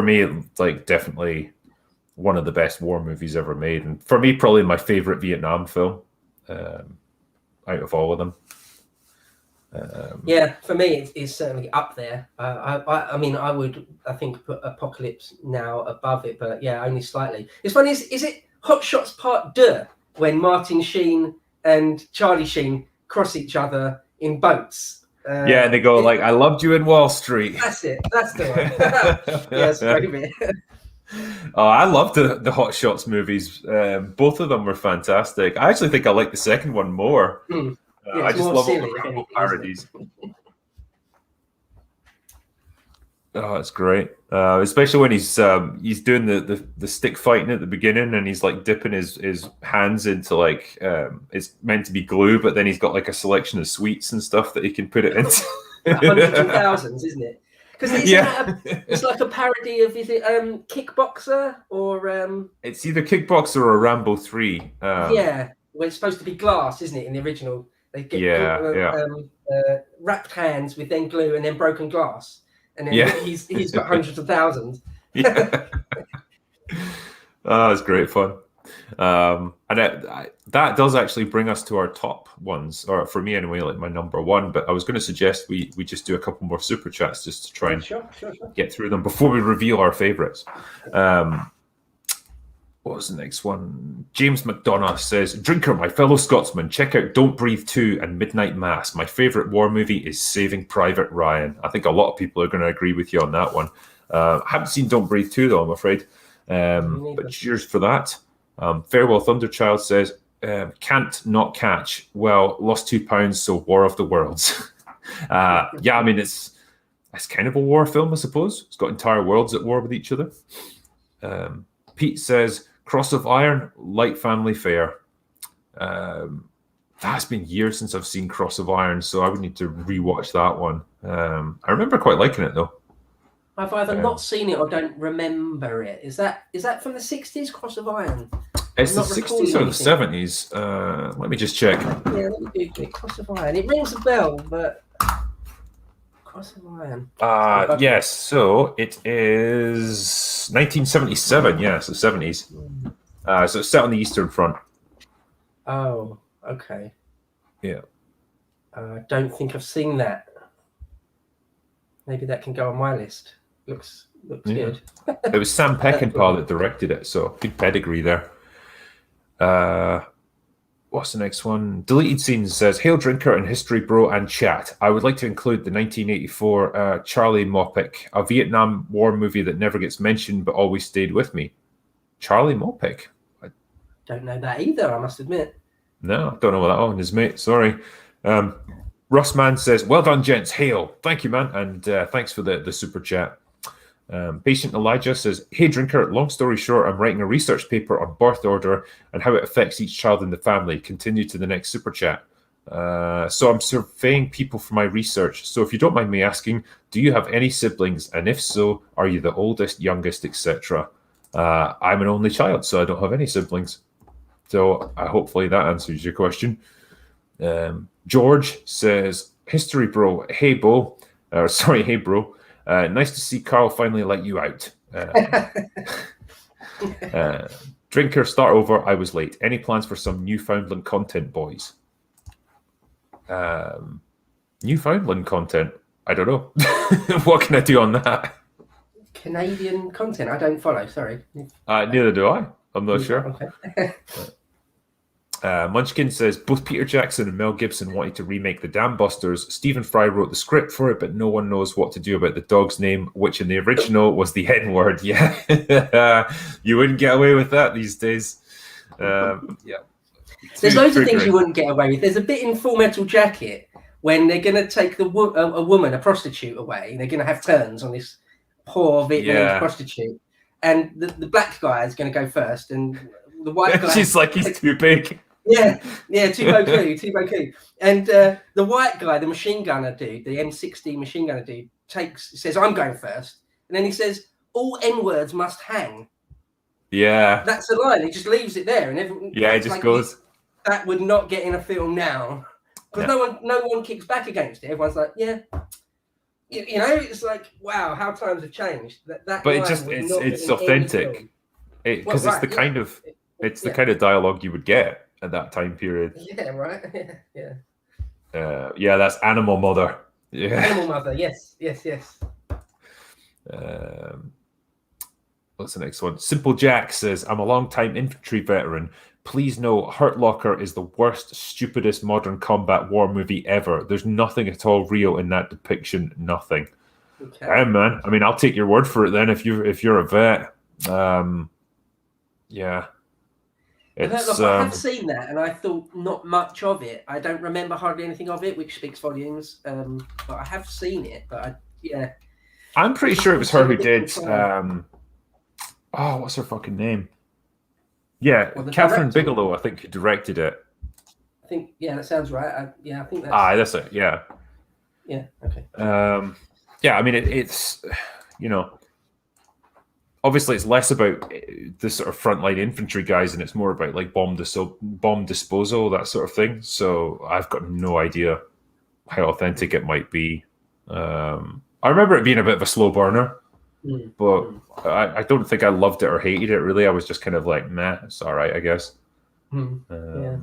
me, like definitely one of the best war movies ever made, and for me, probably my favorite Vietnam film out of all of them. For me, it's certainly up there. I mean, I think put Apocalypse Now above it, but only slightly. It's funny. Is it Hot Shots Part 2 when Martin Sheen and Charlie Sheen cross each other in boats? And they go like, "I loved you in Wall Street." That's it. That's the one. It's a great bit. Oh, I loved the Hot Shots movies. Both of them were fantastic. I actually think I like the second one more. I just love all the Rambo parodies. Oh, it's great. Especially when he's doing the stick fighting at the beginning, and he's like dipping his hands into like it's meant to be glue, but then he's got like a selection of sweets and stuff that he can put it into. Hundreds of thousands, isn't it? Because it's like a parody of, is it Kickboxer or it's either Kickboxer or Rambo 3. Well, it's supposed to be glass, isn't it? In the original, they get wrapped hands with then glue and then broken glass. and then he's got hundreds of thousands. Yeah. Oh, it's great fun. And that does actually bring us to our top ones, or for me anyway, like my number one. But I was going to suggest we just do a couple more super chats just to try and get through them before we reveal our favorites. What was the next one? James McDonough says, Drinker, my fellow Scotsman, check out Don't Breathe 2 and Midnight Mass. My favourite war movie is Saving Private Ryan. I think a lot of people are going to agree with you on that one. I haven't seen Don't Breathe 2, though, I'm afraid. But cheers for that. Farewell Thunderchild says, can't not catch. Well, lost £2, so War of the Worlds. Yeah, I mean, it's kind of a war film, I suppose. It's got entire worlds at war with each other. Pete says, Cross of Iron, light family fare. That's been years since I've seen Cross of Iron, so I would need to rewatch that one. I remember quite liking it, though. I've either not seen it or don't remember it. Is that from the 60s, Cross of Iron? It's the 60s or the 70s. Let me just check. Yeah, let me Google it. Cross of Iron. It rings a bell, but Cross of Iron. Yes, so it is 1977. Yeah, so 70s. So it's set on the Eastern Front. Oh, okay. Yeah. I don't think I've seen that. Maybe that can go on my list. Looks good. It was Sam Peckinpah that directed it, so good pedigree there. What's the next one? Deleted Scenes says, Hail Drinker and History Bro and Chat. I would like to include the 1984 Charlie Mopic, a Vietnam War movie that never gets mentioned but always stayed with me. Charlie Mopic? I don't know that either, I must admit. No, I don't know what that one is, mate. Sorry. Russman says, well done, gents. Hail. Thank you, man. And thanks for the super chat. Patient Elijah says, hey, Drinker, long story short, I'm writing a research paper on birth order and how it affects each child in the family. Continue to the next super chat. So I'm surveying people for my research. So if you don't mind me asking, do you have any siblings? And if so, are you the oldest, youngest, etc.? I'm an only child, so I don't have any siblings. So hopefully that answers your question. George says, History Bro, hey, Bo. Hey, bro. Nice to see Carl finally let you out. Drinker, start over. I was late. Any plans for some Newfoundland content, boys? Newfoundland content? I don't know. What can I do on that? Canadian content? I don't follow, sorry. Neither do I. I'm not sure. Okay. Munchkin says, both Peter Jackson and Mel Gibson wanted to remake The Dam Busters. Stephen Fry wrote the script for it, but no one knows what to do about the dog's name, which in the original was the N-word. Yeah. You wouldn't get away with that these days. Yeah. There's loads of things you wouldn't get away with. There's a bit in Full Metal Jacket when they're going to take a woman, a prostitute, away. And they're going to have turns on this poor Vietnamese prostitute. And the black guy is going to go first, and the white guy... She's like, he's too big. Yeah, too beaucoup. And the white guy, the machine gunner dude, the M60 machine gunner dude, says, I'm going first. And then he says, all N-words must hang. Yeah. That's a line. He just leaves it there. And everyone, he just goes... That would not get in a film now. Because no one kicks back against it. Everyone's like, yeah. You know, it's like, wow, how times have changed. But it's authentic. Because it's the kind of... It's the kind of dialogue you would get at that time period. Yeah, right. Yeah. That's Animal Mother. Yeah. Animal Mother. Yes. What's the next one? Simple Jack says, I'm a long-time infantry veteran. Please know Hurt Locker is the worst, stupidest modern combat war movie ever. There's nothing at all real in that depiction. Nothing. Okay. Hey, man. I mean, I'll take your word for it then if you're a vet. Yeah. I have seen that, and I thought not much of it. I don't remember hardly anything of it, which speaks volumes. But I have seen it. But I'm pretty sure it was her who did. What's her fucking name? Yeah, Catherine Bigelow, I think, who directed it. I think that sounds right. I think that's. That's it. Yeah. Yeah. Okay. I mean, it's obviously it's less about the sort of frontline infantry guys, and it's more about like bomb disposal, that sort of thing. So I've got no idea how authentic it might be. I I remember it being a bit of a slow burner, Mm. but I don't think I loved it or hated it. Really, I was just kind of like, meh, it's all right, I guess. Yeah,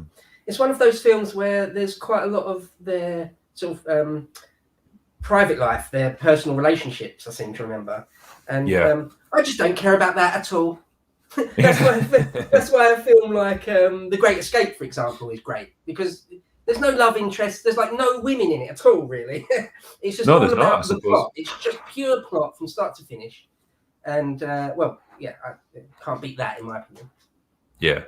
it's one of those films where there's quite a lot of their sort of private life, their personal relationships. I seem to remember, and I just don't care about that at all. That's why a film like The Great Escape, for example, is great, because there's no love interest. There's like no women in it at all, really. It's just all about the plot. It's just pure plot from start to finish. And well, yeah, I can't beat that in my opinion. Yeah.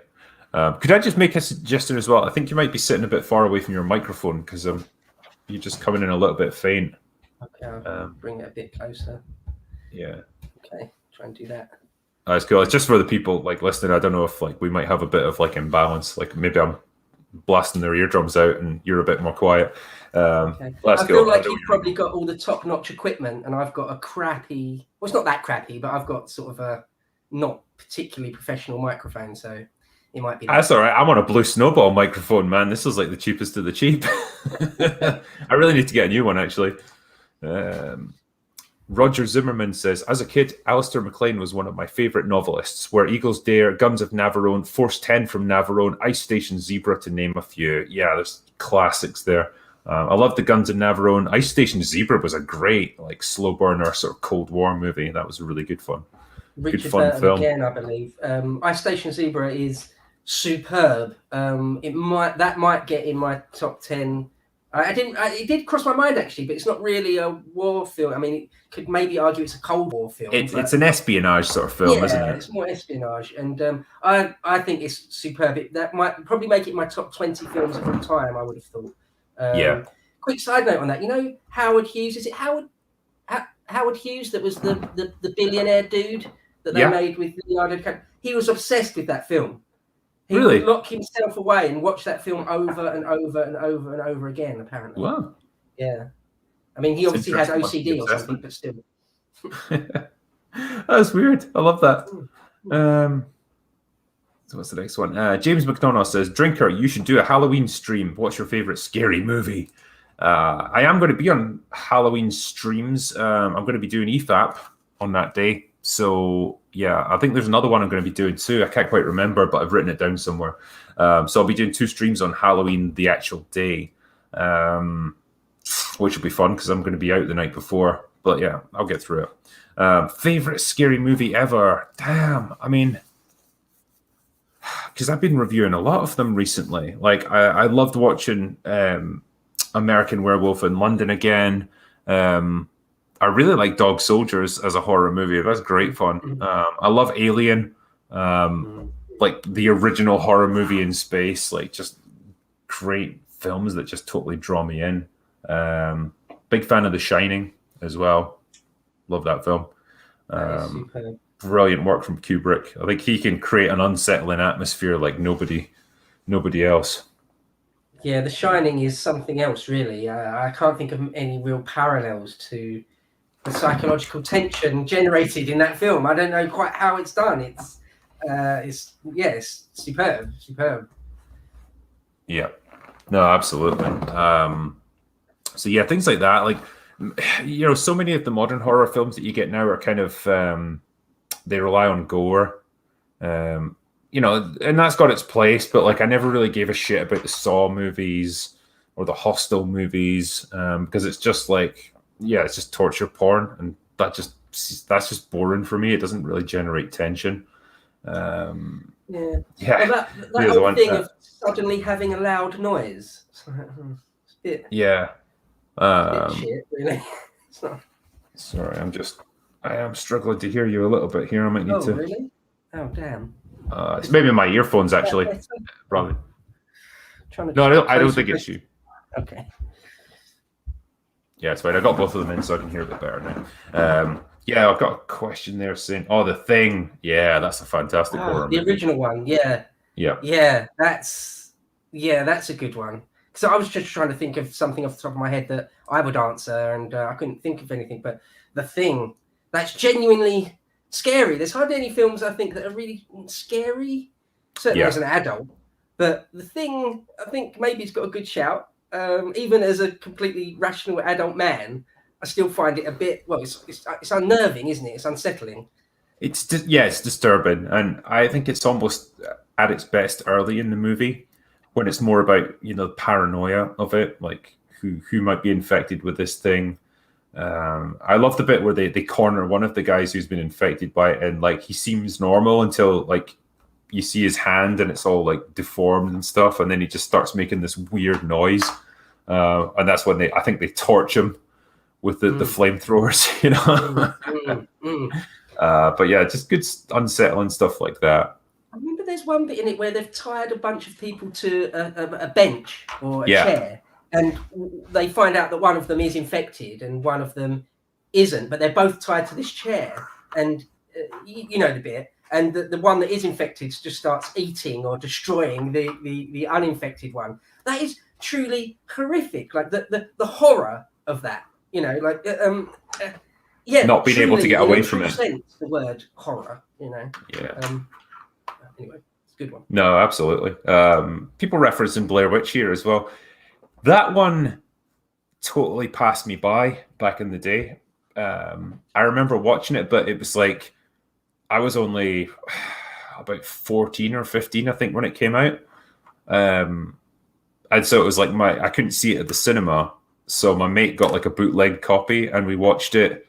Could I just make a suggestion as well? I think you might be sitting a bit far away from your microphone because you're just coming in a little bit faint. Okay, I'll bring it a bit closer. Yeah. Okay, try and do that. That's cool. It's just for the people like listening. I don't know if like we might have a bit of like imbalance. Like maybe I'm blasting their eardrums out and you're a bit more quiet. Okay. I feel like you've probably got all the top-notch equipment, and I've got a crappy. Well, it's not that crappy, but I've got sort of a not particularly professional microphone, so it might be. That's all right. I'm on a Blue Snowball microphone, man. This is like the cheapest of the cheap. I really need to get a new one, actually. Roger Zimmerman says, as a kid, Alistair MacLean was one of my favourite novelists. Where Eagles Dare, Guns of Navarone, Force 10 from Navarone, Ice Station Zebra, to name a few. Yeah, there's classics there. I love the Guns of Navarone. Ice Station Zebra was a great, like, slow burner sort of Cold War movie. That was really good fun. Richard good fun film again, I believe. Ice Station Zebra is superb. That might get in my top 10. It did cross my mind actually, but it's not really a war film. I mean, it could maybe argue it's a Cold War film. It's an espionage sort of film, isn't it? It's more espionage, and I think it's superb. That might probably make it my top 20 films of all time. I would have thought. Quick side note on that. You know Howard Hughes? Is it Howard Hughes that was the billionaire dude that they made with Leonardo DiCaprio? He was obsessed with that film. He would lock himself away and watch that film over and over and over and over again, apparently. Wow. Yeah. I mean, he obviously has OCD or something, but still. That's weird. I love that. So what's the next one? James McDonough says, Drinker, you should do a Halloween stream. What's your favorite scary movie? I am going to be on Halloween streams. I'm going to be doing EFAP on that day. So, yeah, I think there's another one I'm going to be doing too. I can't quite remember, but I've written it down somewhere. So I'll be doing 2 streams on Halloween, the actual day, which will be fun because I'm going to be out the night before. But, yeah, I'll get through it. Favorite scary movie ever? Damn, I mean, because I've been reviewing a lot of them recently. Like, I loved watching American Werewolf in London again. I really like Dog Soldiers as a horror movie. That's great fun. I love Alien, like the original horror movie in space. Like, just great films that just totally draw me in. Big fan of The Shining as well. Love that film. Brilliant work from Kubrick. I think he can create an unsettling atmosphere like nobody else. Yeah, The Shining is something else, really. I can't think of any real parallels to the psychological tension generated in that film. I don't know quite how it's done. It's superb. Yeah. No, absolutely. So yeah, things like that. Like, you know, so many of the modern horror films that you get now are kind of they rely on gore. You know, and that's got its place, but like I never really gave a shit about the Saw movies or the Hostel movies because it's just like, yeah, it's just torture porn, and that's just boring for me. It doesn't really generate tension. Well, that whole thing of suddenly having a loud noise. It's a bit, yeah. It's a bit shit, really. Sorry, I am struggling to hear you a little bit here. I might need to. Oh, really? Oh, damn. It's maybe my earphones actually. Probably. No, I don't think it's you. Okay. Yeah, it's fine. I got both of them in, so I can hear a bit better now. Yeah, I've got a question there saying, "Oh, The Thing." Yeah, that's a fantastic horror movie. The original one. Yeah. That's a good one. So I was just trying to think of something off the top of my head that I would answer, and I couldn't think of anything. But The Thing, that's genuinely scary. There's hardly any films I think that are really scary, certainly as an adult. But The Thing, I think maybe it's got a good shout. Even as a completely rational adult man, I still find it a bit. Well, it's unnerving, isn't it? It's unsettling. It's disturbing, and I think it's almost at its best early in the movie when it's more about the paranoia of it, like who might be infected with this thing. I love the bit where they corner one of the guys who's been infected by it, and like he seems normal until like you see his hand and it's all like deformed and stuff, and then he just starts making this weird noise, and that's when I think they torch him with the flamethrowers, But yeah, just good unsettling stuff like that. I remember there's one bit in it where they've tied a bunch of people to a bench or a chair, and they find out that one of them is infected and one of them isn't, but they're both tied to this chair, and you know the bit. And the one that is infected just starts eating or destroying the uninfected one. That is truly horrific. Like the horror of that, not being able to get away from it. Sense, the word horror, Yeah. Anyway, it's a good one. No, absolutely. People referencing Blair Witch here as well. That one totally passed me by back in the day. I remember watching it, but it was like I was only about 14 or 15, I think, when it came out. And so it was like I couldn't see it at the cinema. So my mate got like a bootleg copy and we watched it.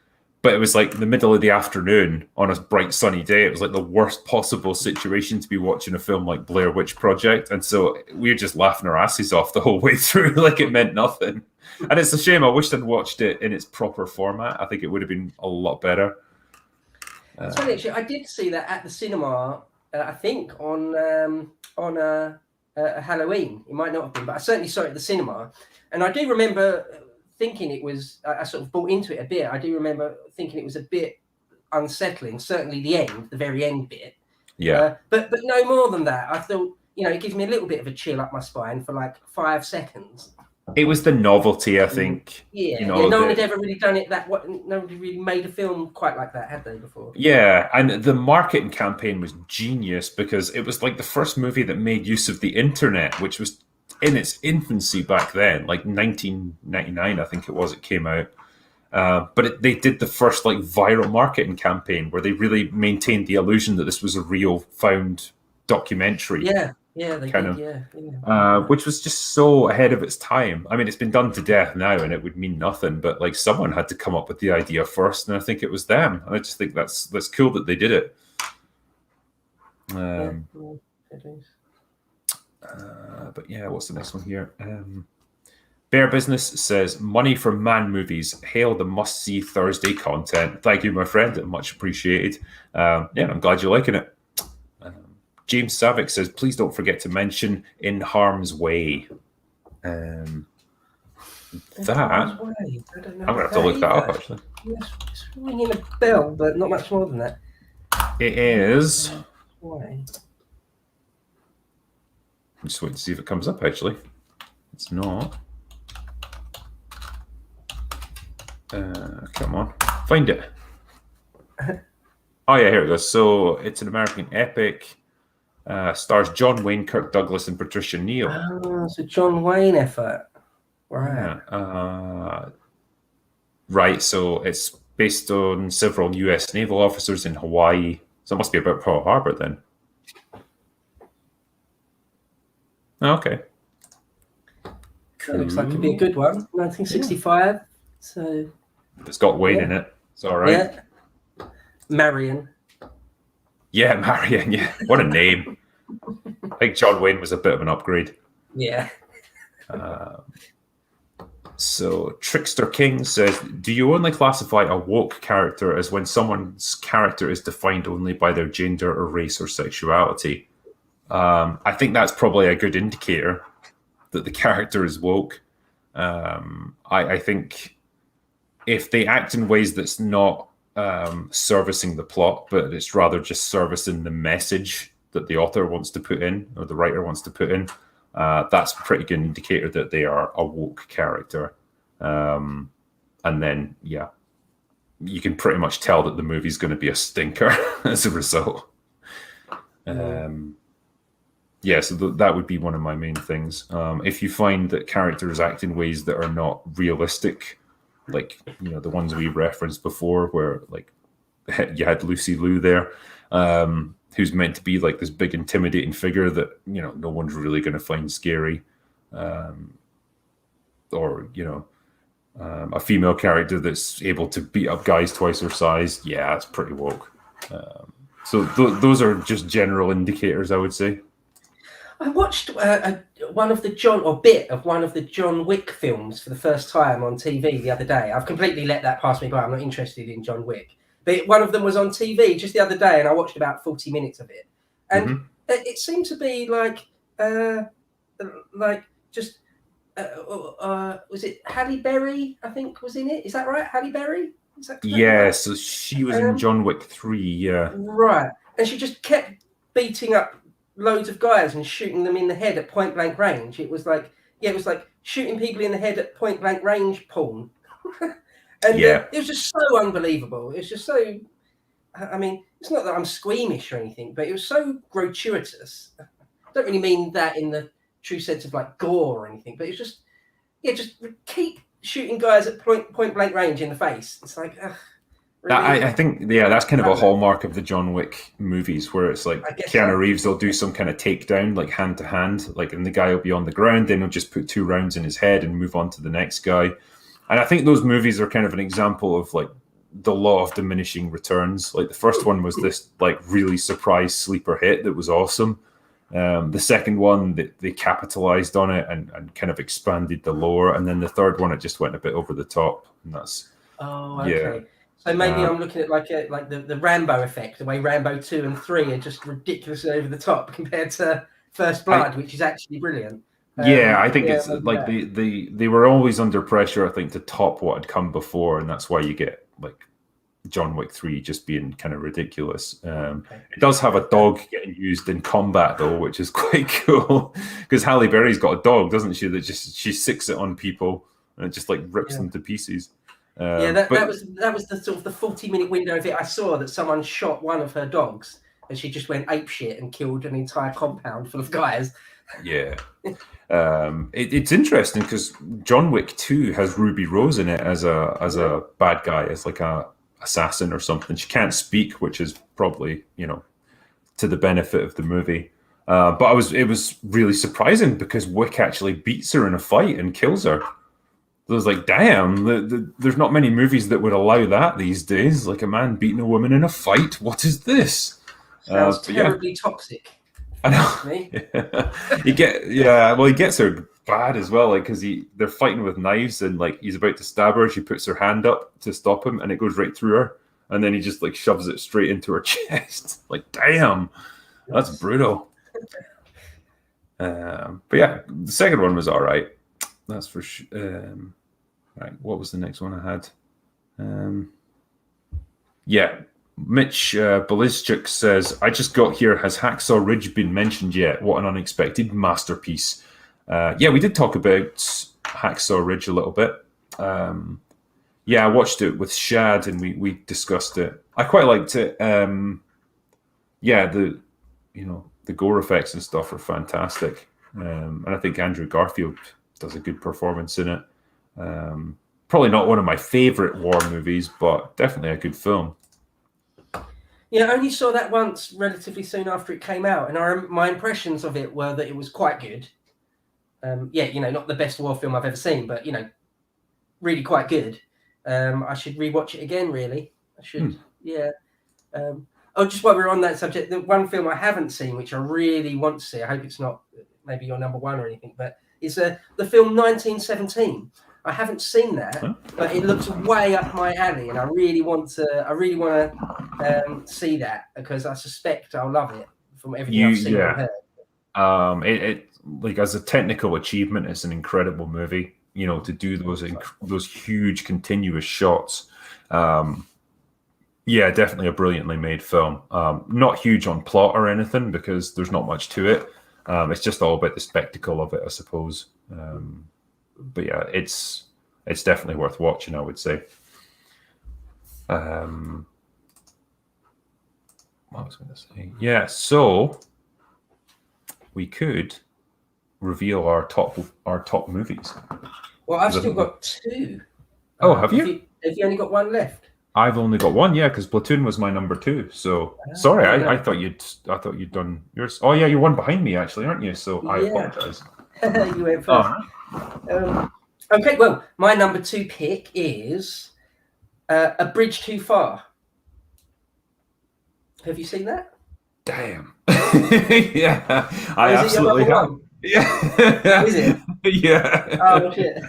But it was like the middle of the afternoon on a bright sunny day. It was like the worst possible situation to be watching a film like Blair Witch Project. And so we were just laughing our asses off the whole way through, like it meant nothing. And it's a shame. I wished I'd watched it in its proper format. I think it would have been a lot better. So actually, I did see that at the cinema, I think on Halloween. It might not have been, but I certainly saw it at the cinema. And I do remember thinking it was, I sort of bought into it a bit. I do remember thinking it was a bit unsettling, certainly the very end bit. Yeah. But no more than that. I thought, it gives me a little bit of a chill up my spine for like 5 seconds. It was the novelty, I think. No one had ever really done it nobody really made a film quite like that, had they, before? Yeah, and the marketing campaign was genius because it was like the first movie that made use of the internet, which was in its infancy back then, like 1999, I think it came out. But they did the first like viral marketing campaign where they really maintained the illusion that this was a real found documentary. Yeah, they kind did, of, which was just so ahead of its time. I mean, it's been done to death now, and it would mean nothing. But like, someone had to come up with the idea first, and I think it was them. And I just think that's cool that they did it. But yeah, what's the next one here? Bear Business says, "Money from Man Movies. Hail the must-see Thursday content." Thank you, my friend. Much appreciated. I'm glad you're liking it. James Savick says, "Please don't forget to mention In Harm's Way." I'm going to have to look that up, actually. It's ringing a bell, but not much more than that. It is. I'm just waiting to see if it comes up, actually. It's not. Come on. Find it. Oh, yeah, here it goes. So it's an American epic. Stars John Wayne, Kirk Douglas, and Patricia Neal. Oh, it's a John Wayne effort. Right. Yeah. Right, so it's based on several U.S. naval officers in Hawaii. So it must be about Pearl Harbor then. Okay. It looks like it'd be a good one. 1965. So it's got Wayne in it. It's all right. Yeah. Marion. Yeah, Marion. Yeah, what a name. I think John Wayne was a bit of an upgrade. Yeah. So Trickster King says, "Do you only classify a woke character as when someone's character is defined only by their gender or race or sexuality?" I think that's probably a good indicator that the character is woke. I think if they act in ways that's not servicing the plot, but it's rather just servicing the message that the author wants to put in or the writer wants to put in, that's a pretty good indicator that they are a woke character. And then, yeah, you can pretty much tell that the movie's going to be a stinker as a result. Yeah, so that would be one of my main things. If you find that characters act in ways that are not realistic like the ones we referenced before, where like you had Lucy Liu there, who's meant to be like this big intimidating figure that no one's really going to find scary, or a female character that's able to beat up guys twice her size. Yeah, it's pretty woke. So those are just general indicators, I would say. I watched one of the John Wick films for the first time on TV the other day. I've completely let that pass me by. I'm not interested in John Wick. But one of them was on TV just the other day, and I watched about 40 minutes of it. And it seemed to be like just was it Halle Berry? I think was in it. Is that right? Halle Berry? Is that yeah, right? so she was in John Wick 3. Yeah, right. And she just kept beating up loads of guys and shooting them in the head at point blank range. It was like shooting people in the head at point blank range porn. And it was just so unbelievable. It's just so, I mean, it's not that I'm squeamish or anything, but it was so gratuitous. I don't really mean that in the true sense of like gore or anything, but it's just, just keep shooting guys at point blank range in the face. It's like, really? I think, that's kind of a hallmark of the John Wick movies, where it's like Keanu Reeves will do some kind of takedown, like hand to hand, like, and the guy will be on the ground, then he'll just put 2 rounds in his head and move on to the next guy. And I think those movies are kind of an example of like the law of diminishing returns. Like the first one was this like really surprise sleeper hit that was awesome. The second one, they capitalized on it and kind of expanded the lore. And then the third one, it just went a bit over the top. And that's okay. So maybe I'm looking at like the Rambo effect, the way Rambo 2 and 3 are just ridiculously over the top compared to First Blood, which is actually brilliant. I think it's like they were always under pressure, I think, to top what had come before, and that's why you get like John Wick 3 just being kind of ridiculous. It does have a dog getting used in combat though, which is quite cool, because Halle Berry's got a dog, doesn't she? That she sicks it on people and it just like rips them to pieces. That was the sort of the 40-minute window of it I saw, that someone shot one of her dogs and she just went apeshit and killed an entire compound full of guys. Yeah. It's interesting because John Wick 2 has Ruby Rose in it as a bad guy, as like a assassin or something. She can't speak, which is probably to the benefit of the movie. But it was really surprising because Wick actually beats her in a fight and kills her. I was like, damn, there's not many movies that would allow that these days. Like a man beating a woman in a fight. What is this? Sounds terribly toxic. I know. He gets her bad as well, like because they're fighting with knives and like he's about to stab her. She puts her hand up to stop him, and it goes right through her, and then he just like shoves it straight into her chest. Like, damn, that's brutal. But yeah, the second one was all right. That's for sure. Right, what was the next one I had? Mitch Balizchuk says, I just got here. Has Hacksaw Ridge been mentioned yet? What an unexpected masterpiece. We did talk about Hacksaw Ridge a little bit. I watched it with Shad and we discussed it. I quite liked it. The gore effects and stuff are fantastic. And I think Andrew Garfield does a good performance in it. Probably not one of my favorite war movies, but definitely a good film. Yeah, I only saw that once relatively soon after it came out, and my impressions of it were that it was quite good. Not the best war film I've ever seen, but really quite good. I should rewatch it again. Really, I should. Just while we're on that subject, the one film I haven't seen, which I really want to see, I hope it's not maybe your number one or anything, but it's the film 1917. I haven't seen that, but it looks way up my alley, and I really want to see that because I suspect I'll love it from everything I've seen and heard. It like as a technical achievement, it's an incredible movie. To do those huge continuous shots. Definitely a brilliantly made film. Not huge on plot or anything because there's not much to it. It's just all about the spectacle of it, I suppose. But yeah, it's definitely worth watching, I would say. What was I going to say? Yeah, so we could reveal our top movies. Well, I've still got two. Oh, have you? Have you only got one left? I've only got one, yeah, because Platoon was my number 2. So sorry, There you go. I thought you'd done yours. Oh yeah, you're one behind me actually, aren't you? So I Yeah. apologize. You went first. Okay, well, my number 2 pick is A Bridge Too Far. Have you seen that? Damn. Yeah, I absolutely have. One? Yeah. Is it? Yeah. Oh shit.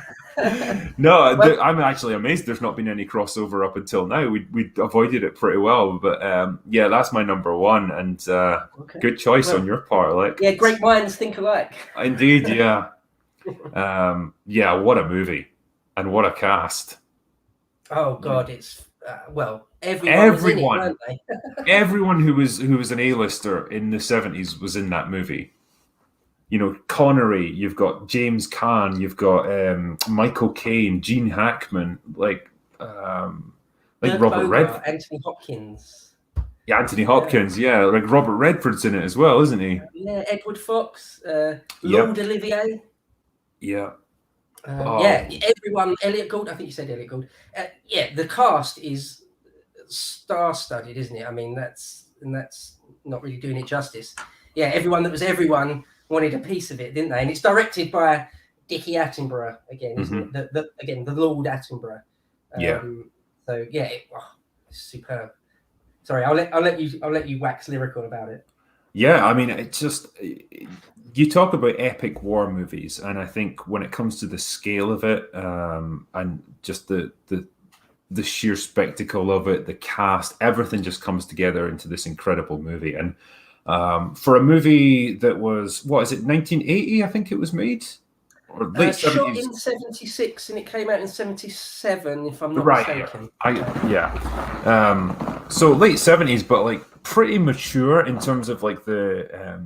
No, Well, I'm actually amazed there's not been any crossover up until now. We avoided it pretty well, but yeah, that's my number 1, and okay. good choice on your part, like. Yeah, great minds think alike. Indeed, yeah. Yeah, what a movie, and what a cast. Oh god, it's well, everyone was in it, weren't they? Everyone who was an A-lister in the 70s was in that movie. You know, Connery, you've got James Caan, you've got Michael Caine, Gene Hackman, like Dirk Robert Bogar, Redford. Anthony Hopkins. Yeah, Anthony Hopkins, yeah. Like Robert Redford's in it as well, isn't he? Yeah, Edward Fox, Lord Olivier. Yeah. Yeah, everyone. Elliot Gould. I think you said Elliot Gould. Yeah, the cast is star-studded, isn't it? I mean, that's not really doing it justice. Yeah, everyone that was everyone wanted a piece of it, didn't they? And it's directed by Dickie Attenborough again, isn't it? The Lord Attenborough. Yeah. So yeah, it's superb. Sorry, I'll let you wax lyrical about it. Yeah, I mean, it's just, you talk about epic war movies, and I think when it comes to the scale of it, and just the sheer spectacle of it, the cast, everything just comes together into this incredible movie. And for a movie that was, what is it, 1980? I think it was made, or late 70s. Shot in 76, and it came out in 77, if I'm not mistaken. So late 70s, but like pretty mature in terms of like the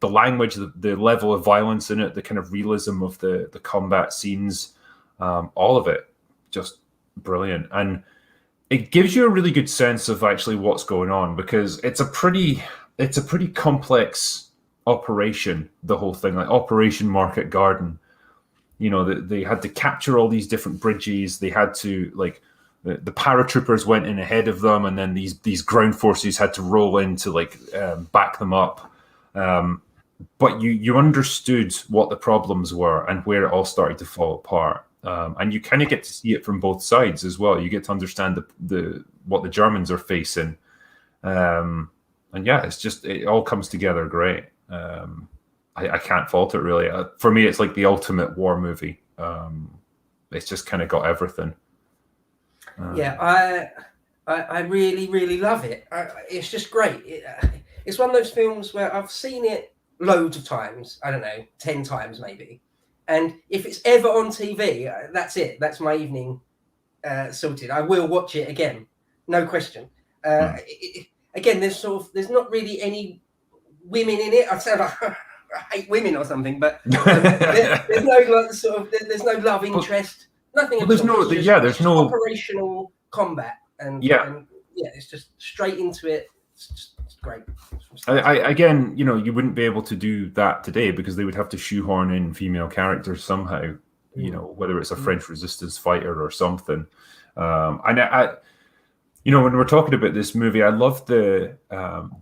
language, the level of violence in it, the kind of realism of the combat scenes, all of it just brilliant. And it gives you a really good sense of actually what's going on, because it's a pretty complex operation, the whole thing, like Operation Market Garden. You know, they had to capture all these different bridges. They had to, like, the paratroopers went in ahead of them, and then these ground forces had to roll in to like back them up. But you understood what the problems were and where it all started to fall apart. And you kind of get to see it from both sides as well. You get to understand what the Germans are facing. And yeah, it all comes together great. I can't fault it, really. For me, it's like the ultimate war movie. It's just kind of got everything. Yeah, I really, really love it. It's just great. It's one of those films where I've seen it loads of times. I don't know, 10 times maybe. And if it's ever on TV, that's it. That's my evening sorted. I will watch it again, no question. Again, there's not really any women in it. I sound like I hate women or something, but there's no love interest. Nothing. Well, there's no operational combat, and it's just straight into it. It's great. Again, you know, you wouldn't be able to do that today because they would have to shoehorn in female characters somehow. You know, whether it's a French resistance fighter or something. And you know, when we're talking about this movie, I love the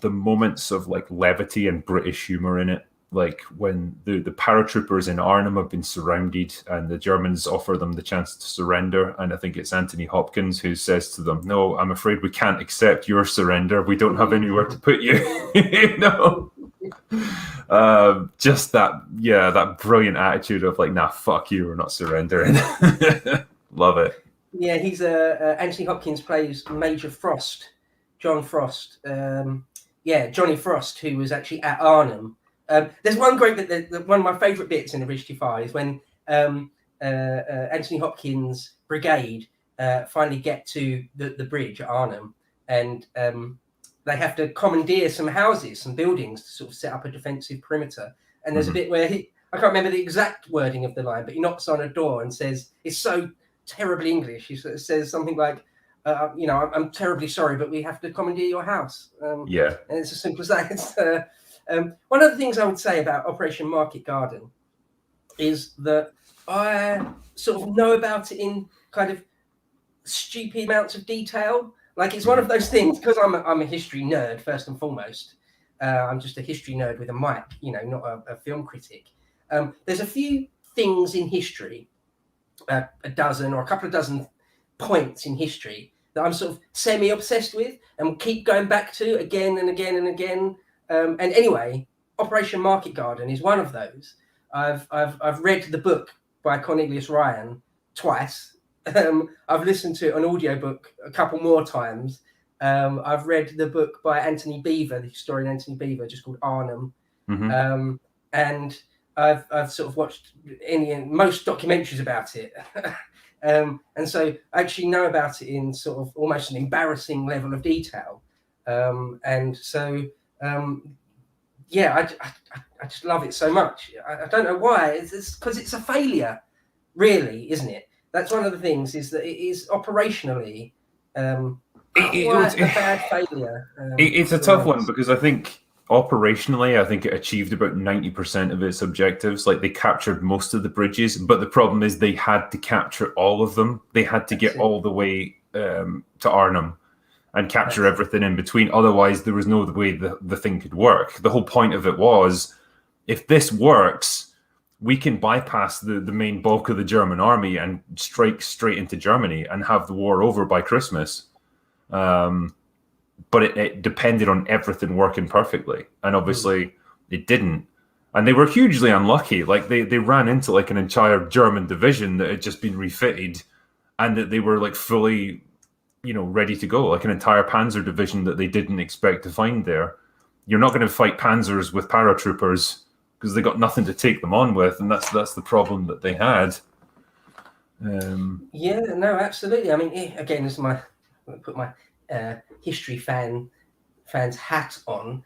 moments of like levity and British humor in it. Like when the paratroopers in Arnhem have been surrounded and the Germans offer them the chance to surrender. And I think it's Anthony Hopkins who says to them, "No, I'm afraid we can't accept your surrender. We don't have anywhere to put you." You know? Just that brilliant attitude of like, "Nah, fuck you, we're not surrendering." Love it. Yeah, he's Anthony Hopkins plays Major Frost, John Frost. Johnny Frost, who was actually at Arnhem. There's one great bit, one of my favourite bits in The Bridge Too Far is when Anthony Hopkins' brigade finally get to the bridge at Arnhem, and they have to commandeer some houses, some buildings to sort of set up a defensive perimeter. And there's a bit where I can't remember the exact wording of the line, but he knocks on a door and says, it's so terribly English. He sort of says something like, I'm terribly sorry, but we have to commandeer your house. And it's as simple as that. It's, one of the things I would say about Operation Market Garden is that I sort of know about it in kind of stupid amounts of detail. Like it's one of those things, because I'm a history nerd first and foremost. I'm just a history nerd with a mic, not a film critic. There's a few things in history, a dozen or a couple of dozen points in history that I'm sort of semi-obsessed with and keep going back to again and again and again. And anyway, Operation Market Garden is one of those. I've read the book by Cornelius Ryan twice. I've listened to an audiobook a couple more times. I've read the book by Anthony Beevor, the historian Anthony Beevor, just called Arnhem. And I've sort of watched most documentaries about it. And so I actually know about it in sort of almost an embarrassing level of detail. And so, I just love it so much. I don't know why. It's because it's a failure, really, isn't it? That's one of the things, is that it is operationally quite a bad failure. It's a tough one, because I think operationally, it achieved about 90% of its objectives. Like, they captured most of the bridges, but the problem is they had to capture all of them. They had to get all the way to Arnhem and capture everything in between. Otherwise, there was no way the thing could work. The whole point of it was, if this works, we can bypass the main bulk of the German army and strike straight into Germany and have the war over by Christmas. But it depended on everything working perfectly. And obviously it didn't. And they were hugely unlucky. Like, they ran into like an entire German division that had just been refitted, and that they were like fully, ready to go. Like an entire panzer division that they didn't expect to find there. You're not going to fight panzers with paratroopers, because they got nothing to take them on with, and that's the problem that they had. Yeah, no, absolutely. I mean, again, this is put my history fan's hat on.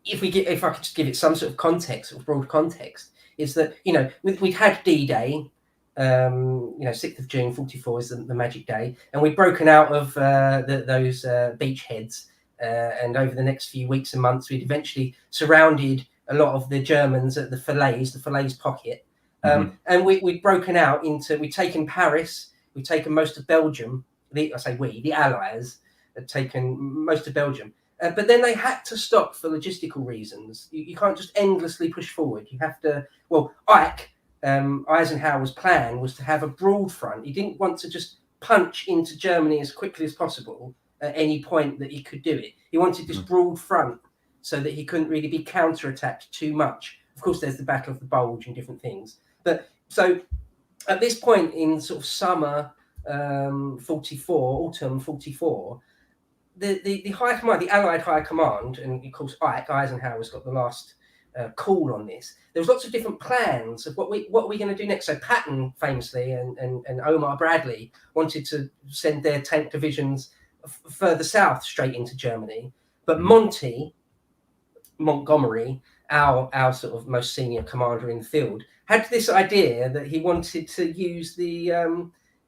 If I could just give it some sort of context, or broad context, is that we'd had D-Day. 6th of June 1944 is the magic day, and we'd broken out of those beachheads, and over the next few weeks and months, we'd eventually surrounded a lot of the Germans at the Falaise pocket. And we'd broken out we'd taken Paris, we'd taken most of Belgium. The Allies had taken most of Belgium. But then they had to stop for logistical reasons. You can't just endlessly push forward. You have to, Eisenhower's plan was to have a broad front. He didn't want to just punch into Germany as quickly as possible at any point that he could do it. He wanted this broad front, so that he couldn't really be counterattacked too much. Of course, there's the Battle of the Bulge and different things. But so at this point in sort of summer 1944, autumn 1944, the High Command, the Allied High Command, and of course Eisenhower's got the last call on this. There was lots of different plans of what are we going to do next. So Patton, famously, and Omar Bradley wanted to send their tank divisions further south, straight into Germany. But Montgomery, our sort of most senior commander in the field, had this idea that he wanted to use the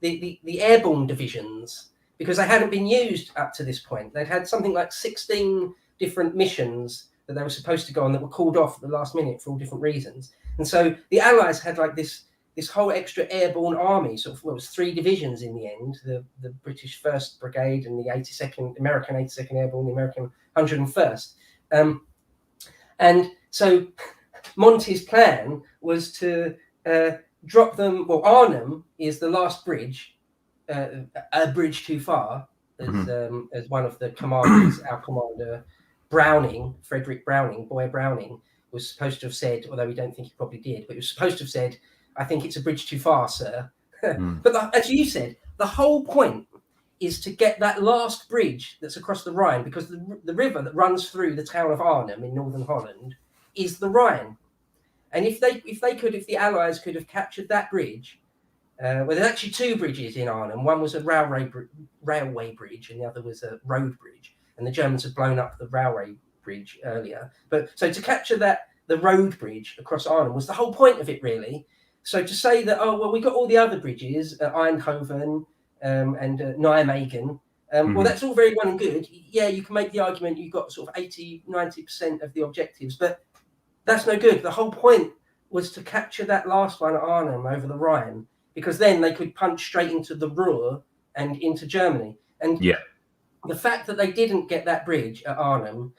airborne divisions, because they hadn't been used up to this point. They'd had something like 16 different missions that they were supposed to go on that were called off at the last minute for all different reasons. And so the Allies had like this whole extra airborne army, sort of, it was 3 divisions in the end, the British 1st Brigade and the American 82nd Airborne, the American 101st. And so Monty's plan was to drop them. Well, Arnhem is the last bridge, a bridge too far, as one of the commanders, our commander Frederick Browning, Boy Browning, was supposed to have said, although we don't think he probably did, but he was supposed to have said, "I think it's a bridge too far, sir." But as you said, the whole point is to get that last bridge that's across the Rhine, because the river that runs through the town of Arnhem in northern Holland is the Rhine. And if the Allies could have captured that bridge, there's actually 2 bridges in Arnhem. One was a railway bridge, and the other was a road bridge. And the Germans had blown up the railway bridge earlier. But so to capture the road bridge across Arnhem was the whole point of it, really. So to say that, we got all the other bridges, Eindhoven and Nijmegen, well, that's all very well and good. Yeah, you can make the argument you've got sort of 80-90% of the objectives, but that's no good. The whole point was to capture that last one at Arnhem over the Rhine, because then they could punch straight into the Ruhr and into Germany. And yeah, the fact that they didn't get that bridge at Arnhem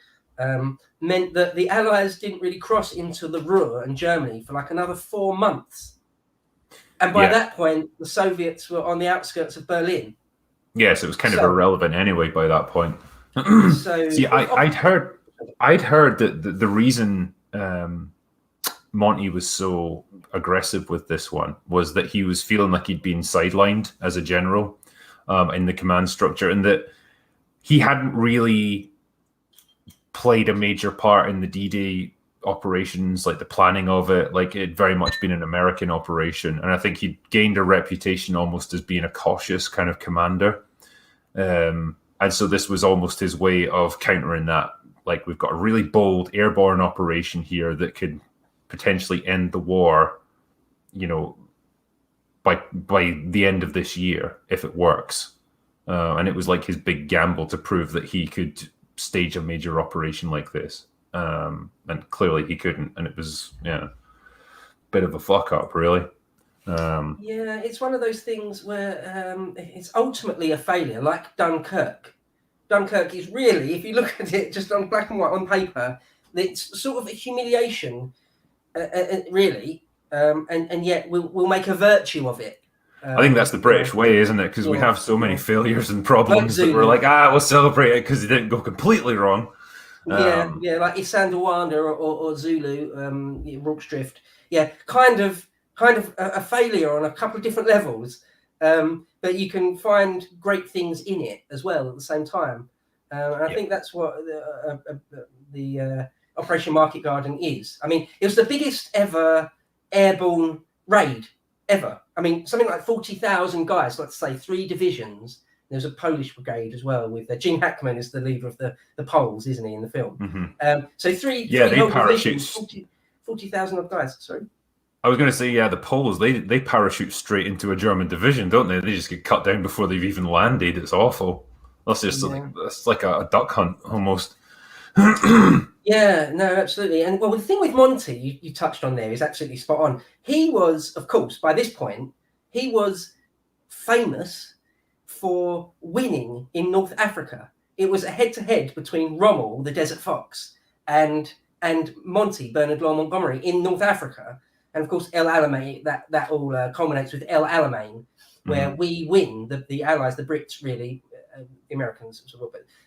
meant that the Allies didn't really cross into the Ruhr and Germany for like another 4 months. And by that point, the Soviets were on the outskirts of Berlin. Yes, it was kind of irrelevant anyway by that point. So see, I'd heard that the reason Monty was so aggressive with this one was that he was feeling like he'd been sidelined as a general in the command structure, and that he hadn't really played a major part in the D-Day operations, like the planning of it. Like, it had very much been an American operation, and I think he'd gained a reputation almost as being a cautious kind of commander. And so this was almost his way of countering that. Like, we've got a really bold airborne operation here that could potentially end the war, you know, by the end of this year if it works. And it was like his big gamble to prove that he could stage a major operation like this. And clearly he couldn't, and it was a bit of a fuck up, really. It's one of those things where it's ultimately a failure, like Dunkirk. Dunkirk is really, if you look at it just on black and white on paper, it's sort of a humiliation, really, and yet we'll make a virtue of it. I think that's the British way, isn't it? Because we have so many failures and problems that we're like, we'll celebrate it because it didn't go completely wrong. Like Isandlwana or Zulu, Rorke's Drift. Yeah, kind of a failure on a couple of different levels, but you can find great things in it as well at the same time. And I think that's what the Operation Market Garden is. I mean, it was the biggest ever airborne raid ever. I mean, something like 40,000 guys, let's say 3 divisions. There's a Polish brigade as well with Gene Hackman is the leader of the Poles, isn't he, in the film? Mm-hmm. So three they parachute 40,000 of guys. Sorry. I was going to say, the Poles, they parachute straight into a German division, don't they? They just get cut down before they've even landed. It's awful. That's just it's like a duck hunt almost. Yeah, no, absolutely. And well, the thing with Monty you touched on there is absolutely spot on. He was, of course, by this point, he was famous for winning in North Africa. It was a head-to-head between Rommel, the Desert Fox, and Monty, Bernard Law Montgomery, in North Africa. And of course, El Alamein, that all culminates with El Alamein, where we win, the Allies, the Brits, really, the Americans,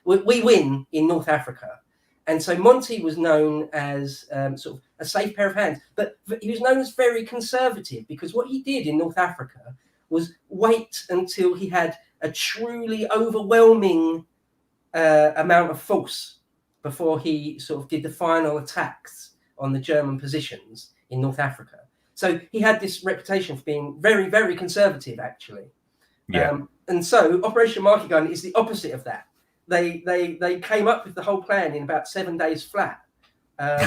but we win in North Africa. And so Monty was known as sort of a safe pair of hands, but he was known as very conservative, because what he did in North Africa was wait until he had a truly overwhelming amount of force before he sort of did the final attacks on the German positions in North Africa. So he had this reputation for being very, very conservative, actually. Yeah. And so Operation Market Garden is the opposite of that. They came up with the whole plan in about 7 days flat.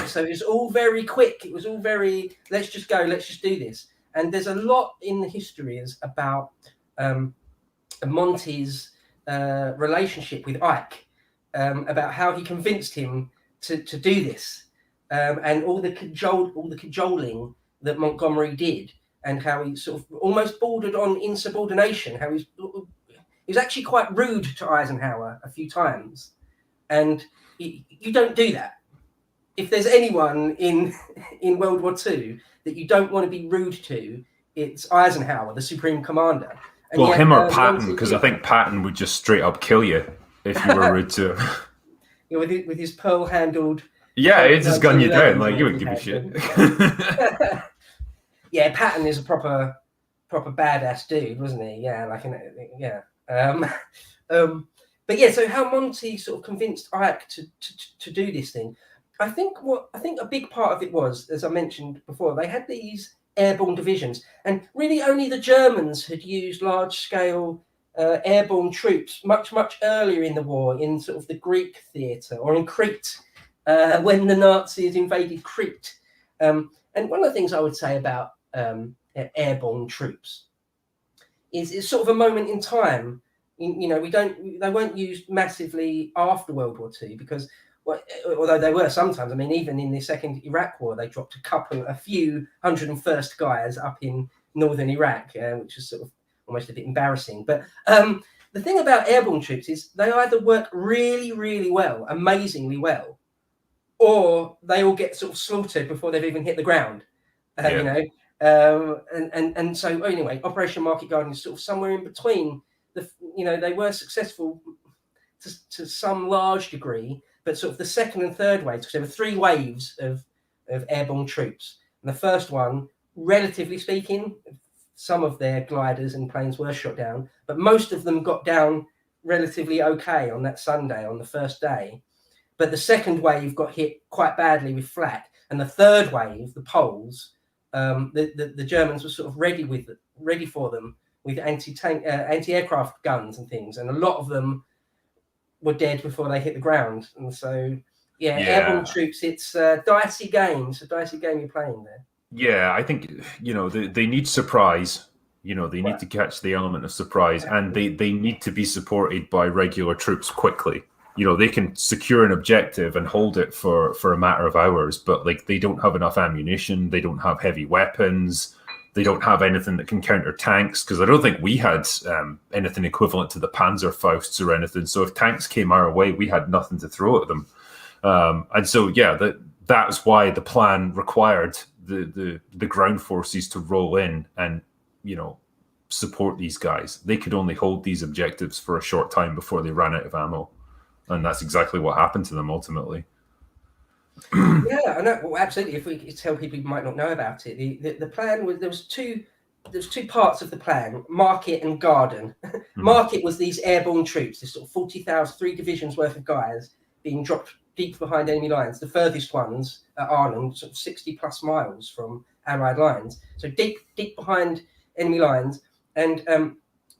So it was all very quick. It was all very, let's just go, let's just do this. And there's a lot in the histories about Monty's relationship with Ike, about how he convinced him to do this, and all the cajoling that Montgomery did, and how he sort of almost bordered on insubordination. How he was actually quite rude to Eisenhower a few times, and you don't do that. If there's anyone in World War II that you don't want to be rude to, it's Eisenhower, the Supreme Commander. And well, yet, him or Patton, because I think Patton would just straight up kill you if you were rude to him. Yeah, with his pearl-handled. Yeah, he'd just gun you down. Like, you wouldn't give a shit. Yeah, Patton is a proper badass dude, wasn't he? Yeah, but yeah, so how Monty sort of convinced Ike to do this thing. I think a big part of it was, as I mentioned before, they had these airborne divisions, and really only the Germans had used large-scale airborne troops much earlier in the war, in sort of the Greek theatre or in Crete, when the Nazis invaded Crete. And one of the things I would say about airborne troops is it's sort of a moment in time. They weren't used massively after World War II, because although they were sometimes, I mean, even in the second Iraq war, they dropped a few 101st guys up in northern Iraq, which was sort of almost a bit embarrassing. But the thing about airborne troops is they either work really, really well, amazingly well, or they all get sort of slaughtered before they've even hit the ground. You know, and so anyway, Operation Market Garden is sort of somewhere in between. They were successful to some large degree, but sort of the second and third waves, because there were 3 waves of airborne troops. And the first one, relatively speaking, some of their gliders and planes were shot down, but most of them got down relatively okay on that Sunday, on the first day. But the second wave got hit quite badly with flak, and the third wave, the Poles, the Germans were sort of ready for them with anti-aircraft guns and things, and a lot of them were dead before they hit the ground. And so, airborne troops, it's a dicey game. It's a dicey game you're playing there. Yeah, I think, they need surprise. They need to catch the element of surprise, and they need to be supported by regular troops quickly. They can secure an objective and hold it for a matter of hours, but they don't have enough ammunition. They don't have heavy weapons. They don't have anything that can counter tanks, because I don't think we had anything equivalent to the Panzerfausts or anything. So if tanks came our way, we had nothing to throw at them. And so, that's why the plan required the ground forces to roll in and, support these guys. They could only hold these objectives for a short time before they ran out of ammo. And that's exactly what happened to them ultimately. Yeah, I know. Well, absolutely. If we tell people who might not know about it, the plan was there was two parts of the plan: Market and Garden. Market was these airborne troops, this sort of 40,000, 3 divisions worth of guys being dropped deep behind enemy lines. The furthest ones at Arnhem, sort of 60 plus miles from Allied lines, so deep behind enemy lines. And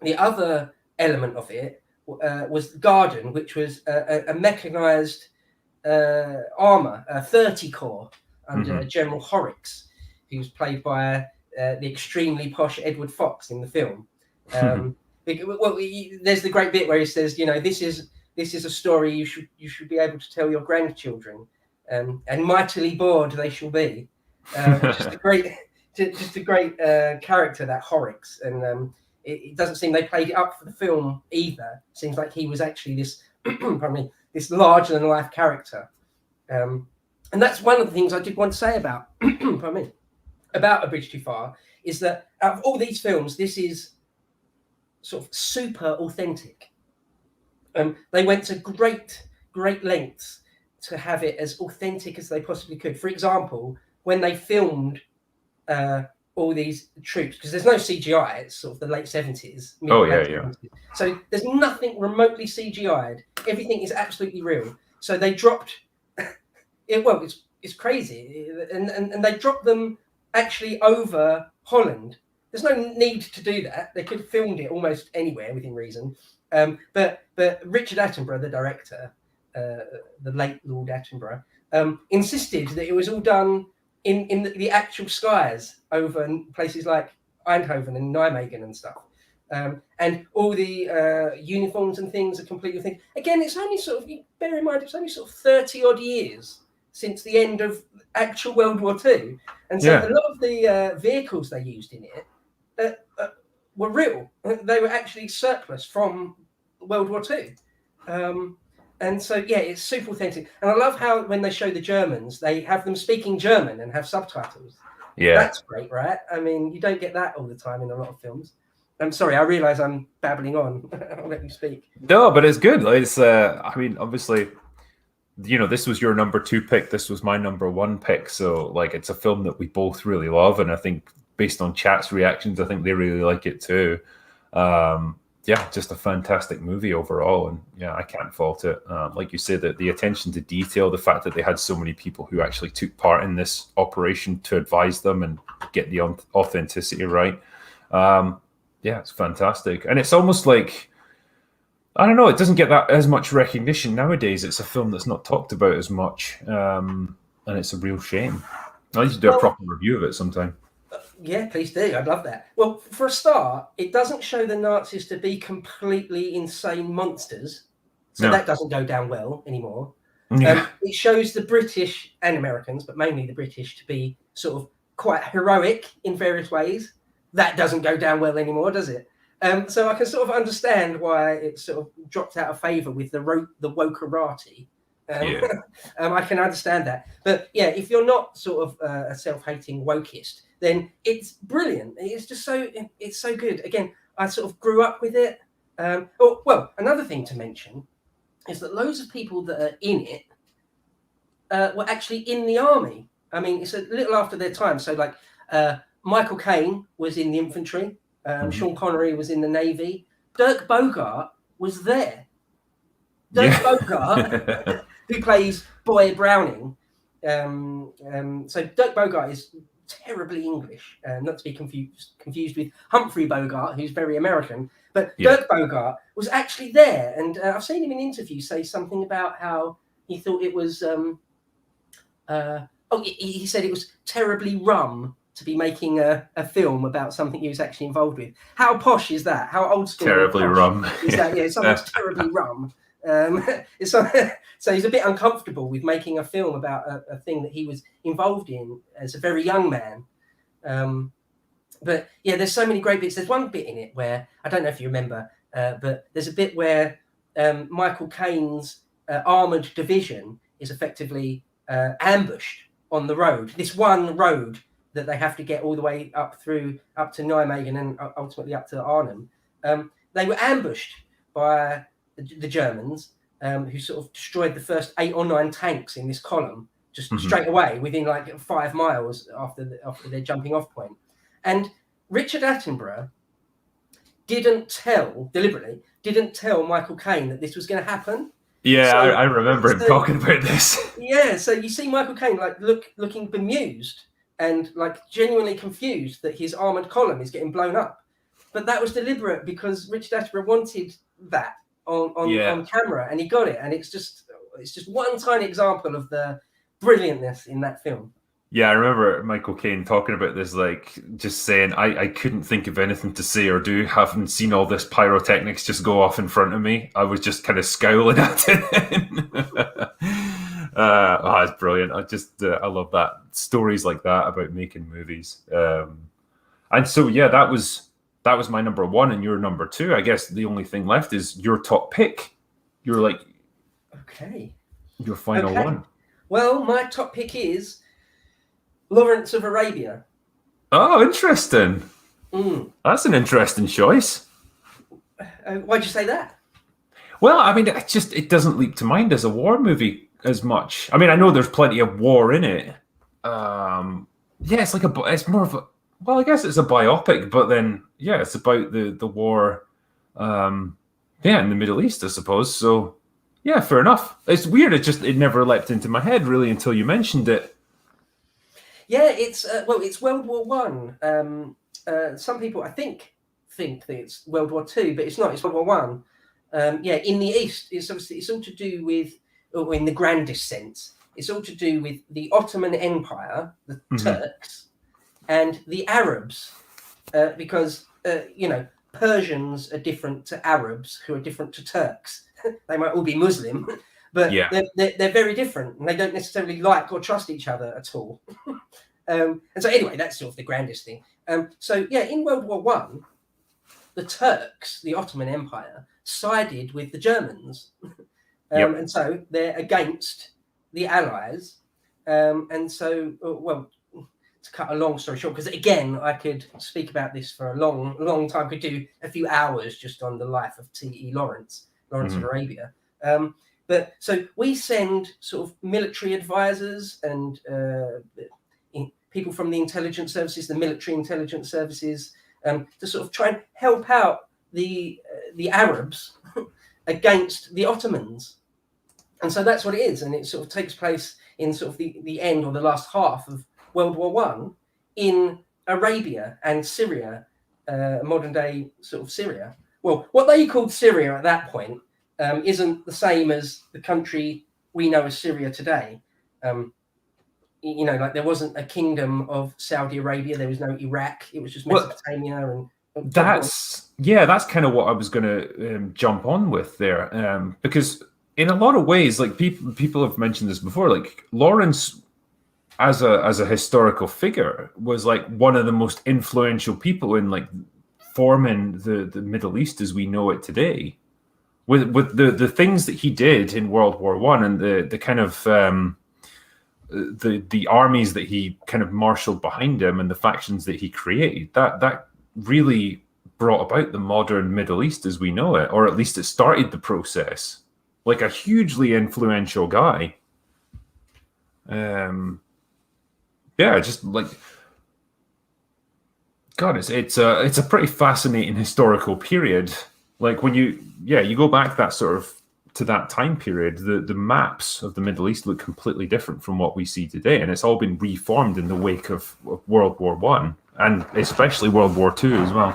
the other element of it was the Garden, which was a mechanized armor, 30 corps under General Horrocks, who's played by the extremely posh Edward Fox in the film. There's the great bit where he says, this is a story you should be able to tell your grandchildren, and mightily bored they shall be. Just a great character, that Horrocks, and it doesn't seem they played it up for the film either. It seems like he was actually this this larger than life character, and that's one of the things I did want to say about about A Bridge Too Far, is that out of all these films, this is sort of super authentic. They went to great lengths to have it as authentic as they possibly could. For example, when they filmed all these troops, because there's no CGI, it's sort of the late 70s. So there's nothing remotely CGI'd. Everything is absolutely real. So they dropped it's crazy, and they dropped them actually over Holland. There's no need to do that. They could have filmed it almost anywhere within reason. But Richard Attenborough, the director, the late Lord Attenborough, insisted that it was all done in the actual skies over places like Eindhoven and Nijmegen and stuff. And all the uniforms and things are completely things. Again, it's only sort of, bear in mind, it's only sort of 30 odd years since the end of actual World War II. And so a lot of the vehicles they used in it were real. They were actually surplus from World War II. And so, it's super authentic. And I love how when they show the Germans, they have them speaking German and have subtitles. Yeah. That's great, right? I mean, you don't get that all the time in a lot of films. I'm sorry, I realise I'm babbling on. I'll let you speak. No, but it's good. It's, I mean, obviously, this was your number 2 pick. This was my number 1 pick. So, it's a film that we both really love. And I think based on chat's reactions, I think they really like it too. Just a fantastic movie overall, and I can't fault it. Like you said, that the attention to detail, the fact that they had so many people who actually took part in this operation to advise them and get the authenticity right. It's fantastic, and it's almost like, I don't know, it doesn't get that as much recognition nowadays. It's a film that's not talked about as much, and it's a real shame. I need to do a proper review of it sometime. Yeah, please do. I'd love that. Well, for a start, it doesn't show the Nazis to be completely insane monsters. So that doesn't go down well anymore. Yeah. It shows the British and Americans, but mainly the British, to be sort of quite heroic in various ways. That doesn't go down well anymore, does it? So I can sort of understand why it sort of dropped out of favour with the wokerati. Yeah. I can understand that. But yeah, if you're not sort of a self-hating wokeist, then it's brilliant. It's so good. Again, I sort of grew up with it. Well, another thing to mention is that loads of people that are in it were actually in the army. I mean, it's a little after their time. So like Michael Caine was in the infantry. Sean Connery was in the Navy. Dirk Bogarde was there. Dirk Bogarde, who plays Boy Browning. So Dirk Bogarde is terribly English, not to be confused with Humphrey Bogart, who's very American. But Dirk Bogarde was actually there, and I've seen him in interviews say something about how he thought it was. He said it was terribly rum to be making a film about something he was actually involved with. How posh is that? How old school? Terribly rum. Is that? Yeah, something's terribly rum. So he's a bit uncomfortable with making a film about a thing that he was involved in as a very young man. But yeah, there's so many great bits. There's one bit in it where, I don't know if you remember, but there's a bit where Michael Caine's armoured division is effectively ambushed on the road. This one road that they have to get all the way up to Nijmegen and ultimately up to Arnhem. They were ambushed by the Germans, who sort of destroyed the first 8 or 9 tanks in this column just straight away within like 5 miles after their jumping off point. And Richard Attenborough deliberately didn't tell Michael Caine that this was going to happen. Yeah, so, I remember him talking about this. Yeah, so you see Michael Caine like looking bemused and like genuinely confused that his armoured column is getting blown up. But that was deliberate because Richard Attenborough wanted that on camera, and he got it. And it's just one tiny example of the brilliantness in that film. Yeah, I remember Michael Caine talking about this, like just saying, I couldn't think of anything to say or do, having seen all this pyrotechnics just go off in front of me. I was just kind of scowling at it. It's brilliant. I love that. Stories like that about making movies. And so, yeah, that was my number 1 and your number 2. I guess the only thing left is your top pick. You're like, okay, your final one. Well, my top pick is Lawrence of Arabia. Oh, interesting. That's an interesting choice. Why'd you say that? Well, I mean, it doesn't leap to mind as a war movie as much. I mean, I know there's plenty of war in it. It's more of a, well, I guess it's a biopic, but then, yeah, it's about the war, in the Middle East, I suppose. So, yeah, fair enough. It's weird. It never leapt into my head really until you mentioned it. Yeah, it's World War One. Some people, I think that it's World War Two, but it's not. It's World War One. In the East, it's all to do with, or in the grandest sense, it's all to do with the Ottoman Empire, the Turks, and the Arabs, because Persians are different to Arabs, who are different to Turks. They might all be Muslim, but they're very different, and they don't necessarily like or trust each other at all. And so anyway, that's sort of the grandest thing. In World War One, the Turks, the Ottoman Empire, sided with the Germans, and so they're against the Allies. To cut a long story short, because again, I could speak about this for a long time. Could do a few hours just on the life of T.E. Lawrence of Arabia. But so we send sort of military advisors and people from the intelligence services, the military intelligence services, to sort of try and help out the Arabs against the Ottomans. And so that's what it is. And it sort of takes place in sort of the end or the last half of World War One in Arabia and Syria, modern day sort of Syria. Well, what they called Syria at that point isn't the same as the country we know as Syria today. Like there wasn't a kingdom of Saudi Arabia. There was no Iraq. It was just Mesopotamia. That's kind of what I was going to jump on with there, because in a lot of ways, like people have mentioned this before, like Lawrence as a historical figure was like one of the most influential people in like forming the Middle East as we know it today. With the things that he did in World War One and the kind of the armies that he kind of marshaled behind him and the factions that he created, that really brought about the modern Middle East as we know it, or at least it started the process. Like a hugely influential guy. Just like God, it's a pretty fascinating historical period. Like when you go back that sort of to that time period, the maps of the Middle East look completely different from what we see today, and it's all been reformed in the wake of World War One and especially World War Two as well.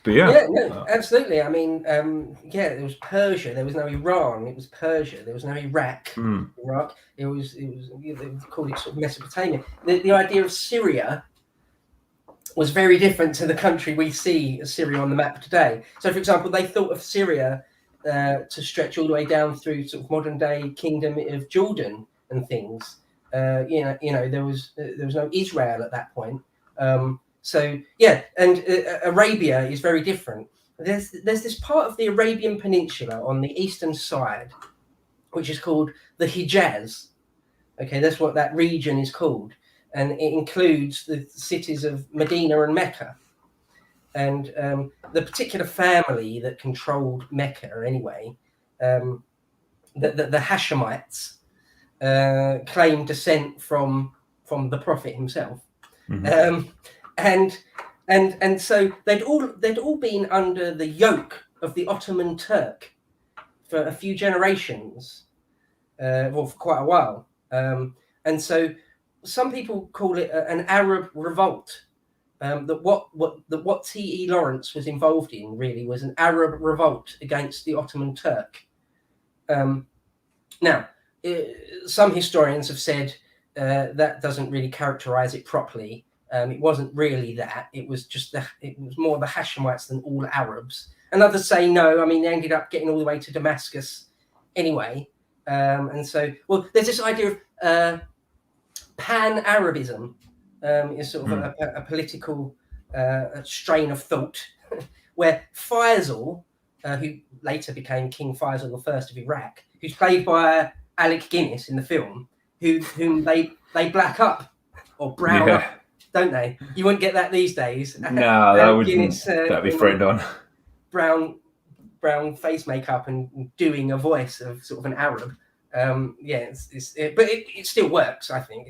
Absolutely. I mean, there was Persia. There was no Iran. It was Persia. There was no Iraq. Iraq. It was they called it sort of Mesopotamia. The idea of Syria was very different to the country we see as Syria on the map today. So, for example, they thought of Syria to stretch all the way down through sort of modern day Kingdom of Jordan and things. There was no Israel at that point. Arabia is very different. There's this part of the Arabian Peninsula on the eastern side, which is called the Hijaz. Okay, that's what that region is called. And it includes the cities of Medina and Mecca. And the particular family that controlled Mecca, anyway, the Hashemites, claim descent from the Prophet himself. Mm-hmm. And so they'd all been under the yoke of the Ottoman Turk for a few generations, for quite a while. And so some people call it an Arab revolt. That what T.E. Lawrence was involved in really was an Arab revolt against the Ottoman Turk. Now, some historians have said that doesn't really characterize it properly. It wasn't really that. It was more the Hashemites than all Arabs. And others say no. I mean, they ended up getting all the way to Damascus anyway. And so, well, there's this idea of Pan-Arabism. Is sort of a political strain of thought where Faisal, who later became King Faisal I of Iraq, who's played by Alec Guinness in the film, whom they black up or brown up, don't they? You wouldn't get that these days. No, that would Guinness, that'd be frowned on. Brown face makeup and doing a voice of sort of an Arab. But it still works. I think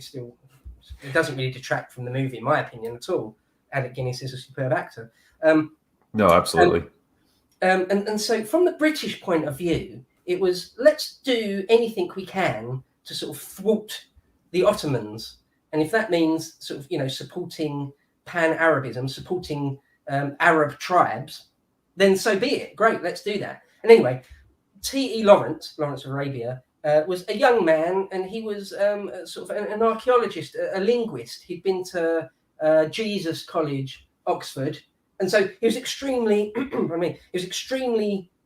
it doesn't really detract from the movie, in my opinion, at all. Alec Guinness is a superb actor. No, absolutely. And so, from the British point of view, it was let's do anything we can to sort of thwart the Ottomans, and if that means sort of supporting Pan-Arabism, supporting Arab tribes, then so be it. Great, let's do that. And anyway, T.E. Lawrence of Arabia, was a young man, and he was sort of an archaeologist, a linguist. He'd been to Jesus College, Oxford, and so he was extremely,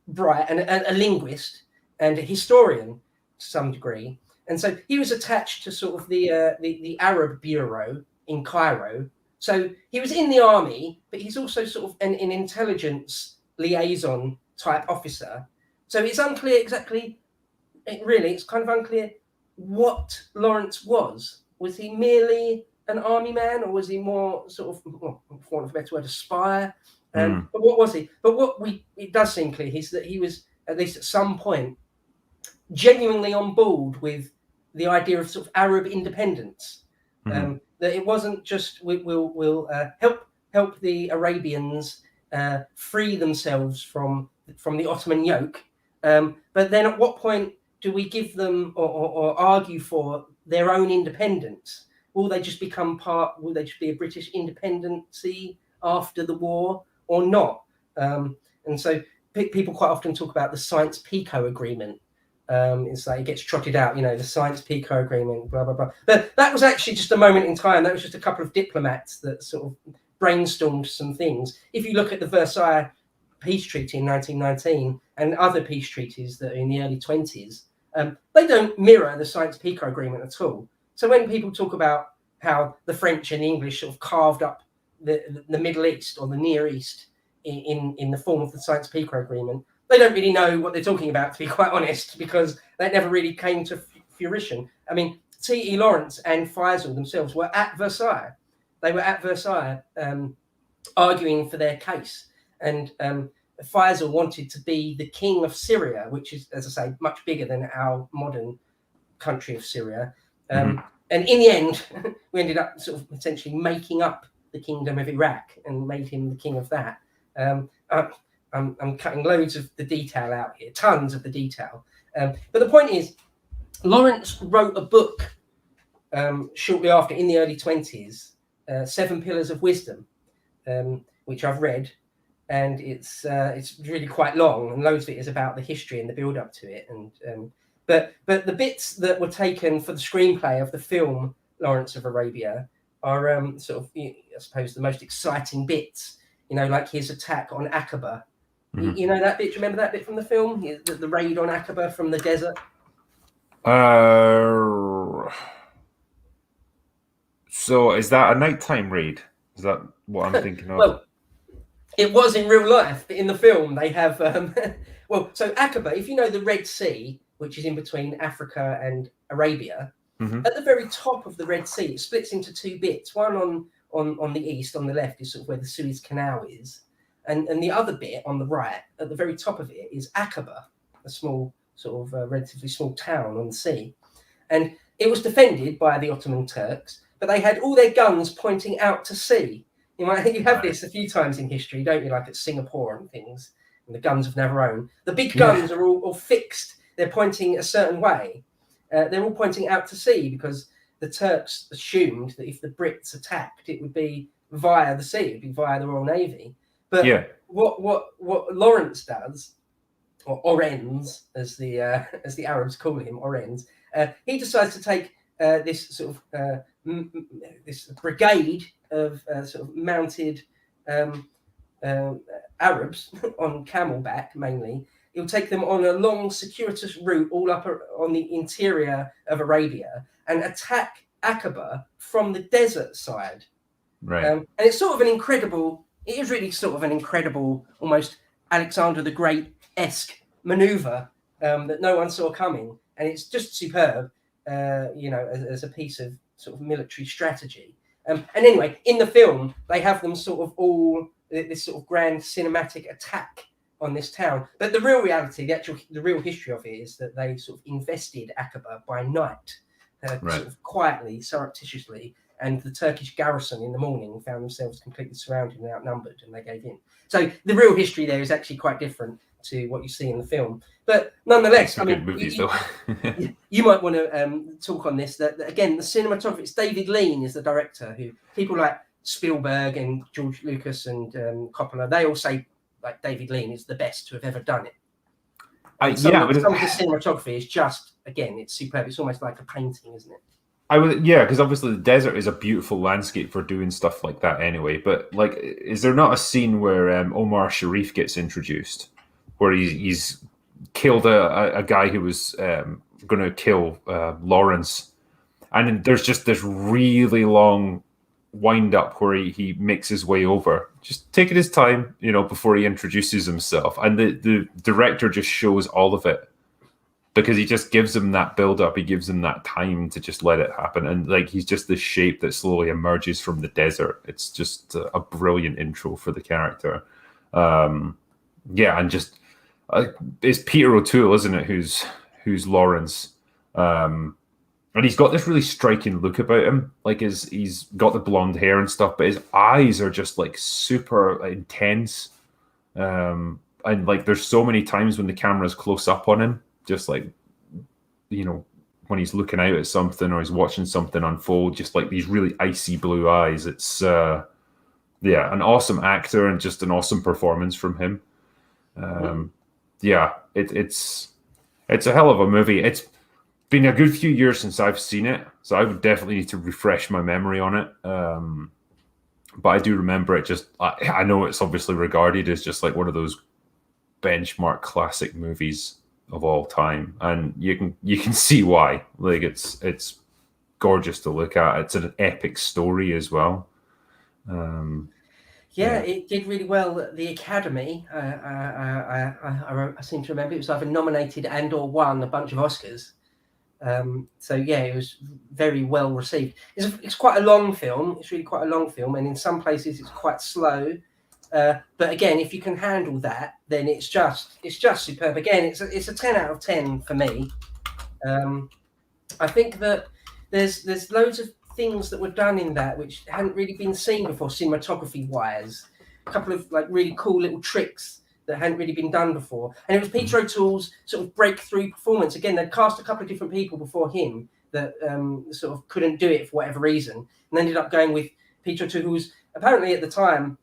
bright and a linguist and a historian to some degree. And so he was attached to sort of the Arab Bureau in Cairo. So he was in the army, but he's also sort of an intelligence liaison type officer. So it's unclear exactly. It's kind of unclear what Lawrence was. Was he merely an army man, or was he more sort of, for want of a better word, a spy? But what was he? But it does seem clear is that he was, at least at some point, genuinely on board with the idea of sort of Arab independence. That it wasn't just we'll help the Arabians free themselves from the Ottoman yoke. But then at what point do we give them or argue for their own independence? Will they just become part? Will they just be a British independency after the war or not? And so people quite often talk about the Sykes-Picot Agreement. It's like it gets trotted out, the Sykes-Picot Agreement, blah, blah, blah. But that was actually just a moment in time. That was just a couple of diplomats that sort of brainstormed some things. If you look at the Versailles Peace Treaty in 1919 and other peace treaties that are in the early 20s, they don't mirror the Sykes-Picot Agreement at all. So when people talk about how the French and the English sort of carved up the Middle East or the Near East in the form of the Sykes-Picot Agreement, they don't really know what they're talking about, to be quite honest, because that never really came to fruition. I mean, T.E. Lawrence and Faisal themselves were at Versailles. They were at Versailles arguing for their case. And Faisal wanted to be the king of Syria, which is, as I say, much bigger than our modern country of Syria. And in the end, we ended up sort of essentially making up the kingdom of Iraq and made him the king of that. I'm cutting loads of the detail out here, tons of the detail. But the point is, Lawrence wrote a book shortly after, in the early 20s, 7 Pillars of Wisdom, which I've read, and it's really quite long, and loads of it is about the history and the build up to it. And but the bits that were taken for the screenplay of the film Lawrence of Arabia are sort of, I suppose, the most exciting bits. You know, like his attack on Aqaba. You know that bit? Do you remember that bit from the film? The raid on Aqaba from the desert? So is that a nighttime raid? Is that what I'm thinking of? Well, it was in real life, but in the film they have so Aqaba, if you know the Red Sea, which is in between Africa and Arabia, at the very top of the Red Sea, it splits into 2 bits. One on the east, on the left, is sort of where the Suez Canal is, and the other bit on the right, at the very top of it, is Aqaba, a small sort of relatively small town on the sea, and it was defended by the Ottoman Turks, but they had all their guns pointing out to sea. You have this a few times in history, don't you? Like at Singapore and things, and the guns of Navarone. The big guns are all fixed. They're pointing a certain way. They're all pointing out to sea because the Turks assumed that if the Brits attacked, it would be via the sea, it would be via the Royal Navy. But what Lawrence does, or Orenz, as the Arabs call him, Orenz, he decides to take this sort of this brigade of sort of mounted Arabs on camelback mainly. He'll take them on a long, circuitous route all up on the interior of Arabia and attack Aqaba from the desert side. Right. And it's sort of an incredible, it is really sort of an incredible, almost Alexander the Great-esque maneuver that no one saw coming. And it's just superb, as a piece of sort of military strategy. And anyway, in the film, they have them sort of all, this sort of grand cinematic attack on this town. But the real reality, the real history of it is that they sort of invested Aqaba by night, sort of quietly, surreptitiously, and the Turkish garrison in the morning found themselves completely surrounded and outnumbered, and they gave in. So the real history there is actually quite different to what you see in the film. But nonetheless, I mean, movies, you might want to talk on this. That again, the cinematographer, it's David Lean is the director, who people like Spielberg and George Lucas and Coppola, they all say like David Lean is the best to have ever done it. Some of the cinematography is just, again, it's superb. It's almost like a painting, isn't it? Because obviously the desert is a beautiful landscape for doing stuff like that anyway. But like, is there not a scene where Omar Sharif gets introduced, where he's killed a guy who was going to kill Lawrence, and there's just this really long wind up where he makes his way over, just taking his time, before he introduces himself, and the director just shows all of it because he just gives him that build up, he gives him that time to just let it happen, and like he's just this shape that slowly emerges from the desert. It's just a brilliant intro for the character. And just it's Peter O'Toole, isn't it, who's Lawrence, and he's got this really striking look about him. Like he's got the blonde hair and stuff, but his eyes are just like super intense. And like there's so many times when the camera's close up on him, just like, when he's looking out at something or he's watching something unfold, just like these really icy blue eyes. It's an awesome actor and just an awesome performance from him. It's a hell of a movie. It's been a good few years since I've seen it, so I would definitely need to refresh my memory on it. But I do remember it. I know it's obviously regarded as just like one of those benchmark classic movies of all time, and you can see why. Like it's gorgeous to look at. It's an epic story as well. It did really well at the Academy. I seem to remember it was either nominated and or won a bunch of Oscars. It was very well received. It's quite a long film. It's really quite a long film, and in some places it's quite slow. But again, if you can handle that, then it's just superb. Again, it's a 10 out of 10 for me. I think that there's loads of things that were done in that which hadn't really been seen before, cinematography wise. A couple of like really cool little tricks that hadn't really been done before, and it was Peter O'Toole's sort of breakthrough performance. Again, they'd cast a couple of different people before him that sort of couldn't do it for whatever reason, and ended up going with Peter O'Toole, who was apparently at the time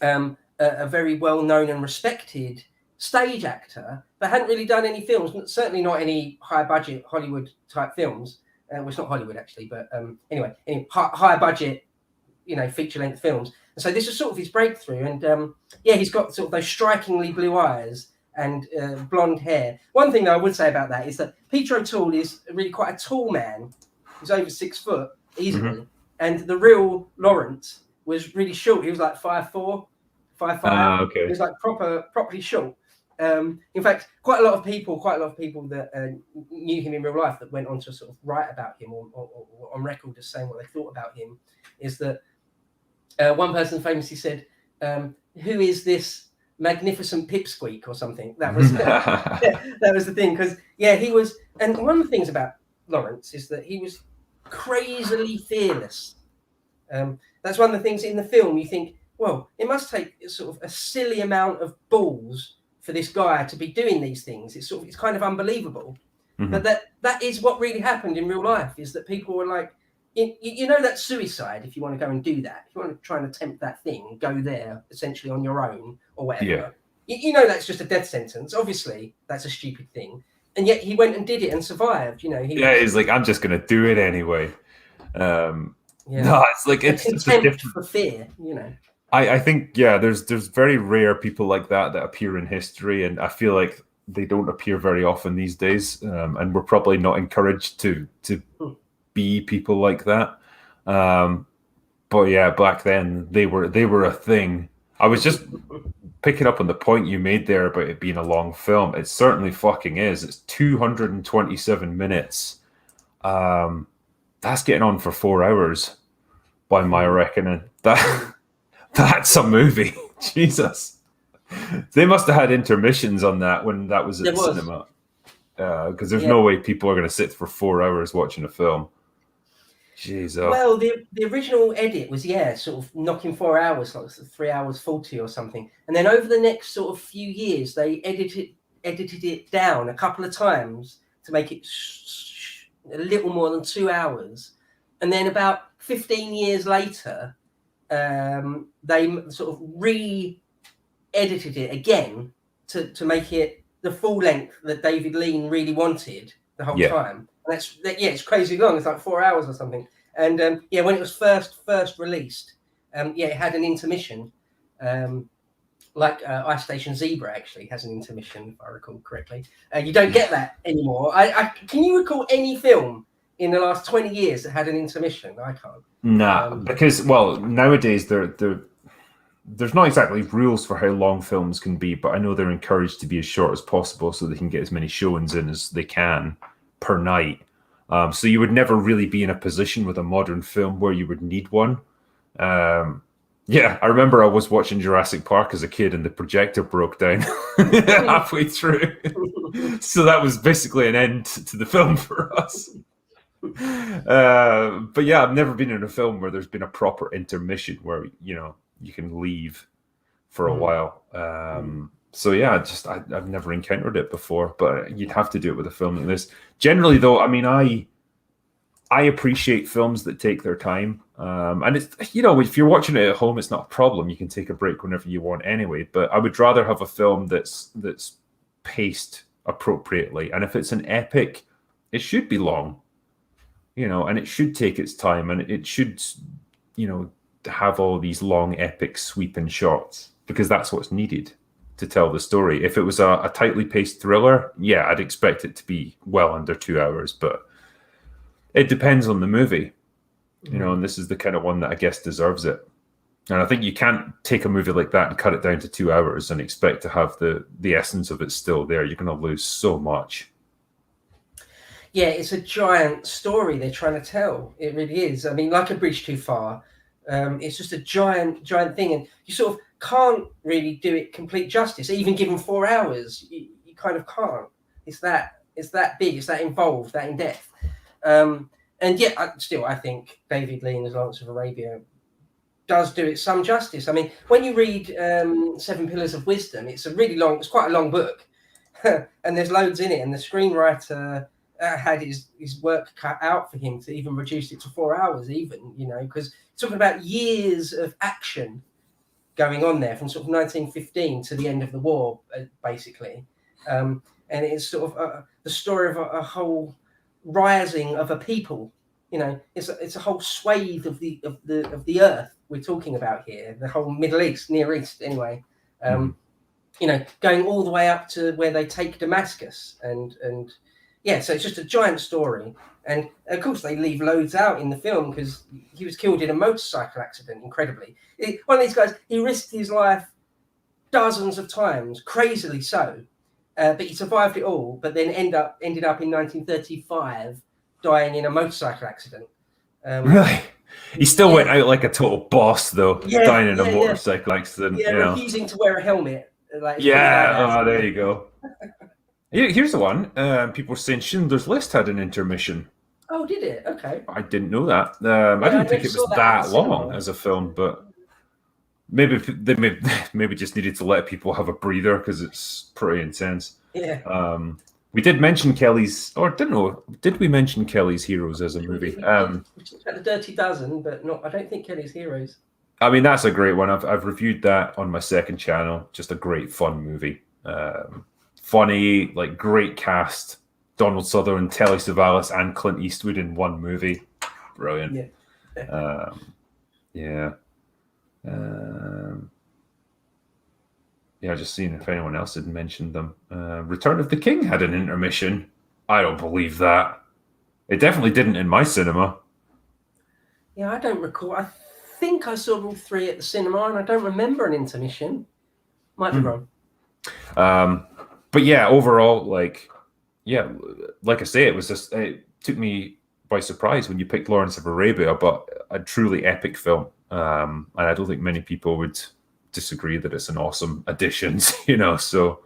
a very well known and respected stage actor, but hadn't really done any films, certainly not any high budget Hollywood type films. Well, it's not Hollywood actually, but anyway, high budget, feature length films. And so this was sort of his breakthrough. And he's got sort of those strikingly blue eyes and blonde hair. One thing that I would say about that is that Peter O'Toole is really quite a tall man. He's over 6 foot easily. Mm-hmm. And the real Lawrence was really short. He was like 5'4", 5'5". Okay. He was like properly short. In fact, quite a lot of people that knew him in real life that went on to sort of write about him or on record as saying what they thought about him is that one person famously said, "Who is this magnificent pipsqueak?" or something. That was that was the thing, because he was. And one of the things about Lawrence is that he was crazily fearless. That's one of the things in the film. You think, well, it must take sort of a silly amount of balls for this guy to be doing these things. It's kind of unbelievable. Mm-hmm. But that is what really happened in real life, is that people were like, that's suicide if you want to go and do that. If you want to try and attempt that thing, go there essentially on your own or whatever. Yeah. That's just a death sentence. Obviously, that's a stupid thing. And yet he went and did it and survived. He's like, I'm just going to do it anyway. No, it's like it's contempt for fear, I think there's very rare people like that appear in history, and I feel like they don't appear very often these days, and we're probably not encouraged to be people like that. But back then they were a thing. I was just picking up on the point you made there about it being a long film. It certainly fucking is. It's 227 minutes. That's getting on for 4 hours by my reckoning. That's a movie. Jesus. They must have had intermissions on that when that was at the cinema. Because there's no way people are going to sit for 4 hours watching a film. Jesus. Well, the original edit was, sort of knocking 4 hours, like 3 hours 40 or something. And then over the next sort of few years, they edited it down a couple of times to make it a little more than 2 hours. And then about 15 years later, they sort of re-edited it again to make it the full length that David Lean really wanted the whole time. And it's crazy long. It's like 4 hours or something. And when it was first released, it had an intermission, like Ice Station Zebra actually has an intermission, if I recall correctly. You don't get that anymore. Can you recall any film in the last 20 years that had an intermission? I can't. Nah, because nowadays there's not exactly rules for how long films can be, but I know they're encouraged to be as short as possible so they can get as many showings in as they can per night. So you would never really be in a position with a modern film where you would need one. I remember I was watching Jurassic Park as a kid and the projector broke down halfway through. So that was basically an end to the film for us. I've never been in a film where there's been a proper intermission where you can leave for a while. I've never encountered it before, but you'd have to do it with a film like this. Generally, though, I mean, I appreciate films that take their time, and it's if you're watching it at home, it's not a problem. You can take a break whenever you want anyway. But I would rather have a film that's paced appropriately, and if it's an epic, it should be long. And it should take its time, and it should, have all these long, epic, sweeping shots, because that's what's needed to tell the story. If it was a tightly paced thriller, I'd expect it to be well under 2 hours, but it depends on the movie, and this is the kind of one that I guess deserves it. And I think you can't take a movie like that and cut it down to 2 hours and expect to have the essence of it still there. You're going to lose so much. Yeah, it's a giant story they're trying to tell. It really is. I mean, like A Bridge Too Far, it's just a giant thing, and you sort of can't really do it complete justice. Even given 4 hours, you kind of can't. It's that big, it's that involved, that in depth. And yet, I think David Lean's Lawrence of Arabia does do it some justice. I mean, when you read Seven Pillars of Wisdom, it's quite a long book, and there's loads in it. And the screenwriter had his work cut out for him to even reduce it to 4 hours, even, because talking about years of action going on there from sort of 1915 to the end of the war, basically. And it's sort of the story of a whole rising of a people. It's a whole swathe of the earth we're talking about here, the whole Middle East, Near East, anyway. Going all the way up to where they take Damascus, and so it's just a giant story. And of course, they leave loads out in the film because he was killed in a motorcycle accident. Incredibly, one of these guys, he risked his life dozens of times, crazily so, but he survived it all. But then ended up in 1935. Dying in a motorcycle accident. Really? He still went out like a total boss, though, dying in a motorcycle accident. Yeah, refusing to wear a helmet. There you go. Here's the one. People were saying Schindler's List had an intermission. Oh, did it? Okay. I didn't know that. I didn't think it was that long as a film, but maybe they maybe just needed to let people have a breather because it's pretty intense. Yeah. We did mention Kelly's, or didn't know. Did we mention Kelly's Heroes as a movie? We talked about The Dirty Dozen, but I don't think Kelly's Heroes. I mean, that's a great one. I've reviewed that on my second channel. Just a great fun movie. Funny, like great cast. Donald Sutherland, Telly Savalas, and Clint Eastwood in one movie. Brilliant. Yeah. Just seeing if anyone else had mentioned them. Return of the King had an intermission. I don't believe that. It definitely didn't in my cinema. Yeah, I don't recall. I think I saw all three at the cinema, and I don't remember an intermission. Might be wrong. But yeah, overall, like I say, it took me by surprise when you picked Lawrence of Arabia, but a truly epic film. And I don't think many people would disagree that it's an awesome addition, so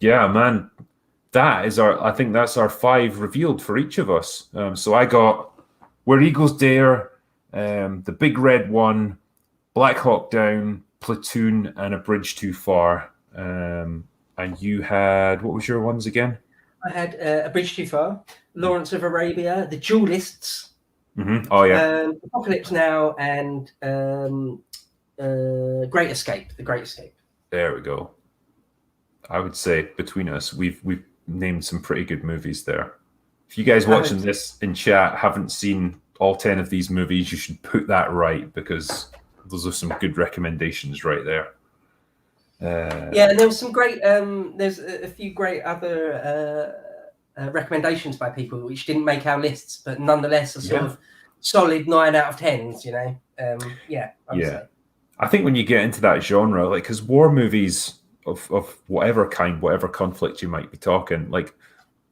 yeah, man, I think that's our 5 revealed for each of us. So I got Where Eagles Dare, The Big Red One, Black Hawk Down, Platoon, and A Bridge Too Far. And you had, what was your ones again? I had A Bridge Too Far, Lawrence of Arabia, The Duelists, Oh yeah, Apocalypse Now, and Great Escape. The Great Escape. There we go. I would say between us, we've named some pretty good movies there. If you guys watching this in chat haven't seen all 10 of these movies, you should put that right, because those are some good recommendations right there. And there was some great. There's a few great other recommendations by people which didn't make our lists, but nonetheless are sort of solid 9 out of 10s. Say. I think when you get into that genre, like, because war movies of whatever kind, whatever conflict you might be talking, like,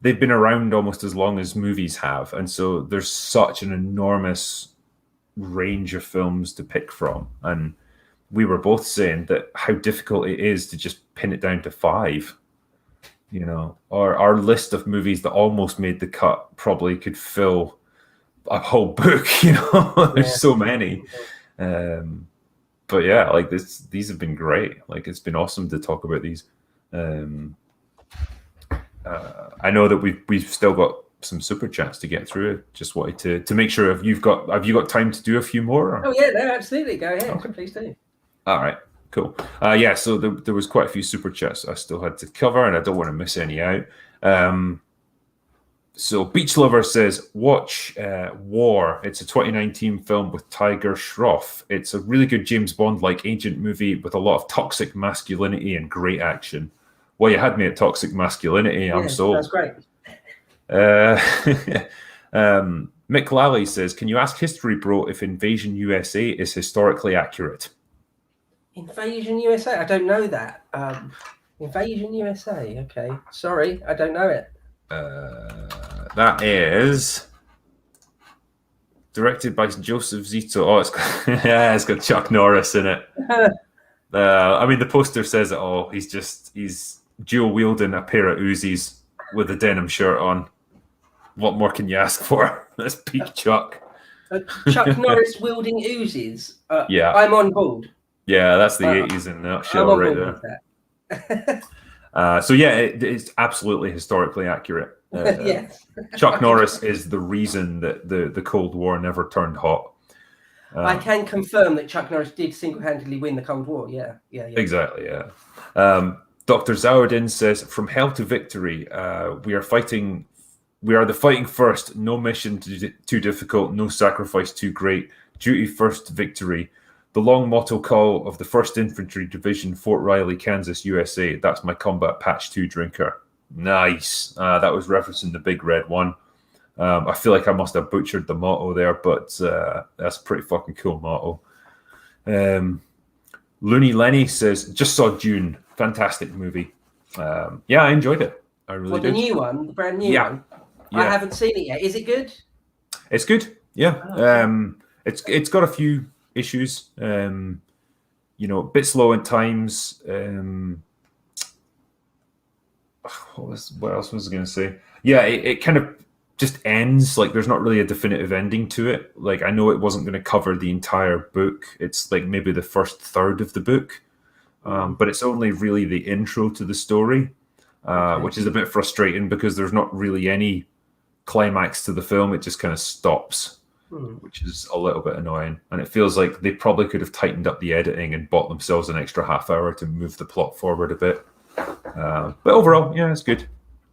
they've been around almost as long as movies have, and so there's such an enormous range of films to pick from. And we were both saying that how difficult it is to just pin it down to 5. Or our list of movies that almost made the cut probably could fill a whole book. There's so many. But yeah, like these have been great. Like, it's been awesome to talk about these. I know that we've still got some super chats to get through. Just wanted to make sure have you got time to do a few more? Or? Oh yeah, no, absolutely. Go ahead. Okay. Please do. All right, cool. So there was quite a few super chats I still had to cover, and I don't want to miss any out. So Beach Lover says, watch War. It's a 2019 film with Tiger Shroff. It's a really good James Bond-like agent movie with a lot of toxic masculinity and great action. Well, you had me at toxic masculinity. I'm sold. That's great. Mick Lally says, can you ask History Bro if Invasion USA is historically accurate? Invasion USA? I don't know that. Invasion USA. Okay. Sorry, I don't know it. That is directed by Joseph Zito. Oh, it's got Chuck Norris in it. I mean, the poster says it all. He's dual wielding a pair of Uzis with a denim shirt on. What more can you ask for? That's peak Chuck. Chuck Norris wielding Uzis. Yeah, I'm on board. Yeah, that's the 80s in a nutshell right there. So yeah, it's absolutely historically accurate. Yes. Chuck Norris is the reason that the Cold War never turned hot. I can confirm that Chuck Norris did single-handedly win the Cold War. Yeah. Exactly, yeah. Dr. Zauerdin says, from hell to victory, we are the fighting first, no mission too difficult, no sacrifice too great, duty first, victory. The long motto call of the 1st Infantry Division, Fort Riley, Kansas, USA. That's my combat patch 2 drinker. Nice. That was referencing the big red one. I feel like I must have butchered the motto there, but that's a pretty fucking cool motto. Looney Lenny says, just saw Dune. Fantastic movie. Yeah, I enjoyed it. I really did. The new one, the brand new one? Yeah. I haven't seen it yet. Is it good? It's good, yeah. Oh, okay. It's got a few issues, a bit slow at times. What else was I going to say? Yeah, it kind of just ends. Like, there's not really a definitive ending to it. Like, I know it wasn't going to cover the entire book. It's like maybe the first third of the book, but it's only really the intro to the story, which is a bit frustrating because there's not really any climax to the film. It just kind of stops. Which is a little bit annoying. And it feels like they probably could have tightened up the editing and bought themselves an extra half hour to move the plot forward a bit. But overall, yeah, it's good.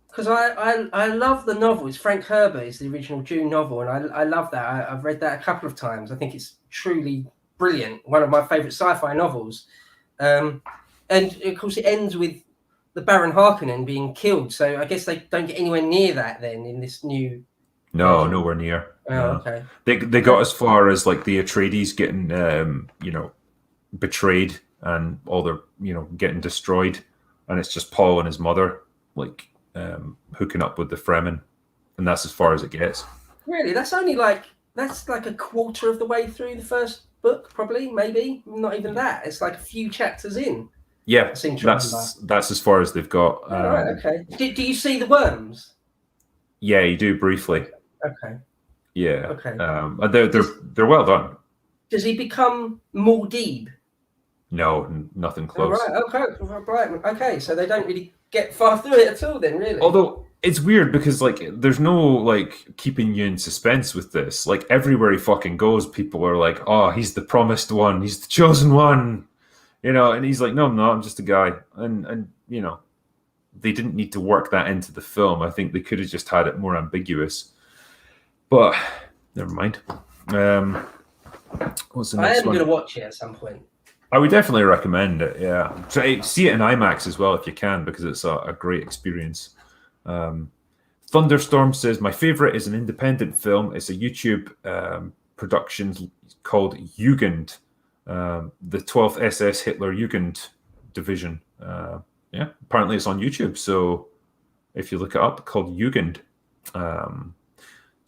Because I love the novel. It's Frank Herbert is the original Dune novel, and I love that. I've read that a couple of times. I think it's truly brilliant. One of my favourite sci-fi novels. And of course, it ends with the Baron Harkonnen being killed. So I guess they don't get anywhere near that then in this new... No, nowhere near. Oh, okay. They got as far as like the Atreides getting, betrayed and all their, getting destroyed, and it's just Paul and his mother like hooking up with the Fremen, and that's as far as it gets. Really, that's like a quarter of the way through the first book, probably, maybe not even that. It's like a few chapters in. Yeah, that's as far as they've got. Right, okay. Do you see the worms? Yeah, you do briefly. Okay. Yeah. Okay. They're well done. Does he become Muad'Dib? No, nothing close. Oh, right. Okay. So they don't really get far through it at all, then, really. Although it's weird because there's no keeping you in suspense with this. Like, everywhere he fucking goes, people are like, "Oh, he's the promised one. He's the chosen one," And he's like, "No, I'm not. I'm just a guy." And they didn't need to work that into the film. I think they could have just had it more ambiguous. But never mind. What's the next one? I am going to watch it at some point. I would definitely recommend it, yeah. Try, see it in IMAX as well if you can, because it's a great experience. Thunderstorm says, my favorite is an independent film. It's a YouTube production called Jugend, the 12th SS Hitler Jugend Division. Yeah, apparently it's on YouTube. So if you look it up, called Jugend.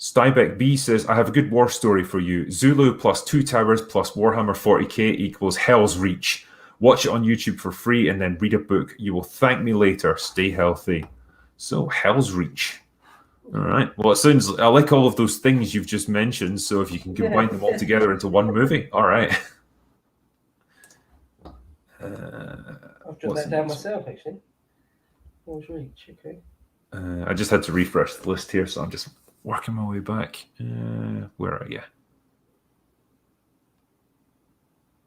Stuybeck B says, I have a good war story for you. Zulu plus 2 Towers plus Warhammer 40k equals Hell's Reach. Watch it on YouTube for free and then read a book. You will thank me later. Stay healthy. So, Hell's Reach. All right. Well, it sounds, I like all of those things you've just mentioned. So if you can combine them all together into one movie, all right. I've jotted that down myself, actually. Hell's Reach, okay. I just had to refresh the list here, so I'm just working my way back. Where are you?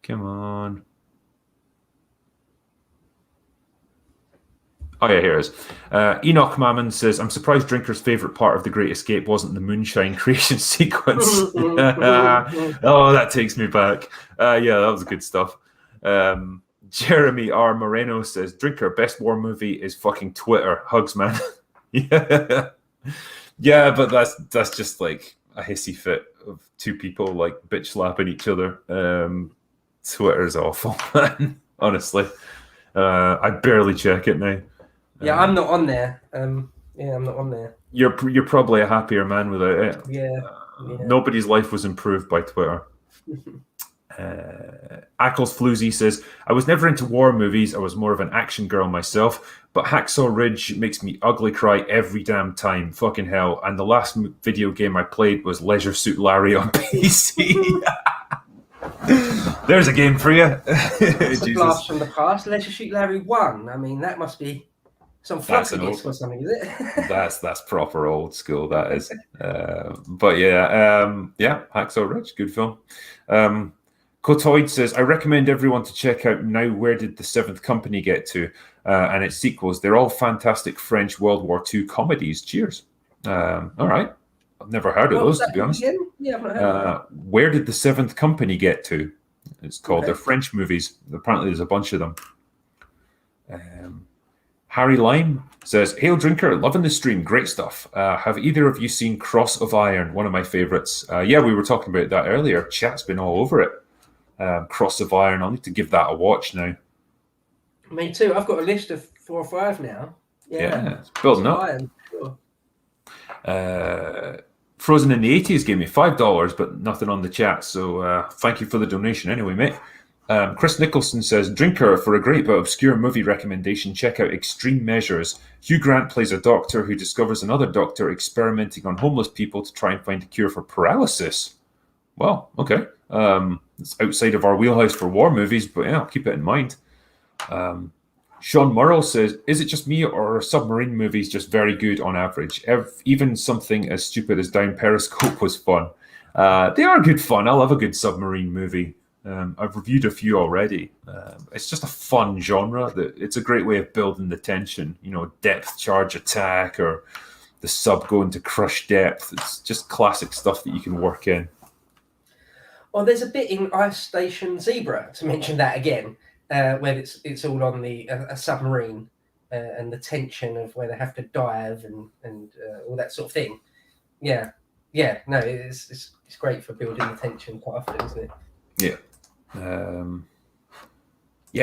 Come on. Oh, yeah, here it is. Enoch Mammon says, I'm surprised Drinker's favourite part of The Great Escape wasn't the moonshine creation sequence. Oh, that takes me back. Yeah, that was good stuff. Jeremy R. Moreno says, Drinker, best war movie is fucking Twitter. Hugs, man. Yeah. Yeah, but that's just like, a hissy fit of two people like bitch slapping each other. Twitter's awful, man. Honestly, I barely check it now. Yeah, I'm not on there. Yeah, I'm not on there. You're probably a happier man without it. Yeah. Nobody's life was improved by Twitter. Ackles Floozy says, I was never into war movies. I was more of an action girl myself, but Hacksaw Ridge makes me ugly cry every damn time. Fucking hell. And the last video game I played was Leisure Suit Larry on PC. There's a game for you. It's a blast from the past. Leisure Suit Larry 1. I mean, that must be some floppy disk or something, is it? that's proper old school, that is. But yeah, Hacksaw Ridge, good film. Cotoid says, I recommend everyone to check out Now Where Did the Seventh Company Get To? And its sequels. They're all fantastic French World War II comedies. Cheers. All right. I've never heard of those, to be honest. Yeah, I've not heard Where Did the Seventh Company Get To? It's called. They're French movies. Apparently there's a bunch of them. Harry Lime says, Hail Drinker, loving the stream. Great stuff. Have either of you seen Cross of Iron? One of my favorites. Yeah, we were talking about that earlier. Chat's been all over it. Cross of Iron. I'll need to give that a watch now. Me too. I've got a list of 4 or 5 now. Yeah, it's building up. Iron. Sure. Frozen in the 80s gave me $5, but nothing on the chat. So thank you for the donation anyway, mate. Chris Nicholson says, Drinker, for a great but obscure movie recommendation, check out Extreme Measures. Hugh Grant plays a doctor who discovers another doctor experimenting on homeless people to try and find a cure for paralysis. Well, okay. It's outside of our wheelhouse for war movies, but yeah, I'll keep it in mind. Sean Murrell says, is it just me or are submarine movies just very good on average? Even something as stupid as Down Periscope was fun. They are good fun. I love a good submarine movie. I've reviewed a few already. It's just a fun genre. It's a great way of building the tension. You know, depth charge attack or the sub going to crush depth. It's just classic stuff that you can work in. Well, there's a bit in Ice Station Zebra, to mention that again, where it's all on a submarine and the tension of where they have to dive and all that sort of thing. Yeah, no, it's great for building the tension quite often, isn't it? Yeah.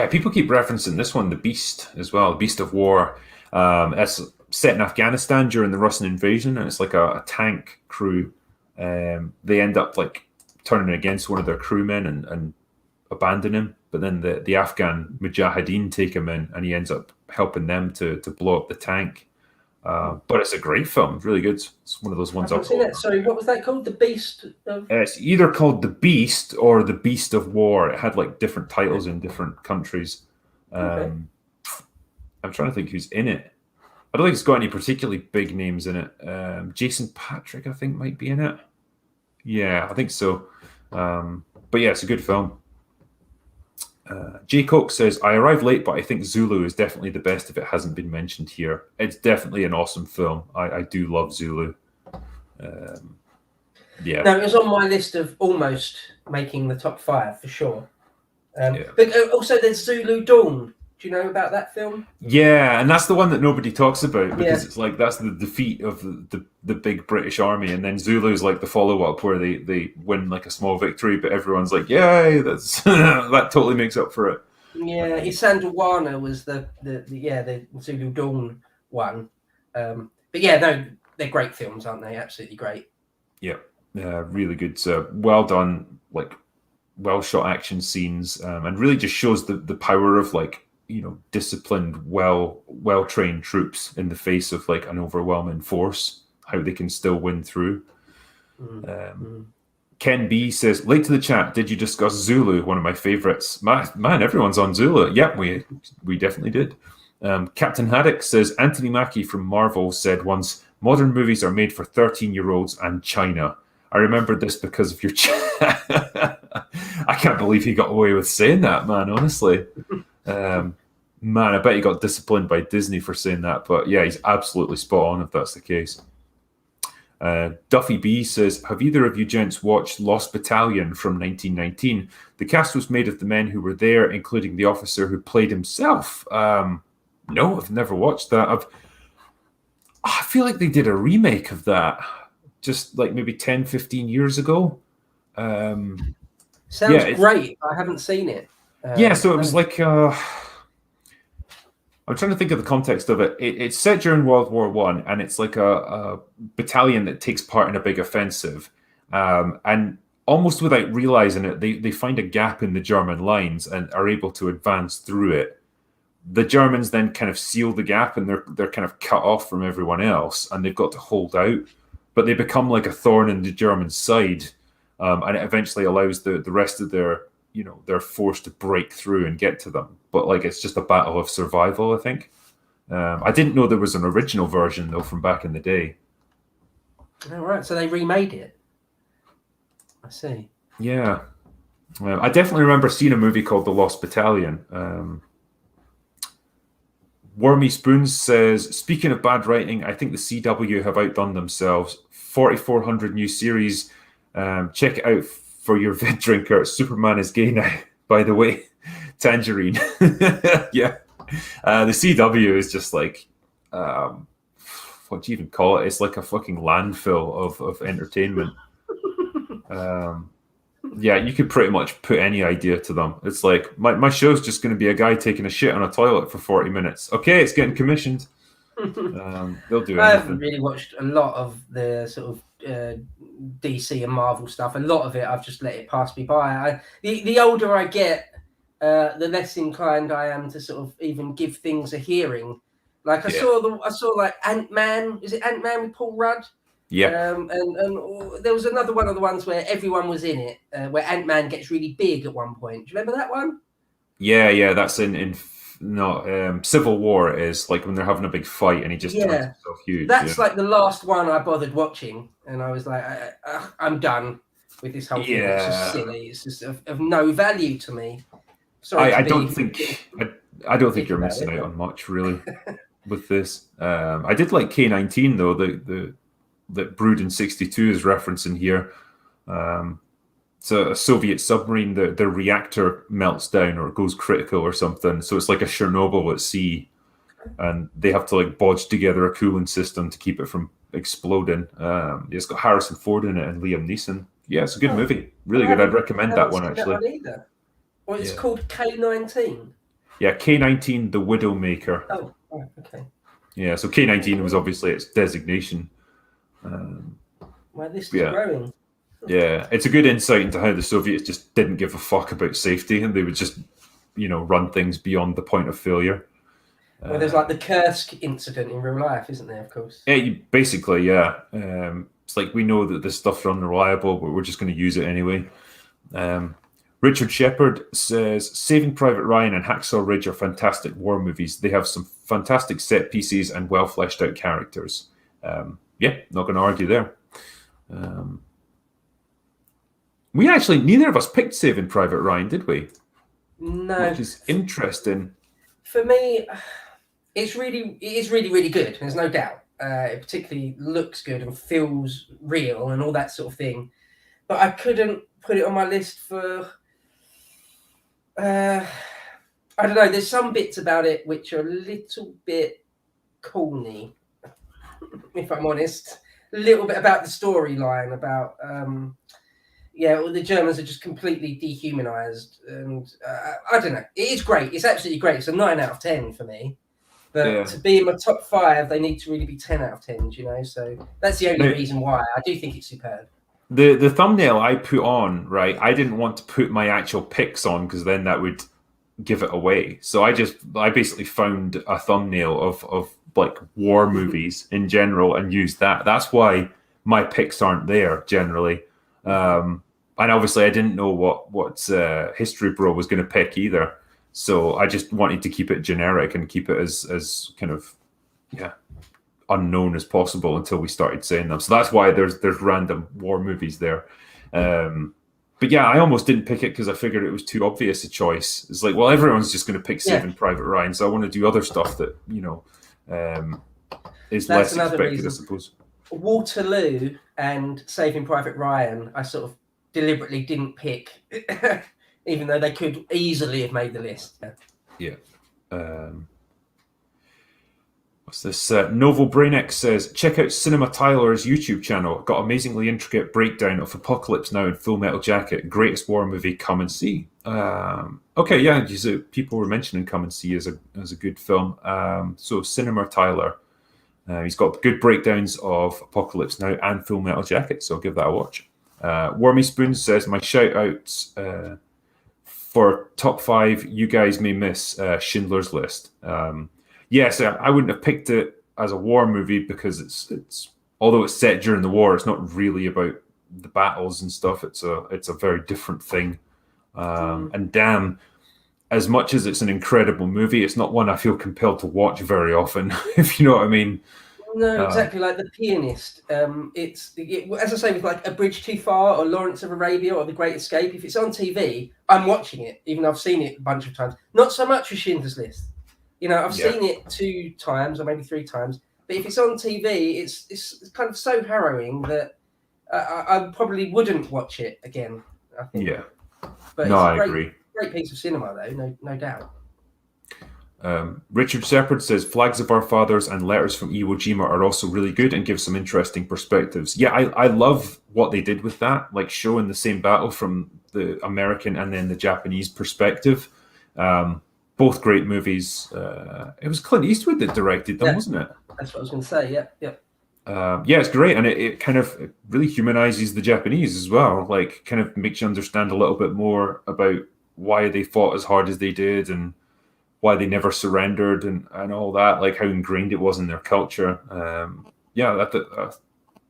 People keep referencing this one, The Beast, as well, The Beast of War. It's set in Afghanistan during the Russian invasion, and it's like a tank crew. They end up like turning against one of their crewmen and abandon him, but then the Afghan Mujahideen take him in, and he ends up helping them to blow up the tank. But it's a great film, really good. It's one of those ones. I've seen that. Sorry, what was that called? The Beast of... It's either called The Beast or The Beast of War. It had like different titles in different countries. Okay. I'm trying to think who's in it. I don't think it's got any particularly big names in it. Jason Patrick, I think, might be in it. Yeah, I think so. But yeah, it's a good film. Jay Coke says, I arrived late, but I think Zulu is definitely the best if it hasn't been mentioned here. It's definitely an awesome film. I do love Zulu. Yeah. No, it was on my list of almost making the top 5 for sure. But also there's Zulu Dawn. Do you know about that film? Yeah, and that's the one that nobody talks about because it's like that's the defeat of the big British army, and then Zulu's like the follow-up where they win like a small victory, but everyone's like, yay, that's that totally makes up for it. Yeah, Isandra Wana was the Zulu Dawn one. But yeah, no, they're great films, aren't they? Absolutely great. Yeah, really good. Well done, like well shot action scenes, and really just shows the power of like, you know, disciplined, well trained troops in the face of like an overwhelming force, how they can still win through. Ken B says, late to the chat, did you discuss Zulu? One of my favorites. Man, everyone's on Zulu. Yep, we definitely did. Captain Haddock says, Anthony Mackie from Marvel said once, modern movies are made for 13-year-olds and China. I remembered this because of your chat. I can't believe he got away with saying that, man, honestly. Man, I bet he got disciplined by Disney for saying that, but yeah, he's absolutely spot on if that's the case. Duffy B says, have either of you gents watched Lost Battalion from 1919? The cast was made of the men who were there, including the officer who played himself. No, I've never watched that. I feel like they did a remake of that, just like maybe 10, 15 years ago. Sounds great. I haven't seen it. So it was like I'm trying to think of the context of it. It's set during World War One, and it's like a battalion that takes part in a big offensive. And almost without realizing it, they find a gap in the German lines and are able to advance through it. The Germans then kind of seal the gap, and they're kind of cut off from everyone else, and they've got to hold out. But they become like a thorn in the German side, and it eventually allows the rest of their force to break through and get to them. But like it's just a battle of survival, I think. I didn't know there was an original version though from back in the day. All right, so they remade it. I see. Yeah, I definitely remember seeing a movie called The Lost Battalion. Wormy Spoons says, speaking of bad writing, I think the CW have outdone themselves. 4,400 new series. Check it out for your vid drinker. Superman is gay now, by the way. Tangerine. Yeah. The CW is just like, what do you even call it? It's like a fucking landfill of entertainment. Yeah, you could pretty much put any idea to them. It's like, my show's just going to be a guy taking a shit on a toilet for 40 minutes. Okay, it's getting commissioned. They'll do anything. I haven't really watched a lot of the sort of DC and Marvel stuff. A lot of it, I've just let it pass me by. The older I get, the less inclined I am to sort of even give things a hearing. Like I saw like Ant-Man. Is it Ant-Man with Paul Rudd? Yeah. And there was another one of the ones where everyone was in it, where Ant-Man gets really big at one point. Do you remember that one? Yeah. That's in Civil War. Is like when they're having a big fight and he just turns himself huge. That's like the last one I bothered watching, and I was like, I'm done with this whole thing. It's just silly. It's just of no value to me. Sorry, I don't think you're missing out on much really with this. I did like K-19 though. The that Brood in 62 is referencing here. So a Soviet submarine, the reactor melts down or goes critical or something. So it's like a Chernobyl at sea, and they have to like bodge together a cooling system to keep it from exploding. It's got Harrison Ford in it and Liam Neeson. Yeah, it's a good movie. Really good. I'd recommend that one actually. That one either. Well, it's called K-19. Yeah, K-19, The Widowmaker. Oh, okay. Yeah, so K-19 was obviously its designation. Well, this is growing. Yeah, it's a good insight into how the Soviets just didn't give a fuck about safety, and they would just, run things beyond the point of failure. Well, there's like the Kursk incident in real life, isn't there? Of course. Yeah, basically, yeah. It's like we know that this stuff's unreliable, but we're just going to use it anyway. Richard Shepard says, Saving Private Ryan and Hacksaw Ridge are fantastic war movies. They have some fantastic set pieces and well fleshed out characters. Not going to argue there. We actually, neither of us picked Saving Private Ryan, did we? No. Which is interesting. For me, it is really, really good. There's no doubt. It particularly looks good and feels real and all that sort of thing. But I couldn't put it on my list for... I don't know. There's some bits about it which are a little bit corny, if I'm honest. A little bit about the storyline, about... the Germans are just completely dehumanized, and I don't know. It is great. It's absolutely great. It's a 9 out of 10 for me. But to be in my top 5, they need to really be 10 out of 10s, So that's the only reason why. I do think it's superb. The thumbnail I put on, right, I didn't want to put my actual picks on because then that would give it away. So I basically found a thumbnail of like war movies in general and used that. That's why my picks aren't there generally. And obviously I didn't know what History Bro was going to pick either. So I just wanted to keep it generic and keep it as kind of, unknown as possible until we started saying them. So that's why there's random war movies there. But yeah, I almost didn't pick it because I figured it was too obvious a choice. It's like, well, everyone's just going to pick Saving Private Ryan, so I want to do other stuff that, is that's less expected, I suppose. Waterloo and Saving Private Ryan, I sort of deliberately didn't pick, even though they could easily have made the list. Yeah. What's this? Novo Brainic says, check out Cinema Tyler's YouTube channel. Got amazingly intricate breakdown of Apocalypse Now and Full Metal Jacket. Greatest war movie, come and see. Okay, yeah, people were mentioning Come and See as a good film. So Cinema Tyler, he's got good breakdowns of Apocalypse Now and Full Metal Jacket, so I'll give that a watch. Wormy Spoon says, my shout outs for top 5 you guys may miss Schindler's List. Yes, I wouldn't have picked it as a war movie because it's although it's set during the war, it's not really about the battles and stuff. It's a very different thing. And damn, as much as it's an incredible movie, it's not one I feel compelled to watch very often, if you know what I mean. No, exactly like The Pianist. As I say, with like A Bridge Too Far or Lawrence of Arabia or The Great Escape, if it's on TV, I'm watching it, even though I've seen it a bunch of times. Not so much with Schindler's List. You know, I've seen it 2 times or maybe 3 times, but if it's on TV, it's kind of so harrowing that I probably wouldn't watch it again, I think. Yeah. But no, it's I agree. Great piece of cinema, though, no doubt. Richard Shepard says Flags of Our Fathers and Letters from Iwo Jima are also really good and give some interesting perspectives. Yeah, I love what they did with that, like showing the same battle from the American and then the Japanese perspective. Both great movies. It was Clint Eastwood that directed them, wasn't it? That's what I was going to say. Yeah. Yeah, it's great, and it kind of really humanizes the Japanese as well. Like, kind of makes you understand a little bit more about why they fought as hard as they did and why they never surrendered and all that, like how ingrained it was in their culture. Yeah, that's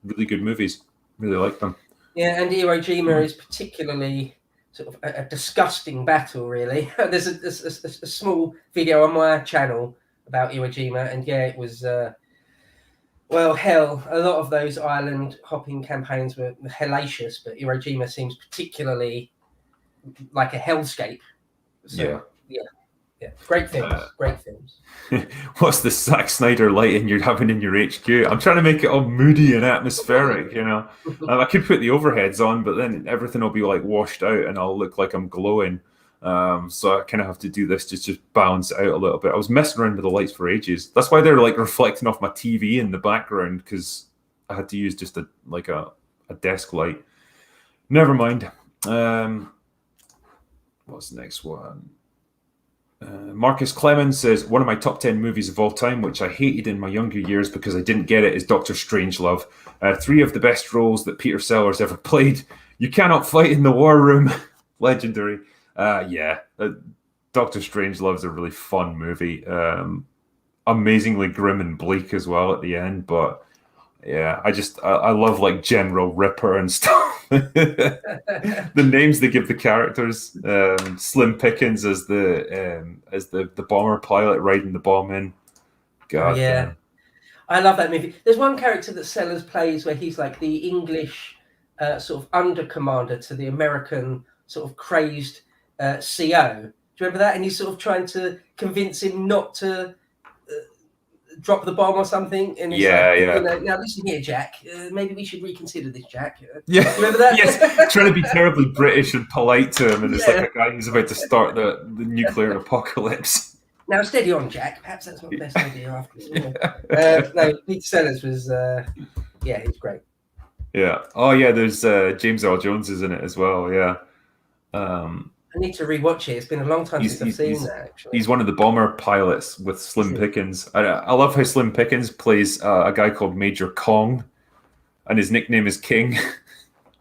really good movies. Really like them. Yeah, and Iwo Jima is particularly sort of a disgusting battle, really. There's a small video on my channel about Iwo Jima, and yeah, it was, well, hell, a lot of those island hopping campaigns were hellacious, but Iwo Jima seems particularly like a hellscape. So, yeah. Great films. What's the Zack Snyder lighting you're having in your HQ? I'm trying to make it all moody and atmospheric, you know. I could put the overheads on, but then everything will be like washed out and I'll look like I'm glowing. So I kind of have to do this to just balance it out a little bit. I was messing around with the lights for ages. That's why they're like reflecting off my TV in the background, because I had to use just a desk light. Never mind. What's the next one? Marcus Clemens says, one of my top 10 movies of all time, which I hated in my younger years because I didn't get it, is Dr. Strangelove. 3 of the best roles that Peter Sellers ever played. You cannot fight in the war room. Legendary. Dr. Strangelove is a really fun movie. Amazingly grim and bleak as well at the end, but yeah, I love like General Ripper and stuff. The names they give the characters. Slim Pickens as the bomber pilot riding the bomb in. God, yeah. I love that movie. There's one character that Sellers plays where he's like the English sort of under commander to the American sort of crazed CO. Do you remember that? And he's sort of trying to convince him not to drop the bomb or something. And yeah. You know, now listen here, Jack. Maybe we should reconsider this, Jack. Yeah, remember that? Yes, trying to be terribly British and polite to him, and it's like a guy who's about to start the nuclear apocalypse. Now steady on, Jack. Perhaps that's not the best idea after. No, Peter Sellers was, he's great. Yeah. Oh yeah, there's James Earl Jones is in it as well. Yeah. I need to rewatch it. It's been a long time since I've seen that. Actually, he's one of the bomber pilots with Slim Pickens. I love how Slim Pickens plays a guy called Major Kong, and his nickname is King.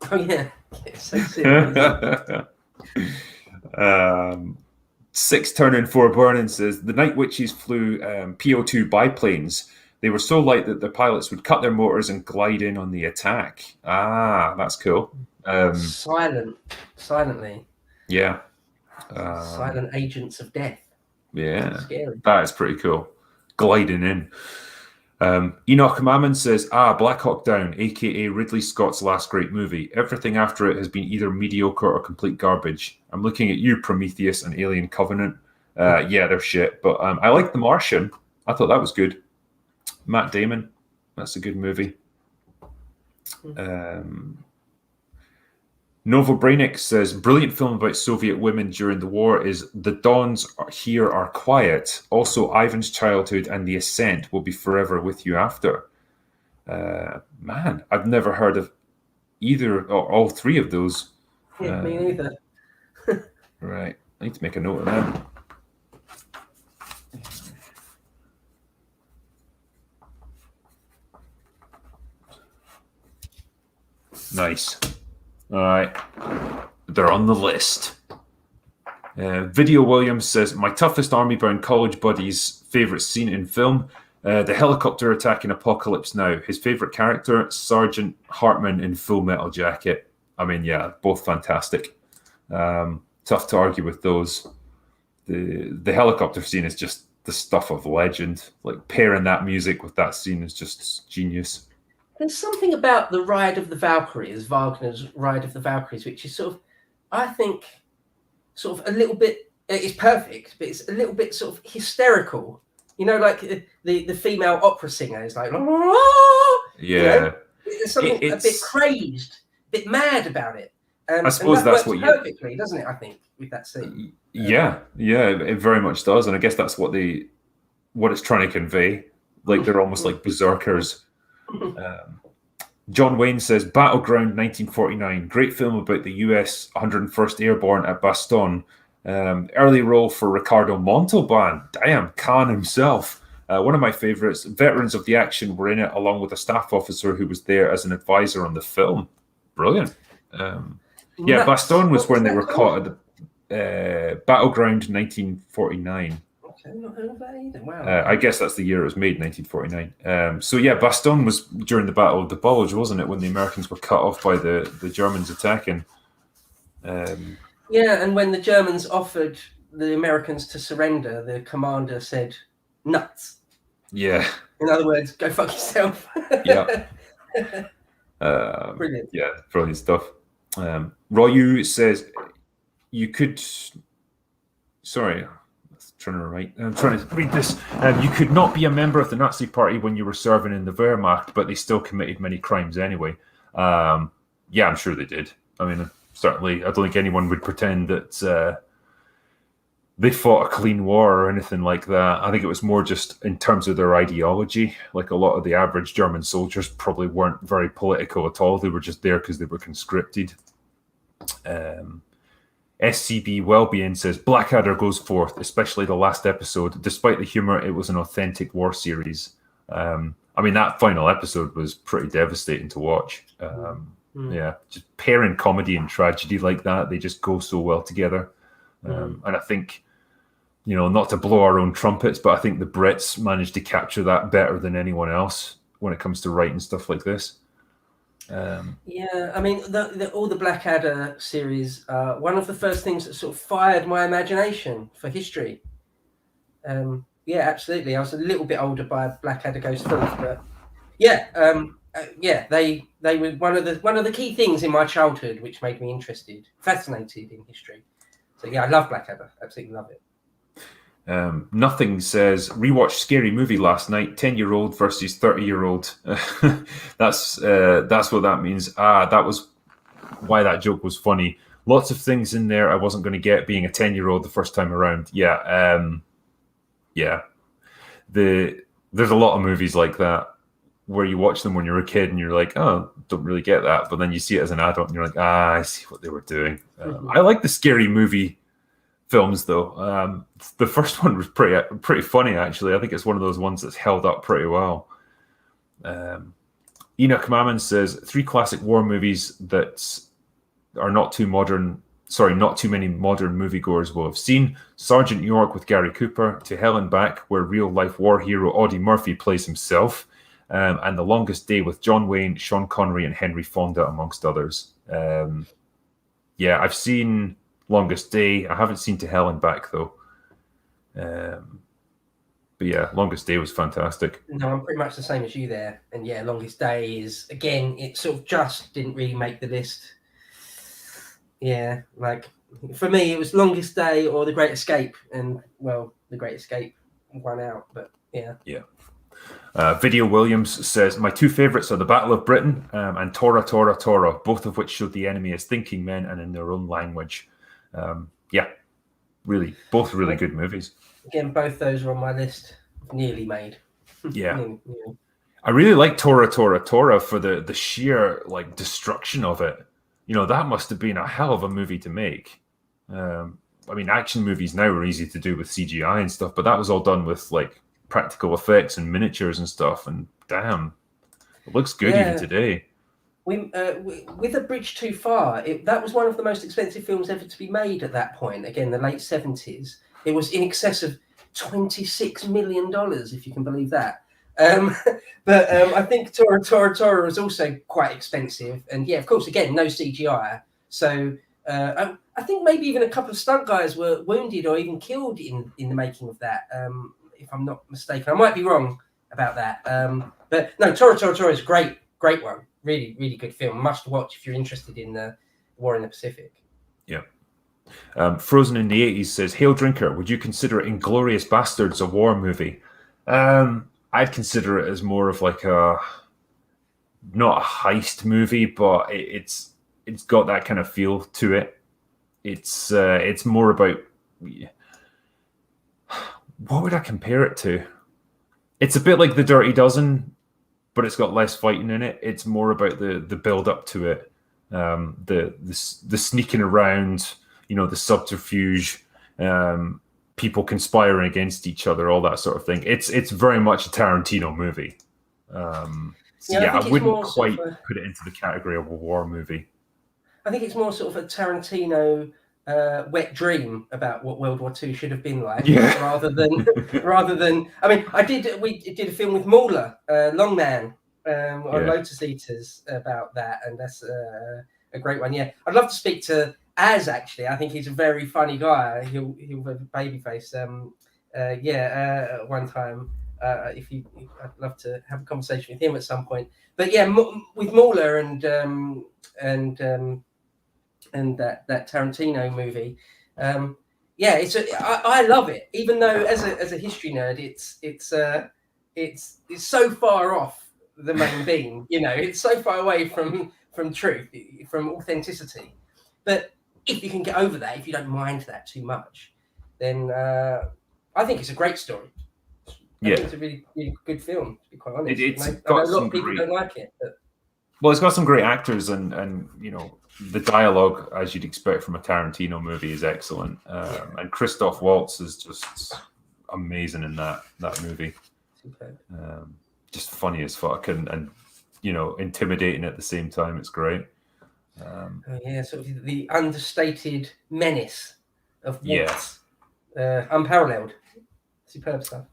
Oh yeah, it's so silly. 6 Turning 4 Burning says the Night Witches flew PO2 biplanes. They were so light that the pilots would cut their motors and glide in on the attack. Ah, that's cool. Silently. Yeah. Silent agents of death. Yeah. Scary. That is pretty cool. Gliding in. Enoch Mammon says, Black Hawk Down, aka Ridley Scott's last great movie. Everything after it has been either mediocre or complete garbage. I'm looking at you, Prometheus and Alien Covenant. Yeah, they're shit. But I like The Martian. I thought that was good. Matt Damon. Novo Brainic says, brilliant film about Soviet women during the war is The Dawns Here Are Quiet. Also, Ivan's Childhood and The Ascent will be forever with you after. Man, I've never heard of either or all three of those. Yeah, me neither. Right. I need to make a note of that. Nice. All right. They're on the list. Video Williams says, my toughest army-bound college buddy's favourite scene in film, the helicopter attack in Apocalypse Now. His favourite character, Sergeant Hartman in Full Metal Jacket. I mean, yeah, both fantastic. Tough to argue with those. The helicopter scene is just the stuff of legend. Like, pairing that music with that scene is just genius. There's something about the Ride of the Valkyries, Wagner's Ride of the Valkyries, which is sort of, I think, sort of a little bit, it's perfect, but it's a little bit sort of hysterical. You know, like the female opera singer is like, yeah. You know? There's something a bit crazed, a bit mad about it. I suppose that's what perfectly, doesn't it? I think with that scene. Yeah, it very much does, and I guess that's what it's trying to convey. Like they're almost like berserkers. John Wayne says, Battleground 1949, great film about the US 101st Airborne at Bastogne. Early role for Ricardo Montalban. Damn, Khan himself. One of my favourites. Veterans of the action were in it, along with a staff officer who was there as an advisor on the film. Brilliant. Bastogne was when they were caught at the Battleground 1949. Not heard of that either. Wow. I guess that's the year it was made, 1949. Bastogne was during the Battle of the Bulge, wasn't it, when the Americans were cut off by the Germans attacking. And when the Germans offered the Americans to surrender, the commander said, nuts. Yeah. In other words, go fuck yourself. Yeah. Brilliant. Yeah, brilliant stuff. Royu says, you could... Sorry... I'm trying to read this. You could not be a member of the Nazi Party when you were serving in the Wehrmacht, but they still committed many crimes anyway. I'm sure they did. I mean, certainly, I don't think anyone would pretend that they fought a clean war or anything like that. I think it was more just in terms of their ideology. Like a lot of the average German soldiers probably weren't very political at all. They were just there because they were conscripted. SCB Wellbeing says Blackadder goes forth, especially the last episode. Despite the humor, it was an authentic war series. That final episode was pretty devastating to watch. Yeah, just pairing comedy and tragedy like that, they just go so well together. And I think, not to blow our own trumpets, but I think the Brits managed to capture that better than anyone else when it comes to writing stuff like this. All the Blackadder series, one of the first things that sort of fired my imagination for history. Absolutely. I was a little bit older by Blackadder Goes Forth, but they were one of the key things in my childhood, which made me fascinated in history. So I love Blackadder. Absolutely love it. Nothing says rewatched Scary Movie last night. 10-year-old versus 30-year-old. That's what that means. That was why that joke was funny. Lots of things in there I wasn't going to get being a 10-year-old the first time around. There's a lot of movies like that where you watch them when you're a kid and you're like, oh, don't really get that, but then you see it as an adult and you're like, I see what they were doing. I like the Scary Movie films though. The first one was pretty funny actually. I think it's one of those ones that's held up pretty well. Enoch Mammon says 3 classic war movies that are not too many modern moviegoers will have seen. Sergeant York with Gary Cooper, To Hell and Back, where real life war hero Audie Murphy plays himself, and The Longest Day with John Wayne, Sean Connery, and Henry Fonda, amongst others. I've seen Longest Day. I haven't seen To Hell and Back though. Longest Day was fantastic. No, I'm pretty much the same as you there. And Longest Day is, again, it sort of just didn't really make the list. Yeah, like for me, it was Longest Day or The Great Escape, and The Great Escape won out. But yeah. Video Williams says, my two favourites are The Battle of Britain and Tora, Tora, Tora, both of which showed the enemy as thinking men and in their own language. Both really good movies. Again, both those are on my list. Nearly made. Yeah. Nearly. I really like Tora, Tora, Tora for the sheer like destruction of it. That must have been a hell of a movie to make. I mean, action movies now are easy to do with CGI and stuff, but that was all done with like practical effects and miniatures and stuff. And damn, it looks good even today. With A Bridge Too Far, that was one of the most expensive films ever to be made at that point. Again, the late 70s. It was in excess of $26 million, if you can believe that. But I think Tora, Tora, Tora was also quite expensive. And yeah, of course, again, no CGI. So I think maybe even a couple of stunt guys were wounded or even killed in the making of that, if I'm not mistaken. I might be wrong about that. But no, Tora, Tora, Tora is a great one. Really, really good film. Must watch if you're interested in the War in the Pacific. Yeah. Frozen in the 80s says, Hail Drinker, would you consider Inglourious Bastards a war movie? I'd consider it as more of like not a heist movie, but it's got that kind of feel to it. It's more about, what would I compare it to? It's a bit like The Dirty Dozen, but it's got less fighting in it. It's more about the build up to it, the sneaking around, the subterfuge, people conspiring against each other, all that sort of thing. It's very much a Tarantino movie. I wouldn't quite put it into the category of a war movie. I think it's more sort of a Tarantino wet dream about what World War II should have been like, rather than. I mean, we did a film with Mauler, Longman, on Lotus Eaters about that, and that's a great one. Yeah, I'd love to speak to Az. Actually, I think he's a very funny guy. He'll have a baby face. One time, I'd love to have a conversation with him at some point. But yeah, with Mauler and that Tarantino movie, I love it. Even though as a history nerd, it's so far off the main beam. It's so far away from truth, from authenticity. But if you can get over that, if you don't mind that too much, then I think it's a great story. I think it's a really, really good film, to be quite honest. I know a lot of people don't like it, but. Well, it's got some great actors, and the dialogue, as you'd expect from a Tarantino movie, is excellent. And Christoph Waltz is just amazing in that movie. Just funny as fuck, and intimidating at the same time. It's great. Sort of the understated menace of Waltz, unparalleled, superb stuff.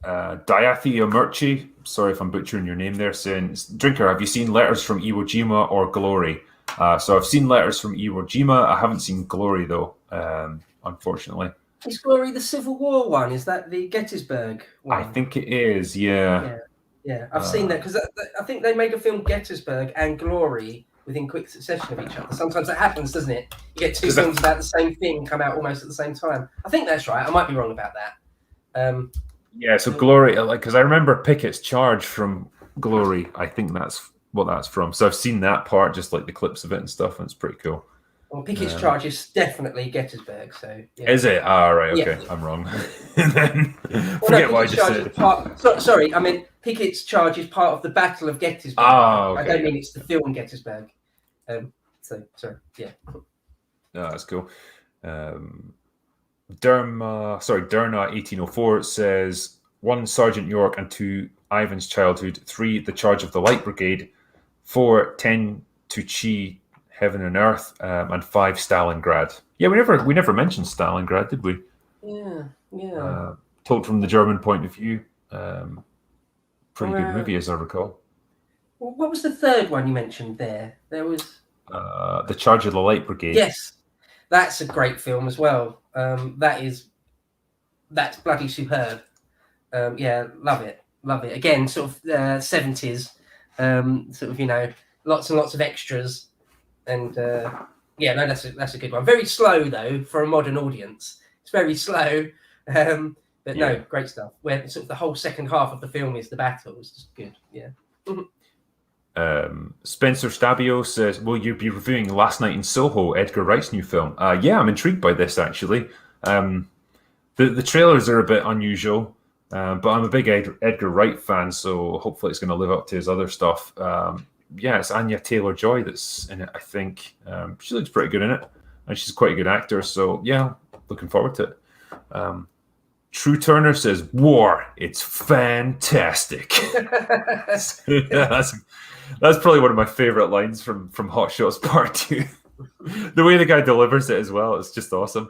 Diathea Murchie, sorry if I'm butchering your name there, saying, Drinker, have you seen Letters from Iwo Jima or Glory? So I've seen Letters from Iwo Jima. I haven't seen Glory, though, unfortunately. Is Glory the Civil War one? Is that the Gettysburg one? I think it is, yeah. Yeah, I've seen that, because I think they made a film Gettysburg and Glory within quick succession of each other. Sometimes that happens, doesn't it? You get two films about the same thing come out almost at the same time. I think that's right. I might be wrong about that. So Glory, because I remember Pickett's Charge from Glory. I think that's what that's from. So I've seen that part, just like the clips of it and stuff, and it's pretty cool. Well, Pickett's Charge is definitely Gettysburg. So is it? Right. Okay, I'm wrong. Forget what I just said. Sorry, I mean Pickett's Charge is part of the Battle of Gettysburg. Okay. I don't mean it's the film Gettysburg. Sorry. Yeah. No, that's cool. Derna 1804 says 1 Sergeant York and 2 Ivan's Childhood, 3 The Charge of the Light Brigade, 4 10 to Chi, Heaven and Earth, and 5 Stalingrad. Yeah, we never mentioned Stalingrad, did we? Yeah. Told from the German point of view. Pretty good movie, as I recall. What was the third one you mentioned there? There was The Charge of the Light Brigade. Yes, that's a great film as well. That's bloody superb. Love it. Again, sort of 70s, lots and lots of extras, and that's a good one. Very slow though for a modern audience. It's very slow, But no, great stuff. Where sort of the whole second half of the film is the battle. It's just good. Yeah. Spencer Stabio says, will you be reviewing Last Night in Soho, Edgar Wright's new film? Yeah, I'm intrigued by this, actually. The trailers are a bit unusual, but I'm a big Edgar Wright fan, so hopefully it's going to live up to his other stuff. It's Anya Taylor-Joy that's in it, I think. She looks pretty good in it, and she's quite a good actor, so yeah, looking forward to it. True Turner says, war, it's fantastic. That's probably one of my favorite lines from Hot Shots Part 2. The way the guy delivers it as well, it's just awesome.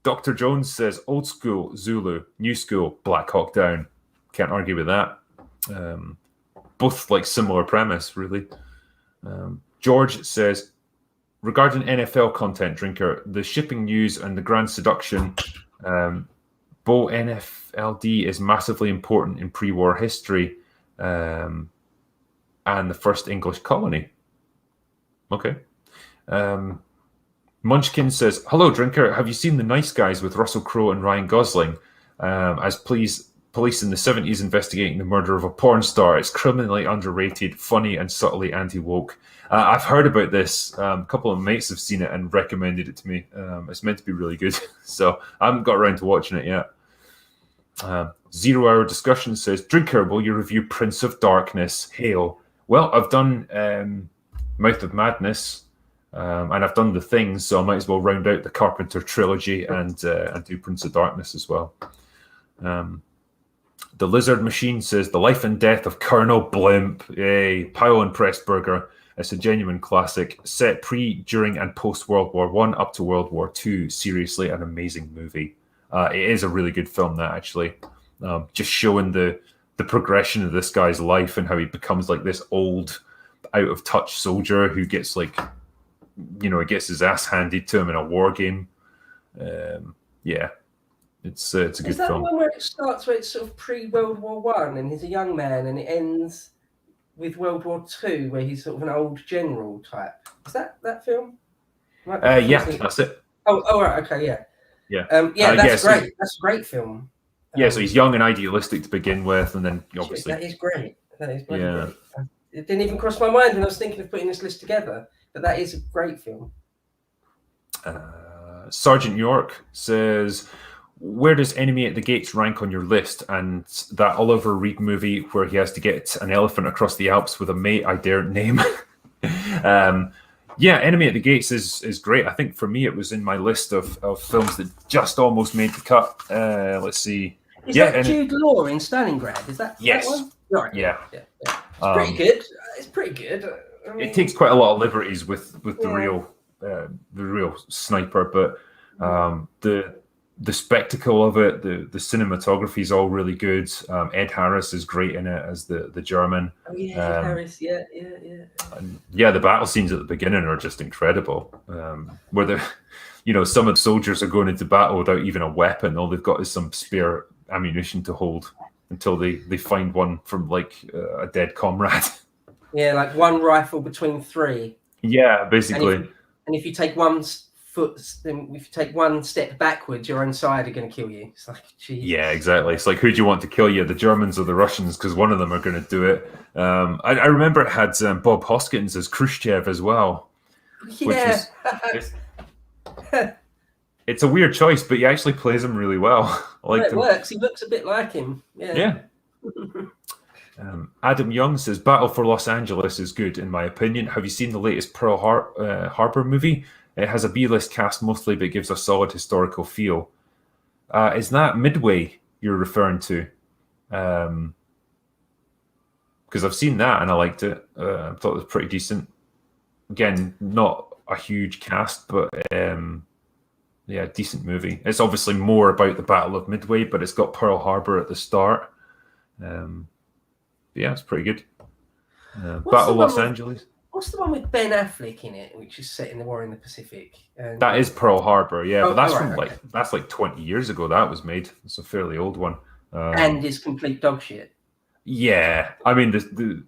Dr. Jones says, old school, Zulu, new school, Black Hawk Down. Can't argue with that. Both like similar premise, really. George says, regarding NFL content, Drinker, the shipping news and the Grand Seduction, Bo NFLD is massively important in pre-war history and the first English colony. Okay. Munchkin says, hello, Drinker. Have you seen The Nice Guys with Russell Crowe and Ryan Gosling as police in the 70s investigating the murder of a porn star? It's criminally underrated, funny, and subtly anti-woke. I've heard about this. A couple of mates have seen it and recommended it to me. It's meant to be really good, so I haven't got around to watching it yet. 0 Hour Discussion says, Drinker, will you review Prince of Darkness? Hail. Well, I've done Mouth of Madness, and I've done The Things, so I might as well round out the Carpenter trilogy and do Prince of Darkness as well. The Lizard Machine says, The Life and Death of Colonel Blimp. Yay. Powell and Pressburger. It's a genuine classic, set pre, during, and post World War I up to World War II. Seriously, an amazing movie. It is a really good film, that actually. Just showing the progression of this guy's life and how he becomes like this old, out of touch soldier who gets he gets his ass handed to him in a war game. It's a good film. Is that the one where it starts where it's sort of pre-World War One and he's a young man, and it ends with World War II where he's sort of an old general type? Is that film? Yeah, that's it. Oh, right, okay, yeah. Yeah. That's great. That's a great film. So he's young and idealistic to begin with, and then obviously... That is great. That is great. It didn't even cross my mind when I was thinking of putting this list together, but that is a great film. Sergeant York says, where does Enemy at the Gates rank on your list? And that Oliver Reed movie where he has to get an elephant across the Alps with a mate I daren't name. Enemy at the Gates is great. I think for me it was in my list of films that just almost made the cut. Let's see. Is that Jude Law in Stalingrad? Is that yes? That one? Right. Yeah. It's pretty good. It's pretty good. I mean, it takes quite a lot of liberties with the real sniper, but the spectacle of it, the cinematography is all really good. Ed Harris is great in it as the German. Oh yeah, Ed Harris. Yeah. And the battle scenes at the beginning are just incredible. Where some of the soldiers are going into battle without even a weapon. All they've got is some spare ammunition to hold until they find one from a dead comrade. Yeah, like one rifle between three. Yeah, basically. And if you take one if you take one step backwards, your own side are going to kill you. It's like, geez. Yeah, exactly. It's like, who do you want to kill you, the Germans or the Russians? Because one of them are going to do it. I remember it had Bob Hoskins as Khrushchev as well. Yeah. It's a weird choice, but he actually plays him really well. It works. He looks a bit like him. Yeah. Adam Young says, Battle for Los Angeles is good, in my opinion. Have you seen the latest Pearl Harbor movie? It has a B-list cast mostly, but gives a solid historical feel. Is that Midway you're referring to? Because I've seen that and I liked it. I thought it was pretty decent. Again, not a huge cast, but decent movie. It's obviously more about the Battle of Midway, but it's got Pearl Harbor at the start. It's pretty good. Battle Los Angeles. What's the one with Ben Affleck in it, which is set in the War in the Pacific? That is Pearl Harbor, but that's that's like 20 years ago that was made. It's a fairly old one. And is complete dog shit. Yeah, I mean the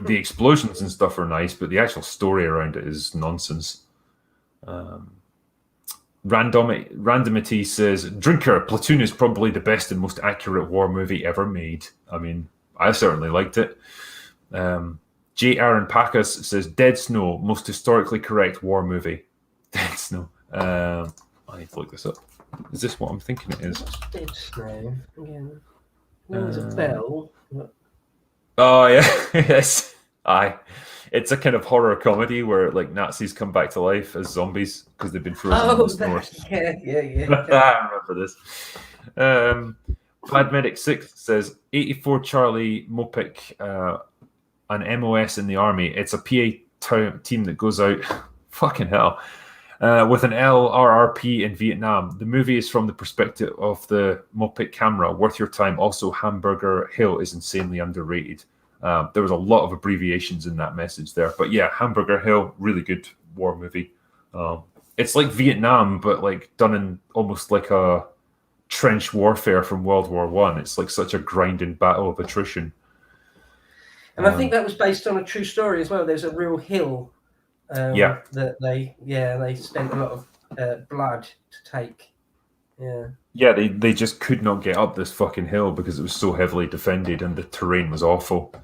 the explosions and stuff are nice, but the actual story around it is nonsense. Randomity says, Drinker, Platoon is probably the best and most accurate war movie ever made. I mean, I certainly liked it. J. Aaron Packus says, Dead Snow, most historically correct war movie. Dead Snow. I need to look this up. Is this what I'm thinking it is? Dead Snow. Again. Rings a bell. Oh, yeah. Yes. Aye. It's a kind of horror comedy where like Nazis come back to life as zombies because they've been frozen in the snow. Yeah. I remember this. Bad Medic 6 says 84 Charlie Mopik, an MOS in the army. It's a PA team that goes out, fucking hell, with an LRRP in Vietnam. The movie is from the perspective of the Mopik camera. Worth your time. Also, Hamburger Hill is insanely underrated. There was a lot of abbreviations in that message there. But yeah, Hamburger Hill, really good war movie. It's like Vietnam, but like done in almost like a trench warfare from World War One. It's like such a grinding battle of attrition. And I think that was based on a true story as well. There's a real hill that they spent a lot of blood to take. Yeah, they just could not get up this fucking hill because it was so heavily defended and the terrain was awful.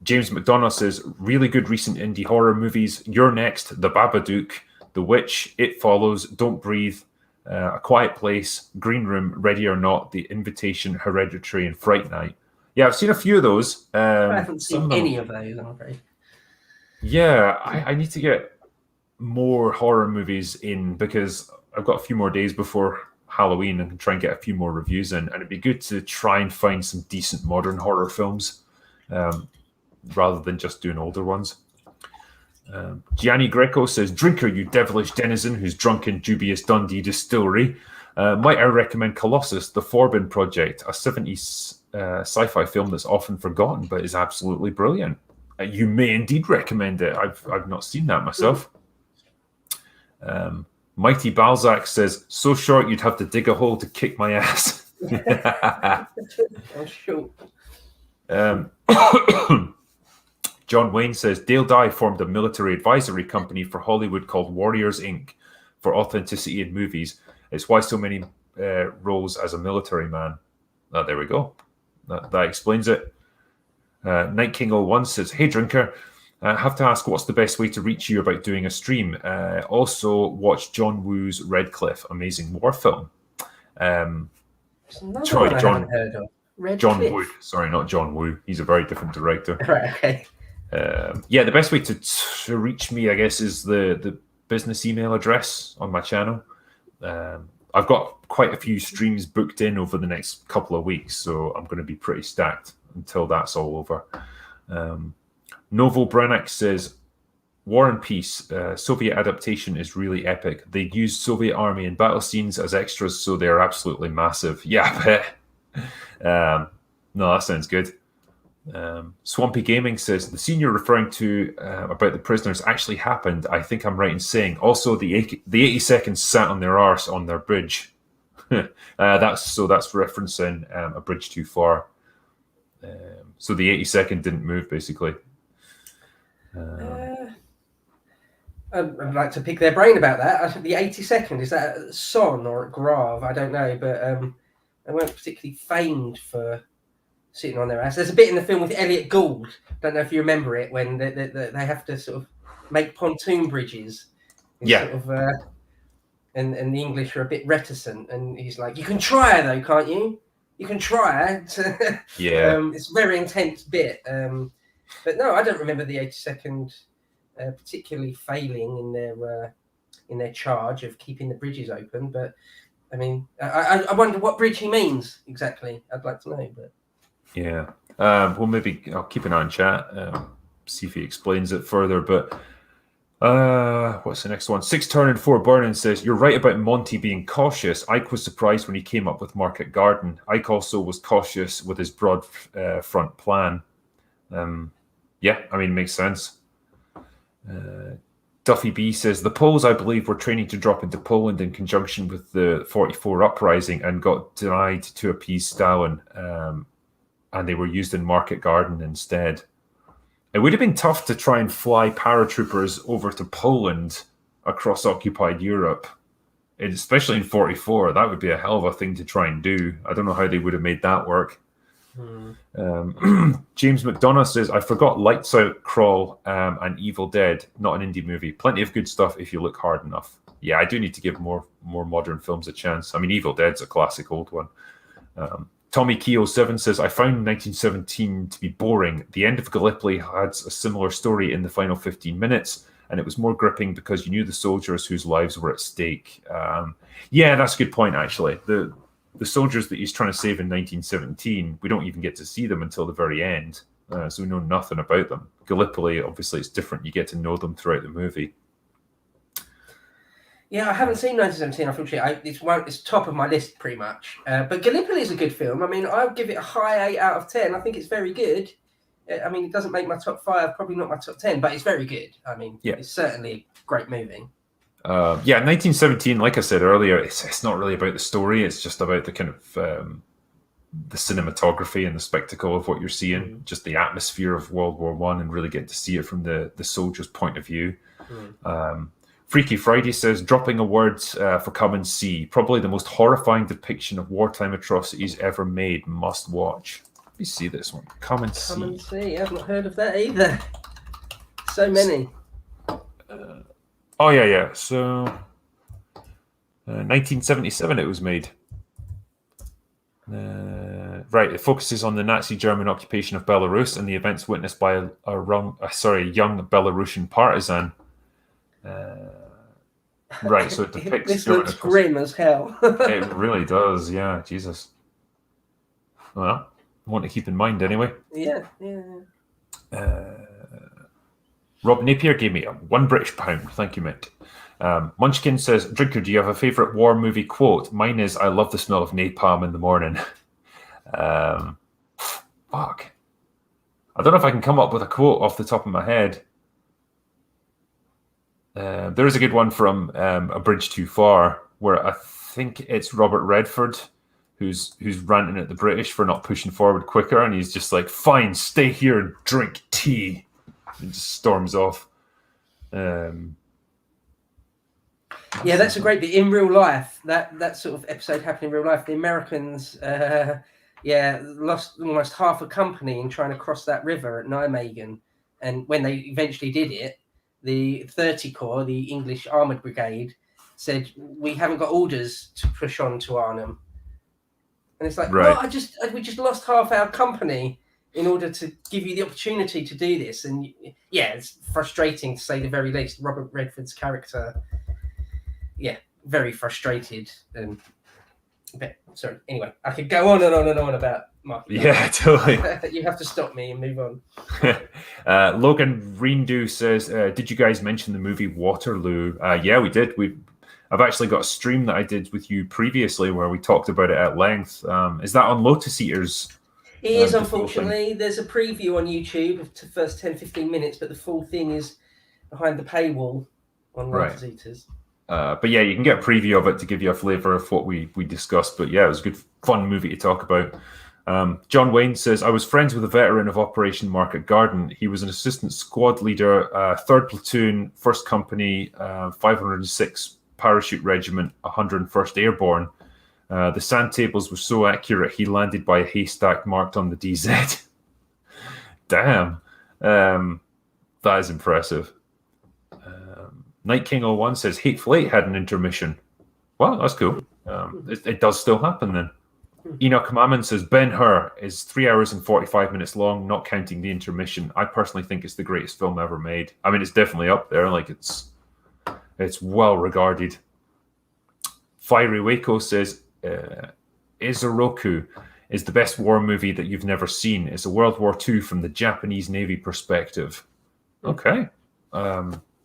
James McDonough says, really good recent indie horror movies. You're Next, The Babadook, The Witch, It Follows, Don't Breathe, A Quiet Place, Green Room, Ready or Not, The Invitation, Hereditary, and Fright Night. Yeah, I've seen a few of those. I haven't seen any of those, I'm afraid. Yeah, I need to get more horror movies in because I've got a few more days before Halloween and can try and get a few more reviews in. And it'd be good to try and find some decent modern horror films rather than just doing older ones. Gianni Greco says, Drinker, you devilish denizen who's drunk in dubious Dundee distillery. Might I recommend Colossus, The Forbin Project, a 70s sci-fi film that's often forgotten but is absolutely brilliant. You may indeed recommend it. I've not seen that myself. Mighty Balzac says, so short you'd have to dig a hole to kick my ass. Oh, sure. John Wayne says, Dale Dye formed a military advisory company for Hollywood called Warriors Inc. for authenticity in movies. It's why so many roles as a military man. There we go. That explains it. Night King 01 says, hey, Drinker, I have to ask, what's the best way to reach you about doing a stream? Also, watch John Woo's Red Cliff, amazing war film. Sorry, John Woo. Sorry, not John Woo. He's a very different director. Right, okay. The best way to reach me, I guess, is the business email address on my channel. I've got quite a few streams booked in over the next couple of weeks, so I'm going to be pretty stacked until that's all over. Novo Branach says, War and Peace, Soviet adaptation is really epic. They used Soviet army in battle scenes as extras, so they're absolutely massive. Yeah, I bet. No, that sounds good. Swampy Gaming says, the scene you're referring to about the prisoners actually happened. I think I'm right in saying. Also, the 80 seconds sat on their arse on their bridge. That's referencing A Bridge Too Far. So the 80-second didn't move, basically. I'd like to pick their brain about that. I think the 80-second, is that a Son or a Grav? I don't know, but they weren't particularly famed for sitting on their ass. There's a bit in the film with Elliot Gould. Don't know if you remember it, when they have to sort of make pontoon bridges. Yeah. Sort of, and the English are a bit reticent, and he's like, "You can try though, can't you? You can try." Yeah. It's a very intense bit. But no, I don't remember the 80-second particularly failing in their charge of keeping the bridges open. But I mean, I wonder what bridge he means exactly. I'd like to know, but. Yeah. Well, maybe I'll keep an eye on chat, see if he explains it further. But what's the next one? 6 Turn and 4 Burning says, you're right about Monty being cautious. Ike was surprised when he came up with Market Garden. Ike also was cautious with his broad front plan. Yeah, I mean, makes sense. Duffy B says, the Poles, I believe, were training to drop into Poland in conjunction with the 44 uprising and got denied to appease Stalin. And they were used in Market Garden instead. It would have been tough to try and fly paratroopers over to Poland across occupied Europe, and especially in 44, that would be a hell of a thing to try and do. I don't know how they would have made that work. James McDonough says, I forgot Lights Out, Crawl, and Evil Dead, not an indie movie. Plenty of good stuff if you look hard enough. Yeah, I do need to give more modern films a chance. I mean, Evil Dead's a classic old one. Tommy Keo7 says, I found 1917 to be boring. The end of Gallipoli had a similar story in the final 15 minutes, and it was more gripping because you knew the soldiers whose lives were at stake. Yeah, that's a good point, actually. The soldiers that he's trying to save in 1917, we don't even get to see them until the very end, so we know nothing about them. Gallipoli, obviously, it's different. You get to know them throughout the movie. Yeah, I haven't seen 1917, unfortunately. It's top of my list, pretty much. But Gallipoli is a good film. I mean, I'll give it a high 8 out of 10. I think it's very good. I mean, it doesn't make my top 5, probably not my top 10, but it's very good. I mean, It's certainly a great movie. 1917, like I said earlier, it's not really about the story. It's just about the kind of the cinematography and the spectacle of what you're seeing, just the atmosphere of World War I, and really getting to see it from the soldier's point of view. Freaky Friday says, dropping a word for Come and See. Probably the most horrifying depiction of wartime atrocities ever made. Must watch. Let me see this one. Come and See. Come and See. I've not heard of that either. So many. Oh, yeah. So, 1977 it was made. Right, it focuses on the Nazi German occupation of Belarus and the events witnessed by a young Belarusian partisan. Right, so it depicts... This looks grim as hell. It really does, yeah, Jesus. Well, I want to keep in mind anyway. Yeah. Rob Napier gave me £1 British. Thank you, mate. Munchkin says, Drinker, do you have a favourite war movie quote? Mine is, I love the smell of napalm in the morning. Fuck. I don't know if I can come up with a quote off the top of my head. There is a good one from A Bridge Too Far, where I think it's Robert Redford who's ranting at the British for not pushing forward quicker, and he's just like, fine, stay here and drink tea. And just storms off. Yeah, that's a great bit. In real life, that sort of episode happened in real life. The Americans, lost almost half a company in trying to cross that river at Nijmegen. And when they eventually did it, the 30 Corps, the English Armoured Brigade, said, we haven't got orders to push on to Arnhem. And it's like, right. No, we just lost half our company in order to give you the opportunity to do this. And yeah, it's frustrating to say the very least. Robert Redford's character, very frustrated. And sorry, anyway, I could go on and on and on about Mark. Yeah, totally. You have to stop me and move on. Logan Reindu says, did you guys mention the movie Waterloo? Yeah, we did. I've actually got a stream that I did with you previously where we talked about it at length. Is that on Lotus Eaters? It is, unfortunately. There's a preview on YouTube of the first 10-15 minutes, but the full thing is behind the paywall on Lotus Eaters. But yeah, you can get a preview of it to give you a flavour of what we discussed. But yeah, it was a good, fun movie to talk about. John Wayne says, I was friends with a veteran of Operation Market Garden. He was an assistant squad leader, 3rd Platoon, 1st Company, 506 Parachute Regiment, 101st Airborne. The sand tables were so accurate, he landed by a haystack marked on the DZ. Damn. That is impressive. Night King 01 says, Hateful Eight had an intermission. Well, that's cool. It does still happen then. Enoch Mammon says, Ben-Hur is 3 hours and 45 minutes long, not counting the intermission. I personally think it's the greatest film ever made. I mean, it's definitely up there. Like, it's well regarded. Fiery Waco says, Izoroku is the best war movie that you've never seen. It's a World War II from the Japanese Navy perspective. Okay.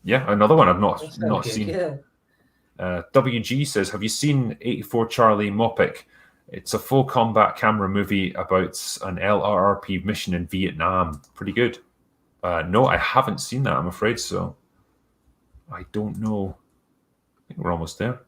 Yeah, another one I've not seen. Yeah. WG says, have you seen 84 Charlie Mopic? It's a full combat camera movie about an LRRP mission in Vietnam. Pretty good. No, I haven't seen that, I'm afraid so. I don't know. I think we're almost there.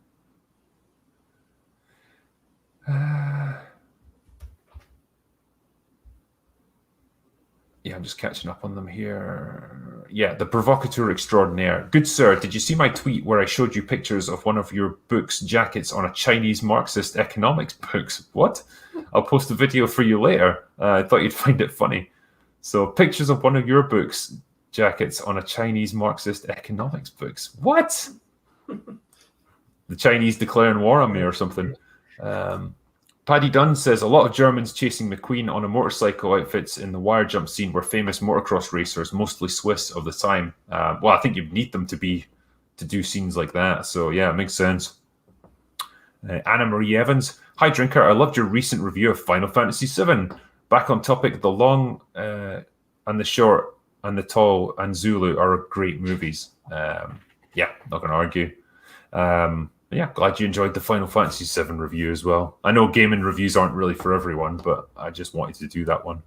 I'm just catching up on them here. Yeah, the provocateur extraordinaire. Good sir, did you see my tweet where I showed you pictures of one of your books' jackets on a Chinese Marxist economics books? What? I'll post a video for you later. I thought you'd find it funny. So, pictures of one of your books' jackets on a Chinese Marxist economics books. What? The Chinese declaring war on me or something. Paddy Dunn says a lot of Germans chasing McQueen on a motorcycle outfits in the wire jump scene were famous motocross racers, mostly Swiss of the time. Well, I think you'd need them to do scenes like that. So yeah, it makes sense. Anna Marie Evans, hi Drinker, I loved your recent review of Final Fantasy VII. Back on topic, the long and the short and the tall and Zulu are great movies. Yeah, not going to argue. Yeah, glad you enjoyed the Final Fantasy VII review as well. I know gaming reviews aren't really for everyone, but I just wanted to do that one.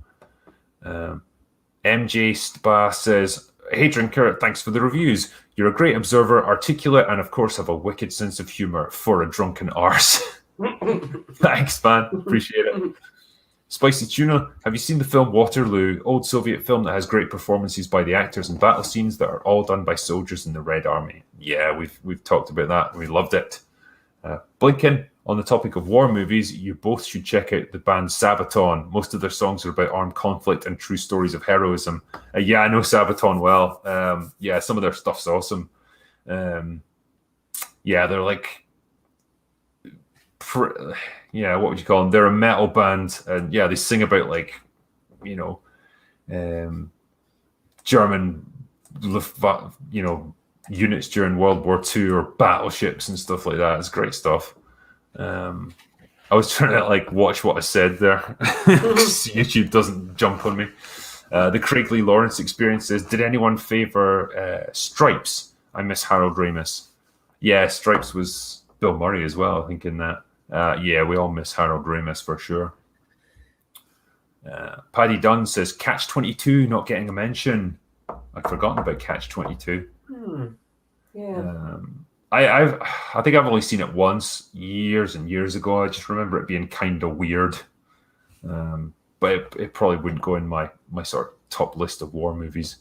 MJ Spa says, hey Drinker, thanks for the reviews. You're a great observer, articulate, and of course have a wicked sense of humour for a drunken arse. Thanks, man. Appreciate it. Spicy Tuna, have you seen the film Waterloo, old Soviet film that has great performances by the actors and battle scenes that are all done by soldiers in the Red Army? Yeah, we've talked about that. We loved it. Blinken, on the topic of war movies, you both should check out the band Sabaton. Most of their songs are about armed conflict and true stories of heroism. Yeah, I know Sabaton well. Yeah, some of their stuff's awesome. Yeah, they're like... yeah, what would you call them? They're a metal band, and yeah, they sing about like, you know, German, you know, units during World War II or battleships and stuff like that. It's great stuff. I was trying to like watch what I said there. YouTube doesn't jump on me. The Craig Lee Lawrence experience says, did anyone favor Stripes? I miss Harold Ramis. Yeah, Stripes was Bill Murray as well, I think, in that. Yeah, we all miss Harold Ramis for sure. Paddy Dunn says Catch-22 not getting a mention. I'd forgotten about Catch-22. Yeah. I think I've only seen it once, years and years ago. I just remember it being kind of weird. But it probably wouldn't go in my sort of top list of war movies.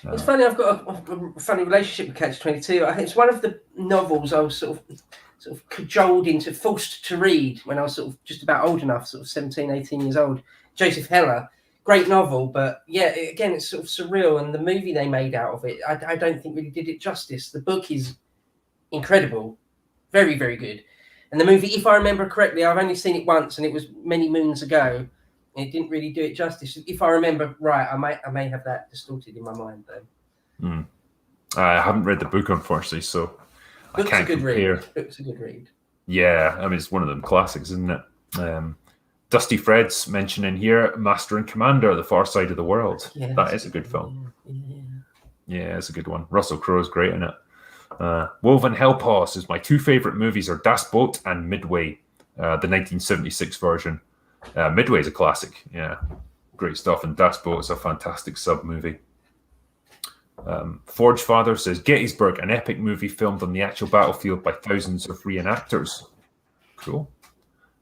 It's funny, I've got a funny relationship with Catch-22. I think it's one of the novels I was sort of cajoled into, forced to read when I was sort of just about old enough, sort of 17, 18 years old. Joseph Heller, great novel, but yeah, again, it's sort of surreal. And the movie they made out of it, I don't think really did it justice. The book is incredible, very, very good. And the movie, if I remember correctly, I've only seen it once, and it was many moons ago. And it didn't really do it justice. If I remember right, I may have that distorted in my mind, though. I haven't read the book, unfortunately, so I can't compare. Book's a good read. Yeah, I mean, it's one of them classics, isn't it? Dusty Fred's mentioning here Master and Commander, The Far Side of the World. Yeah, that is a good film. Yeah, it's a good one. Russell Crowe's great in it. Woven Hellpaw says, my two favourite movies are Das Boot and Midway, the 1976 version. Midway is a classic. Yeah, great stuff. And Das Boot is a fantastic sub-movie. Forge Father says, Gettysburg, an epic movie filmed on the actual battlefield by thousands of reenactors. Cool.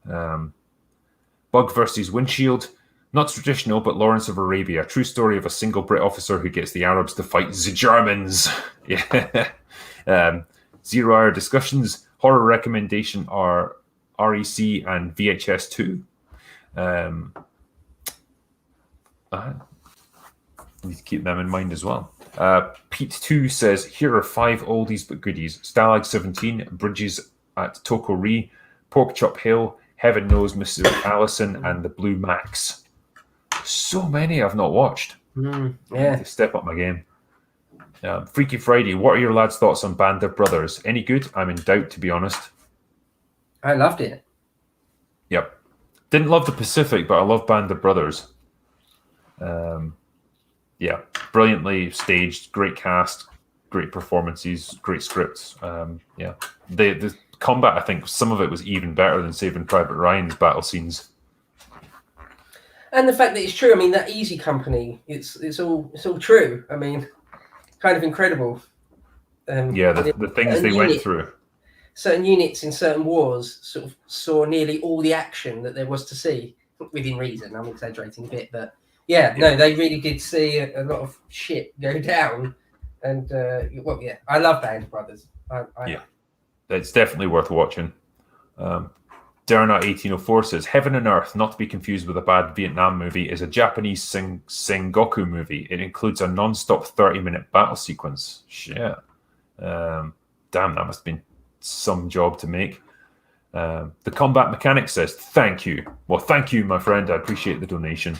Bug versus Windshield, not traditional, but Lawrence of Arabia, a true story of a single Brit officer who gets the Arabs to fight the Germans. Yeah. 0 Hour Discussions, horror recommendation are REC and VHS 2. Need to keep them in mind as well. Pete 2 says, here are 5 oldies but goodies. Stalag 17, Bridges at Toko-Ri, Pork Chop Hill, Heaven Knows Mrs. Allison, and The Blue Max. So many I've not watched. Yeah. I need to step up my game. Freaky Friday, what are your lads' thoughts on Band of Brothers? Any good? I'm in doubt, to be honest. I loved it. Yep. Didn't love The Pacific, but I love Band of Brothers. Yeah, brilliantly staged, great cast, great performances, great scripts. Yeah, the combat, I think some of it was even better than Saving Private Ryan's battle scenes. And the fact that it's true, I mean, that Easy Company, it's all true. I mean, kind of incredible. Yeah, the things they went through. Certain units in certain wars sort of saw nearly all the action that there was to see, within reason. I'm exaggerating a bit, but Yeah, no, they really did see a lot of shit go down. And, I love Band of Brothers. Yeah, it's definitely worth watching. Derna1804 says, Heaven and Earth, not to be confused with a bad Vietnam movie, is a Japanese Sengoku movie. It includes a non-stop 30-minute battle sequence. Shit. Damn, that must have been some job to make. The Combat Mechanic says, thank you. Well, thank you, my friend. I appreciate the donation.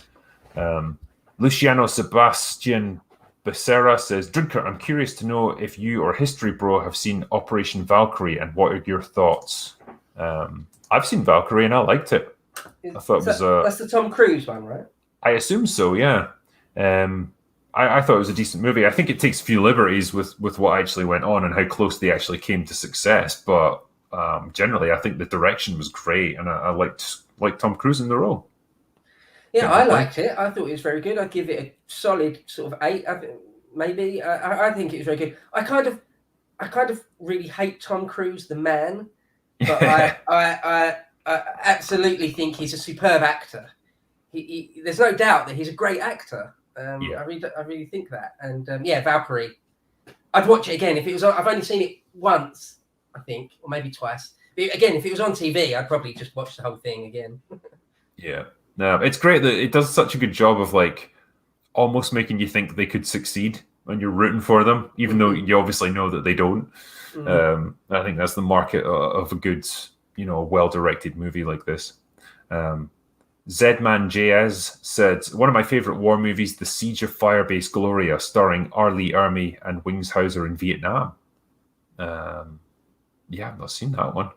Luciano Sebastian Becerra says, Drinker, I'm curious to know if you or History Bro have seen Operation Valkyrie and what are your thoughts? I've seen Valkyrie and I liked it. I thought that's the Tom Cruise one, right? I assume so, yeah. I thought it was a decent movie. I think it takes a few liberties with what actually went on and how close they actually came to success. But generally, I think the direction was great, and I liked Tom Cruise in the role. Yeah, I liked it. I thought it was very good. I'd give it a solid sort of 8. Maybe. I think it was very good. I kind of really hate Tom Cruise, the man, but I absolutely think he's a superb actor. There's no doubt that he's a great actor. I really think that. And Valkyrie, I'd watch it again if it was on. I've only seen it once, I think, or maybe twice. But again, if it was on TV, I'd probably just watch the whole thing again. Yeah. No, it's great that it does such a good job of like almost making you think they could succeed when you're rooting for them, even though you obviously know that they don't. I think that's the market of a good, well-directed movie like this. Zedman JS said, one of my favorite war movies, The Siege of Firebase Gloria, starring R. Lee Ermey and Wings Hauser in Vietnam. I've not seen that one.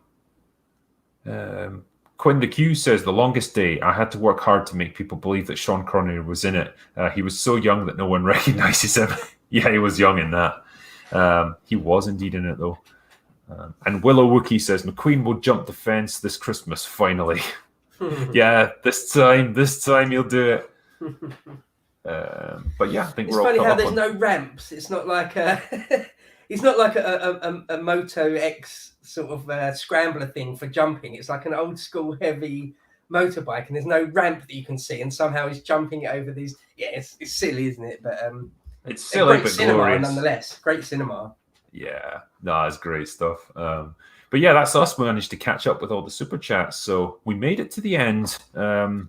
Quinn the Q says, The Longest Day. I had to work hard to make people believe that Sean Connery was in it. He was so young that no one recognizes him. Yeah, he was young in that. He was indeed in it, though. And Willow Wookie says, McQueen will jump the fence this Christmas, finally. Yeah, this time you'll do it. But yeah, I think it's we're all funny caught how up there's on... no ramps. It's not like it's not like a Moto X sort of scrambler thing for jumping. It's like an old school heavy motorbike, and there's no ramp that you can see, and somehow he's jumping it over these. Yeah, it's silly, isn't it? But it's silly, great but cinema glorious. Nonetheless. Great cinema. Yeah, no, it's great stuff. But yeah, that's us. We managed to catch up with all the super chats, so we made it to the end. Cool.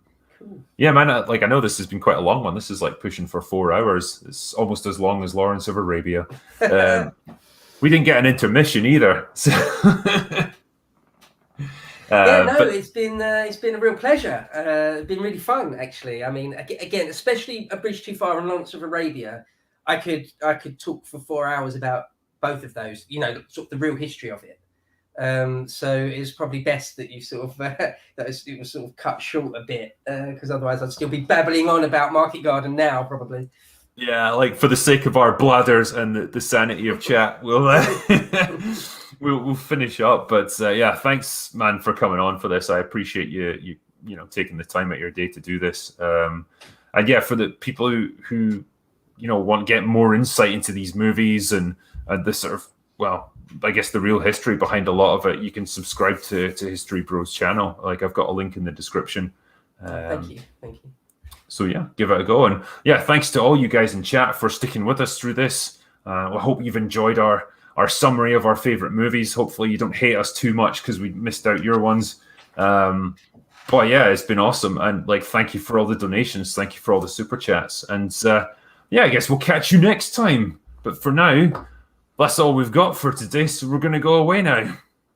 Yeah, man. I know this has been quite a long one. This is like pushing for 4 hours. It's almost as long as Lawrence of Arabia. We didn't get an intermission either. So it's been a real pleasure. It's been really fun, actually. I mean, again, especially A Bridge Too Far and Lawrence of Arabia, I could talk for 4 hours about both of those. Sort of the real history of it. So it's probably best that you sort of it was sort of cut short a bit, because otherwise I'd still be babbling on about Market Garden now, probably. Yeah, like for the sake of our bladders and the sanity of chat, we'll we'll finish up. But thanks, man, for coming on for this. I appreciate you taking the time out of your day to do this. And yeah, for the people who want to get more insight into these movies and the sort of, well, I guess the real history behind a lot of it, you can subscribe to History Bros channel. Like, I've got a link in the description. Thank you. So yeah, give it a go. And yeah, thanks to all you guys in chat for sticking with us through this. I hope you've enjoyed our summary of our favorite movies. Hopefully you don't hate us too much because we missed out your ones. But yeah, it's been awesome. And like, thank you for all the donations. Thank you for all the super chats. And I guess we'll catch you next time. But for now, that's all we've got for today. So we're going to go away now.